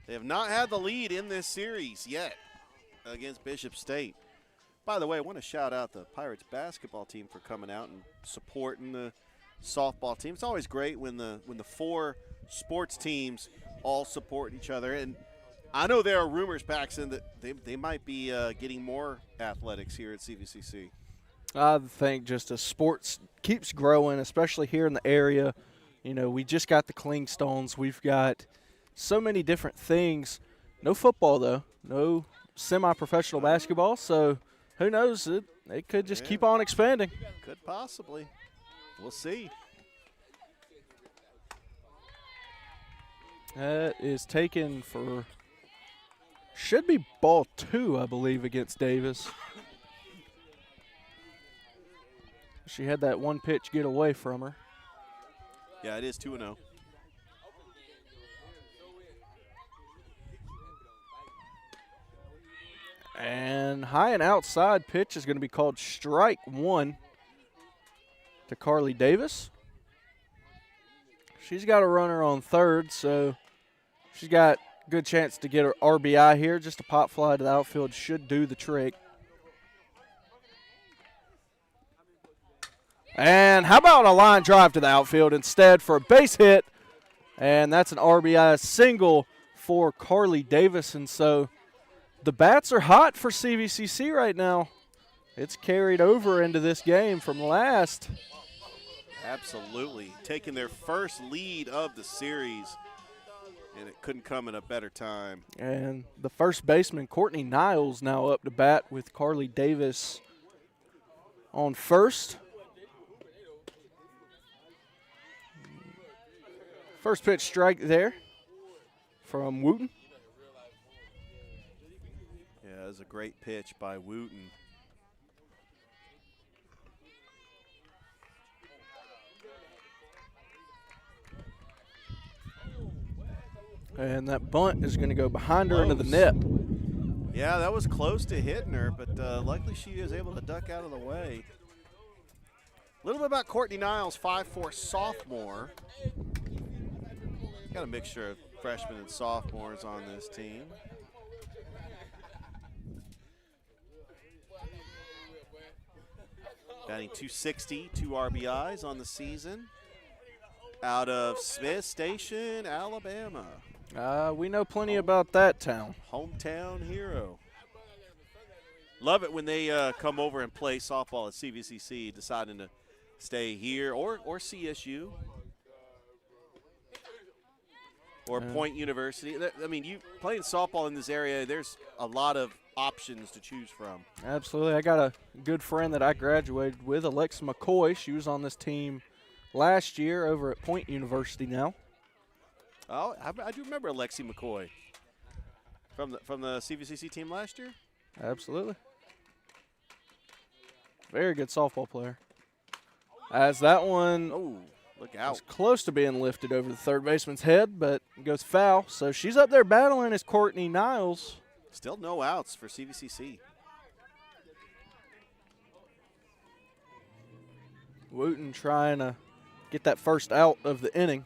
they have not had the lead in this series yet against Bishop State. By the way, I want to shout out the Pirates basketball team for coming out and supporting the softball team. It's always great when the 4 sports teams all support each other. And I know there are rumors, Paxton, that they might be getting more athletics here at CVCC. I think just as sports keeps growing, especially here in the area, you know, we just got the Klingstones. We've got so many different things. No football, though. No semi-professional basketball, so – who knows? It could just keep on expanding. Could possibly. We'll see. That is taken for, should be ball 2, I believe, against Davis. She had that one pitch get away from her. Yeah, it is 2-0. And high and outside pitch is going to be called strike 1 to Carly Davis. She's got a runner on third, so she's got a good chance to get her RBI here. Just a pop fly to the outfield should do the trick. And how about a line drive to the outfield instead for a base hit? And that's an RBI single for Carly Davis. And so the bats are hot for CVCC right now. It's carried over into this game from last. Absolutely. Taking their first lead of the series, and it couldn't come at a better time. And the first baseman, Courtney Niles, now up to bat with Carly Davis on first. First pitch strike there from Wooten. Yeah, it was a great pitch by Wooten. And that bunt is going to go behind her into the net. Yeah, that was close to hitting her, but luckily she is able to duck out of the way. A little bit about Courtney Niles, 5'4" sophomore. Got a mixture of freshmen and sophomores on this team. Batting .260, 2 RBIs on the season. Out of Smith Station, Alabama. We know plenty about that town. Hometown hero. Love it when they come over and play softball at CVCC, deciding to stay here or CSU or Point University. I mean, you playing softball in this area, there's a lot of options to choose from. Absolutely. I got a good friend that I graduated with, Alexa McCoy. She was on this team last year over at Point University now. Oh, I do remember Alexi McCoy from the CVCC team last year. Absolutely. Very good softball player. As that one look out. was close to being lifted over the third baseman's head, but goes foul. So she's up there battling as Courtney Niles. Still no outs for CVCC. Wooten trying to get that first out of the inning.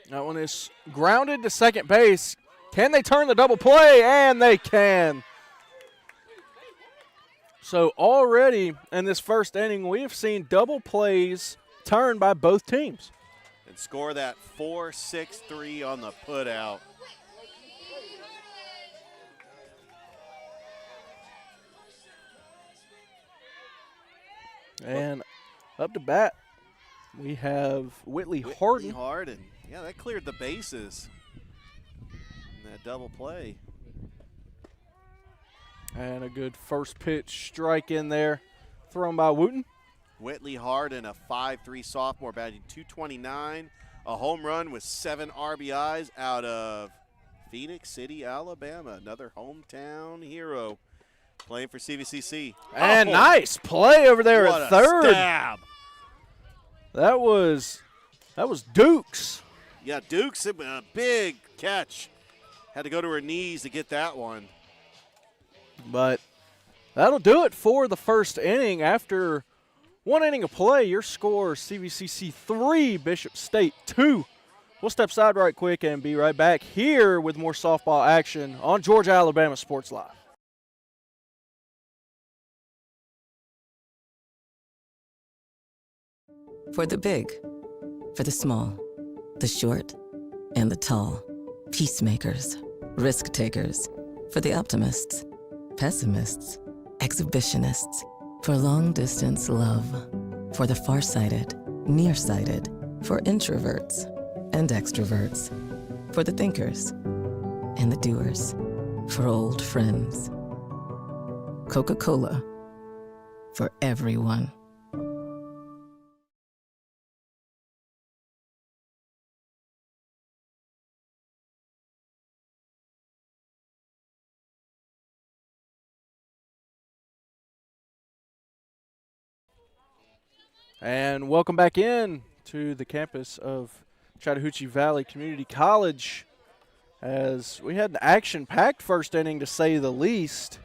That one is grounded to second base. Can they turn the double play? And they can. So already in this first inning, we have seen double plays turned by both teams. And score that 4-6-3 on the putout. And up to bat, we have Whitley Harden. Yeah, that cleared the bases in that double play. And a good first pitch strike in there, thrown by Wooten. Whitley Harden, a 5'3" sophomore, batting .229, a home run with 7 RBIs out of Phoenix City, Alabama. Another hometown hero playing for CVCC. And nice play over there at third. Stab. That was Dukes. Yeah, Dukes, a big catch. Had to go to her knees to get that one. But that'll do it for the first inning. After one inning of play, your score, CVCC 3, Bishop State 2. We'll step aside right quick and be right back here with more softball action on Georgia-Alabama Sports Live. For the big, for the small, the short, and the tall. Peacemakers, risk takers. For the optimists, pessimists, exhibitionists. For long distance love. For the farsighted, nearsighted. For introverts and extroverts. For the thinkers and the doers. For old friends. Coca-Cola. For everyone. And welcome back in to the campus of Chattahoochee Valley Community College, as we had an action-packed first inning, to say the least.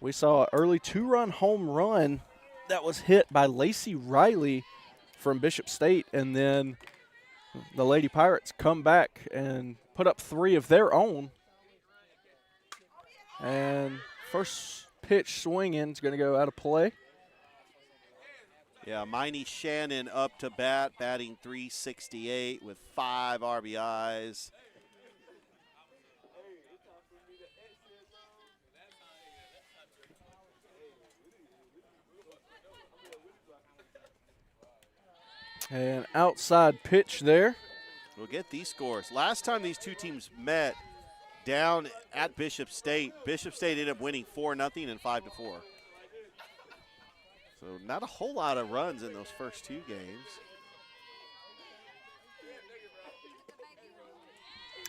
We saw an early 2-run home run that was hit by Lacey Riley from Bishop State, and then the Lady Pirates come back and put up 3 of their own. And first pitch swinging is going to go out of play. Yeah, Miney Shannon up to bat, batting .368 with 5 RBIs. And outside pitch there. We'll get these scores. Last time these two teams met down at Bishop State ended up winning 4-0 and 5-4. So not a whole lot of runs in those first 2 games.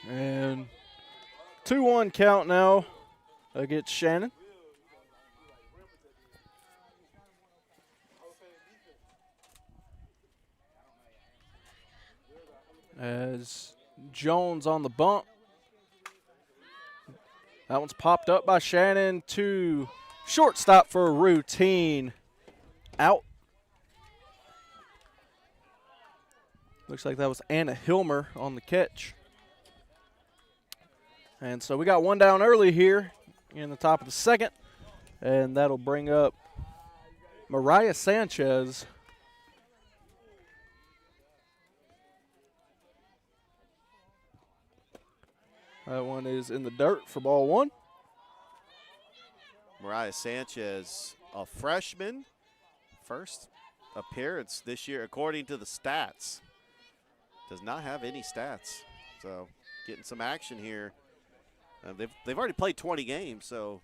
And 2-1 count now against Shannon. As Jones on the bump. That one's popped up by Shannon to shortstop for a routine out. Looks like that was Anna Hilmer on the catch. And so we got one down early here in the top of the second. And that'll bring up Mariah Sanchez. That one is in the dirt for ball one. Mariah Sanchez, a freshman, first appearance this year according to the stats. Does not have any stats, so getting some action here. They've already played 20 games, so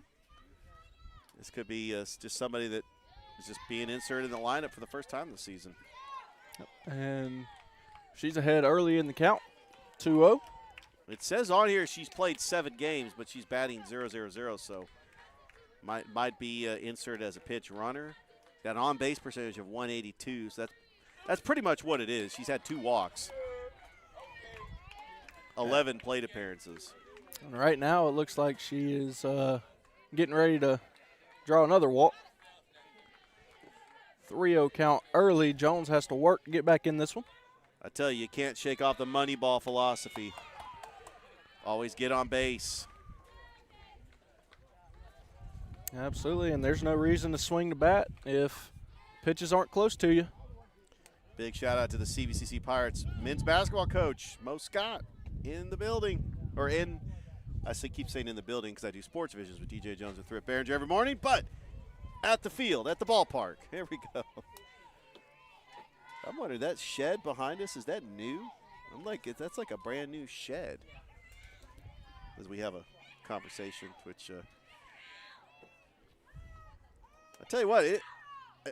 this could be just somebody that is just being inserted in the lineup for the first time this season. And she's ahead early in the count, 2-0. It says on here she's played 7 games, but she's batting .000, so might be inserted as a pitch runner. Got an on-base percentage of 182, so that's pretty much what it is. She's had 2 walks, 11 plate appearances. And right now it looks like she is getting ready to draw another walk. 3-0 count early. Jones has to work to get back in this one. I tell you can't shake off the money ball philosophy. Always get on base. Absolutely, and there's no reason to swing the bat if pitches aren't close to you. Big shout out to the CVCC Pirates men's basketball coach, Mo Scott, in the building. Keep saying in the building because I do sports visions with DJ Jones and Thrift Behringer every morning, but at the field, at the ballpark. Here we go. I'm wondering, that shed behind us, is that new? That's like a brand new shed. As we have a conversation, which I tell you what,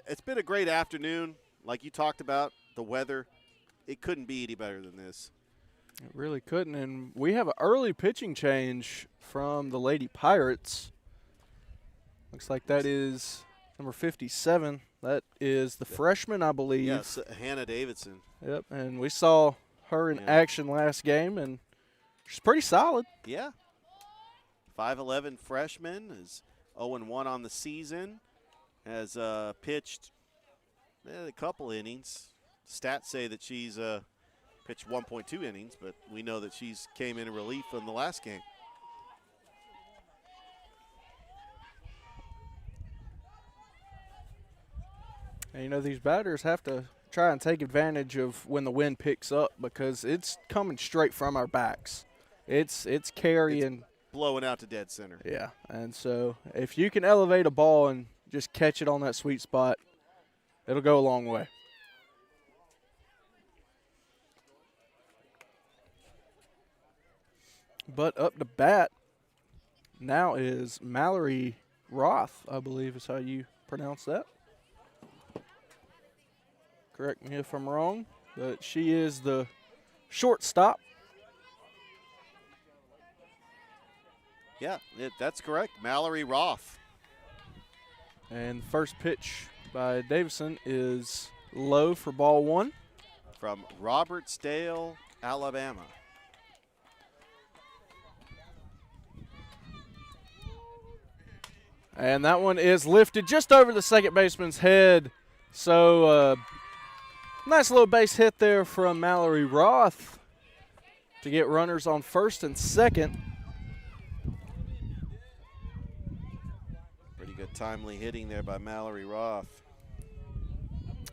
it's been a great afternoon. Like you talked about, the weather, it couldn't be any better than this. It really couldn't, and we have an early pitching change from the Lady Pirates. Looks like that is number 57. That is the freshman, I believe. Yes, Hannah Davidson. Yep, and we saw her in action last game, and she's pretty solid. Yeah. 5'11" freshman, is 0-1 on the season. Has pitched a couple innings. Stats say that she's pitched 1.2 innings, but we know that she's came in relief in the last game. And, these batters have to try and take advantage of when the wind picks up because it's coming straight from our backs. It's carrying. It's blowing out to dead center. Yeah, and so if you can elevate a ball and just catch it on that sweet spot, it'll go a long way. But up to bat now is Mallory Roth, I believe is how you pronounce that. Correct me if I'm wrong, but she is the shortstop. Yeah, that's correct. Mallory Roth. And first pitch by Davison is low for ball one. From Robertsdale, Alabama. And that one is lifted just over the second baseman's head. So nice little base hit there from Mallory Roth to get runners on first and second. Pretty good timely hitting there by Mallory Roth.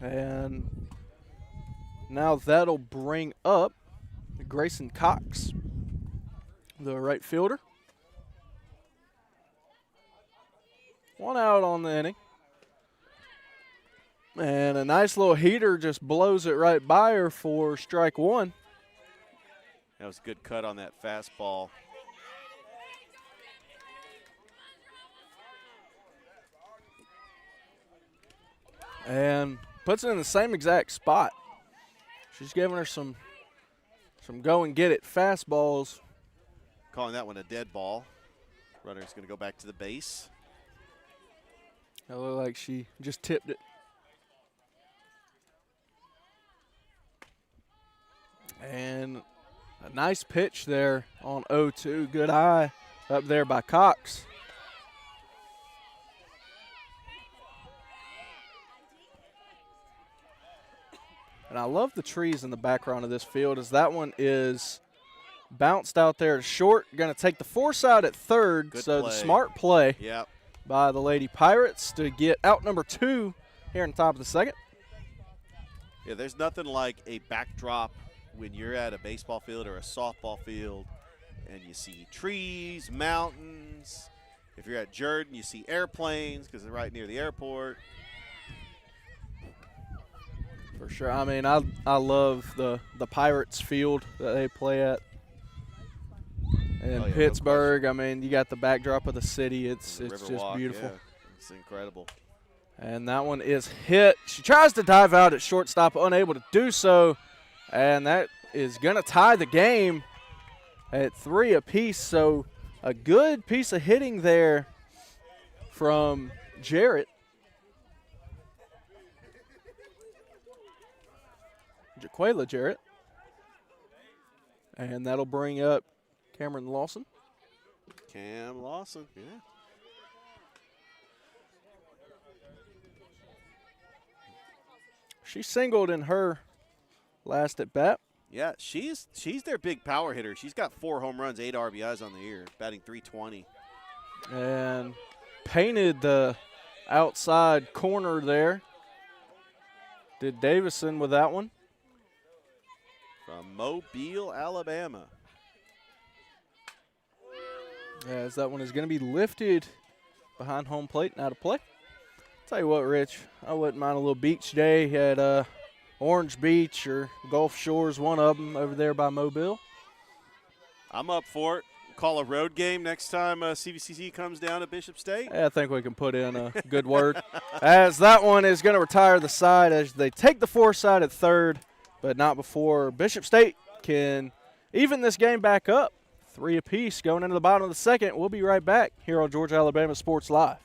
And now that'll bring up Grayson Cox, the right fielder. One out on the inning. And a nice little heater just blows it right by her for strike one. That was a good cut on that fastball. And puts it in the same exact spot. She's giving her some go and get it fastballs. Calling that one a dead ball. Runner's going to go back to the base. It looked like she just tipped it. And a nice pitch there on 0-2. Good eye up there by Cox. And I love the trees in the background of this field, as that one is bounced out there to short. Going to take the foresight at third. Good so play. The smart play Yep. by the Lady Pirates to get out number 2 here in the top of the second. Yeah, there's nothing like a backdrop when you're at a baseball field or a softball field and you see trees, mountains. If you're at Jordan, you see airplanes because they're right near the airport. For sure. I mean, I love the Pirates field that they play at in Pittsburgh. I mean, you got the backdrop of the city. It's just beautiful. Yeah, it's incredible. And that one is hit. She tries to dive out at shortstop, unable to do so. And that is going to tie the game at 3 apiece. So a good piece of hitting there from Jarrett. Jaquela Jarrett. And that'll bring up Cameron Lawson. Cam Lawson, yeah. She singled in her last at bat. Yeah, she's their big power hitter. She's got 4 home runs, 8 RBIs on the year, batting .320. And painted the outside corner there. Did Davison with that one. From Mobile, Alabama. As that one is going to be lifted behind home plate and out of play. Tell you what, Rich, I wouldn't mind a little beach day at Orange Beach or Gulf Shores, one of them over there by Mobile. I'm up for it. Call a road game next time CVCC comes down to Bishop State. Yeah, I think we can put in a good word. As that one is going to retire the side as they take the foresight at third, but not before Bishop State can even this game back up. 3 apiece going into the bottom of the second. We'll be right back here on Georgia Alabama Sports Live.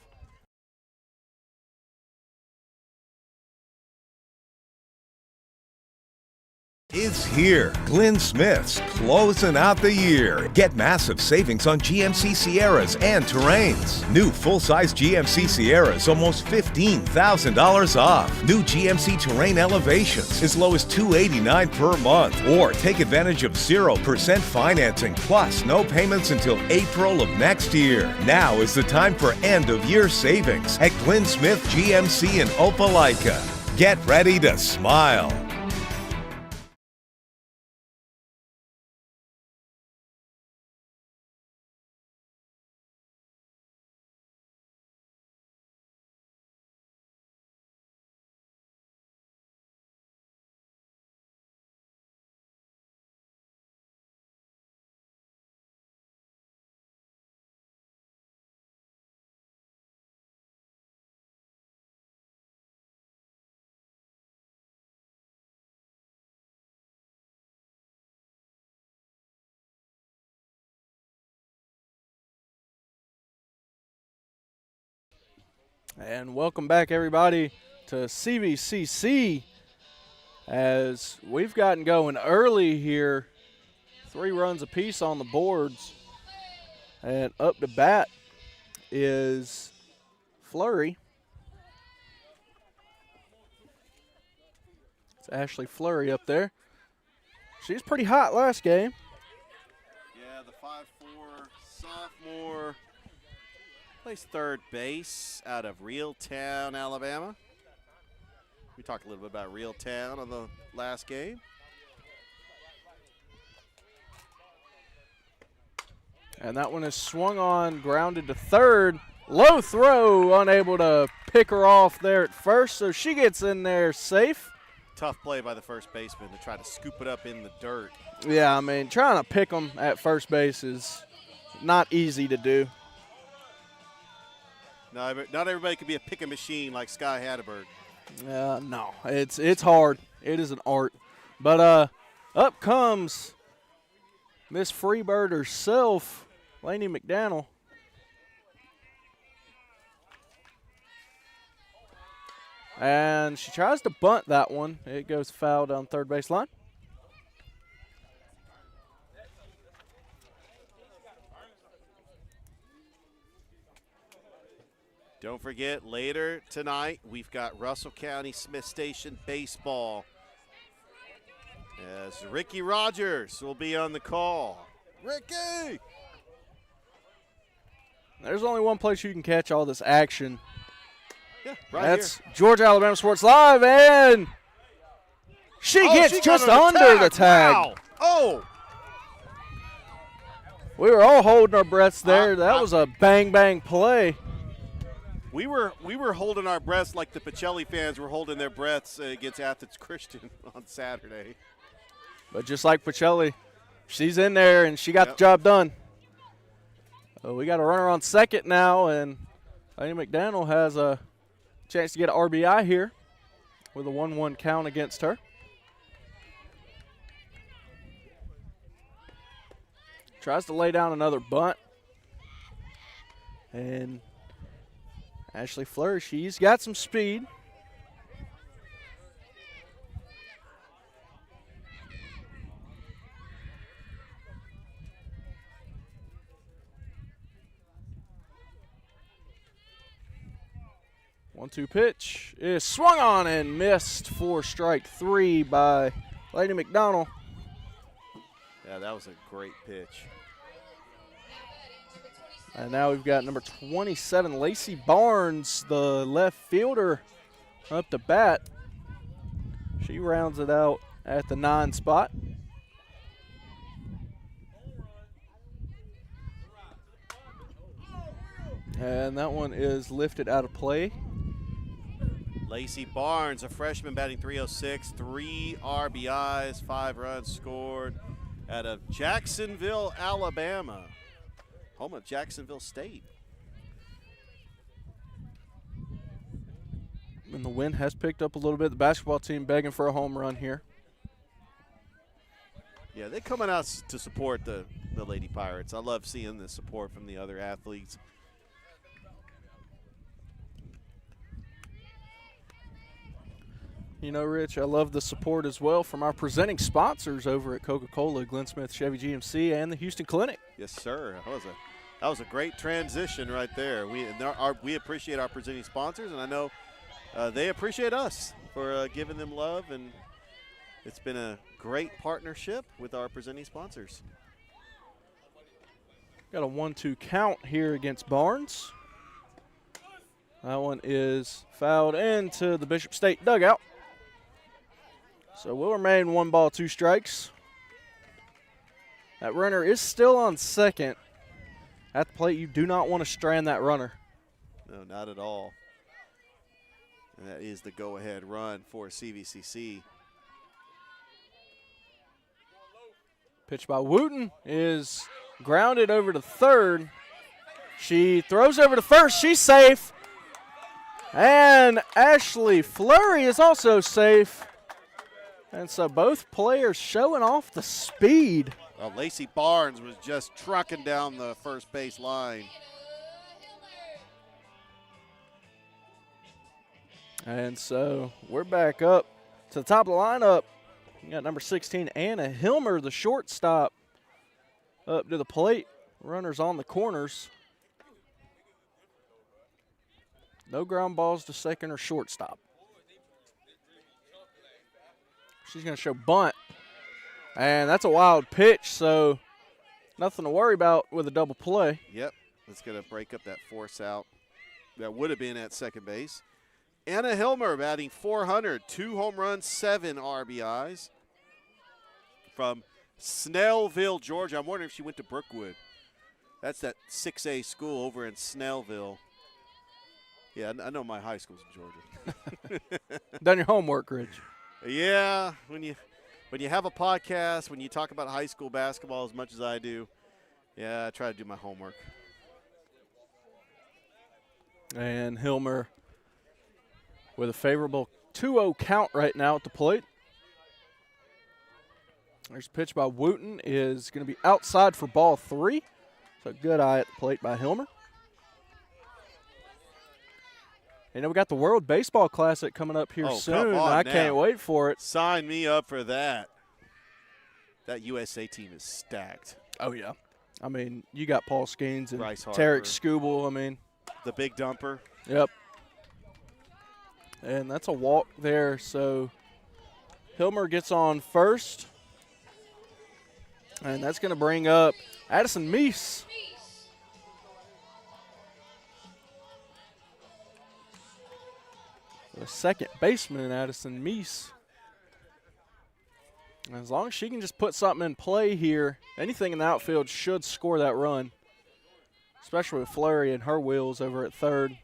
Is here. Glenn Smith's closing out the year. Get massive savings on GMC Sierras and Terrains. New full-size GMC Sierras almost $15,000 off. New GMC Terrain Elevations as low as $289 per month. Or take advantage of 0% financing plus no payments until April of next year. Now is the time for end-of-year savings at Glenn Smith GMC in Opelika. Get ready to smile. And welcome back, everybody, to CVCC as we've gotten going early here. 3 runs apiece on the boards. And up to bat is Flurry. It's Ashley Flurry up there. She's pretty hot last game. Yeah, the 5'4" sophomore. Plays third base out of Reeltown, Alabama. We talked a little bit about Reeltown on the last game. And that one is swung on, grounded to third. Low throw, unable to pick her off there at first, so she gets in there safe. Tough play by the first baseman to try to scoop it up in the dirt. Yeah, I mean, trying to pick them at first base is not easy to do. No, not everybody can be a picking machine like Sky Hatterberg. No, it's hard. It is an art. But up comes Miss Freebird herself, Lainey McDaniel. And she tries to bunt that one. It goes foul down third baseline. Don't forget, later tonight, we've got Russell County Smith Station baseball, as Ricky Rogers will be on the call. Ricky! There's only one place you can catch all this action. Yeah, right That's here. Georgia Alabama Sports Live, and she gets just under the tag. Wow. Oh! We were all holding our breaths there. That was a bang play. We were holding our breaths like the Pacelli fans were holding their breaths against Athens Christian on Saturday. But just like Pacelli, she's in there and she got the job done. We got a runner on second now, and Lady McDaniel has a chance to get an RBI here with a 1-1 count against her. Tries to lay down another bunt. And Ashley Fleur, she's got some speed. One-two pitch is swung on and missed for strike three by Lady McDonald. Yeah, that was a great pitch. And now we've got number 27, Lacey Barnes, the left fielder, up to bat. She rounds it out at the 9 spot. And that one is lifted out of play. Lacey Barnes, a freshman, batting .306, 3 RBIs, 5 runs scored out of Jacksonville, Alabama, home of Jacksonville State. And the wind has picked up a little bit. The basketball team begging for a home run here. Yeah, they're coming out to support the Lady Pirates. I love seeing the support from the other athletes. You know, Rich, I love the support as well from our presenting sponsors over at Coca-Cola, Glenn Smith Chevy GMC, and the Houston Clinic. Yes, sir. That was a great transition right there. We appreciate our presenting sponsors, and I know they appreciate us for giving them love, and it's been a great partnership with our presenting sponsors. Got a 1-2 count here against Barnes. That one is fouled into the Bishop State dugout. So we'll remain 1 ball, 2 strikes. That runner is still on second. At the plate, you do not want to strand that runner. No, not at all. And that is the go-ahead run for CVCC. Pitch by Wooten is grounded over to third. She throws over to first. She's safe. And Ashley Fleury is also safe. And so both players showing off the speed. Well, Lacey Barnes was just trucking down the first base line. And so we're back up to the top of the lineup. We got number 16, Anna Hilmer, the shortstop, up to the plate. Runners on the corners. No ground balls to second or shortstop. She's going to show bunt. And that's a wild pitch, so nothing to worry about with a double play. Yep, that's going to break up that force out. That would have been at second base. Anna Hilmer batting .400, 2 home runs, 7 RBIs. From Snellville, Georgia. I'm wondering if she went to Brookwood. That's that 6A school over in Snellville. Yeah, I know my high school's in Georgia. Done your homework, Rich. Yeah, when you have a podcast, when you talk about high school basketball as much as I do, yeah, I try to do my homework. And Hilmer with a favorable 2-0 count right now at the plate. There's a pitch by Wooten, is going to be outside for ball 3. So good eye at the plate by Hilmer. And we got the World Baseball Classic coming up here soon. I can't wait for it. Sign me up for that. That USA team is stacked. Oh, yeah. I mean, you got Paul Skeens and Bryce Tarek Harper. Skubal. I mean, the big dumper. Yep. And that's a walk there. So Hilmer gets on first. And that's going to bring up Addison Meese. The second baseman, Addison Meese. As long as she can just put something in play here, anything in the outfield should score that run, especially with Fleury and her wheels over at third.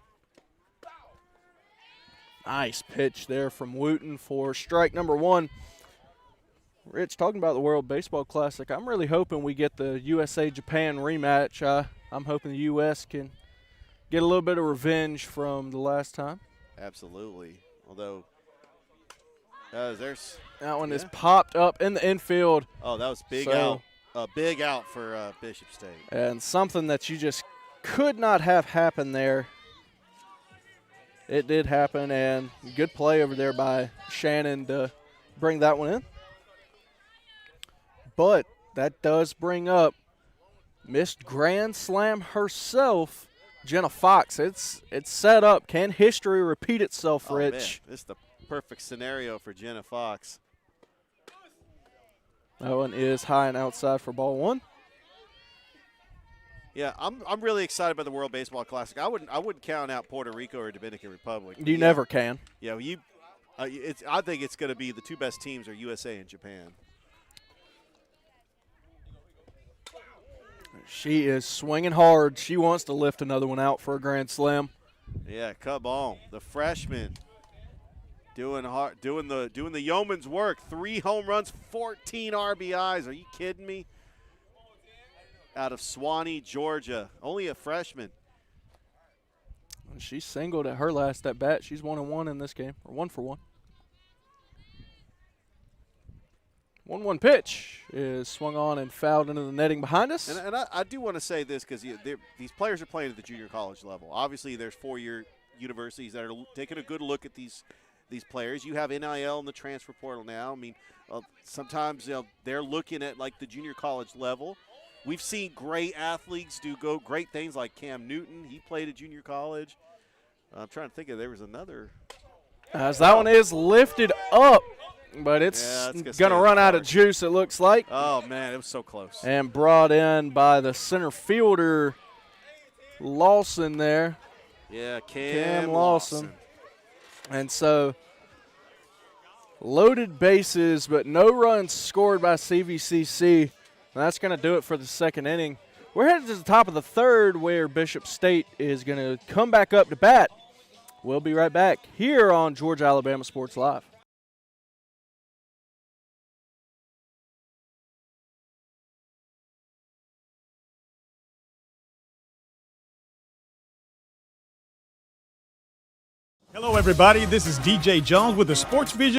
Nice pitch there from Wooten for strike number one. Rich, talking about the World Baseball Classic, I'm really hoping we get the USA-Japan rematch. I'm hoping the U.S. can get a little bit of revenge from the last time. Absolutely. Although, there's that one is popped up in the infield. Oh, that was big out. A big out for Bishop State. And something that you just could not have happen there. It did happen, and good play over there by Shannon to bring that one in. But that does bring up missed grand slam herself, Jenna Fox. It's set up. Can history repeat itself, Rich? Man, this is the perfect scenario for Jenna Fox. That one is high and outside for ball one. Yeah, I'm really excited about the World Baseball Classic. I wouldn't count out Puerto Rico or Dominican Republic. You never can. Yeah, I think it's going to be the two best teams are USA and Japan. She is swinging hard. She wants to lift another one out for a grand slam. Yeah, come on, the freshman doing the yeoman's work. 3 home runs, 14 RBIs. Are you kidding me? Out of Swanee, Georgia, only a freshman. She singled at her last at bat. She's 1-1 in this game, or 1 for 1. 1-1 pitch is swung on and fouled into the netting behind us. And I do want to say this because these players are playing at the junior college level. Obviously, there's 4-year universities that are taking a good look at these players. You have NIL in the transfer portal now. I mean, sometimes they're looking at like the junior college level. We've seen great athletes do great things like Cam Newton. He played at junior college. I'm trying to think if there was another. As that one is lifted up, but it's going to run out of juice, it looks like. Oh, man, it was so close. And brought in by the center fielder, Lawson there. Yeah, Cam Lawson. And so loaded bases, but no runs scored by CVCC. And that's going to do it for the second inning. We're headed to the top of the third where Bishop State is going to come back up to bat. We'll be right back here on Georgia Alabama Sports Live. Hello, everybody. This is DJ Jones with the Sports Vision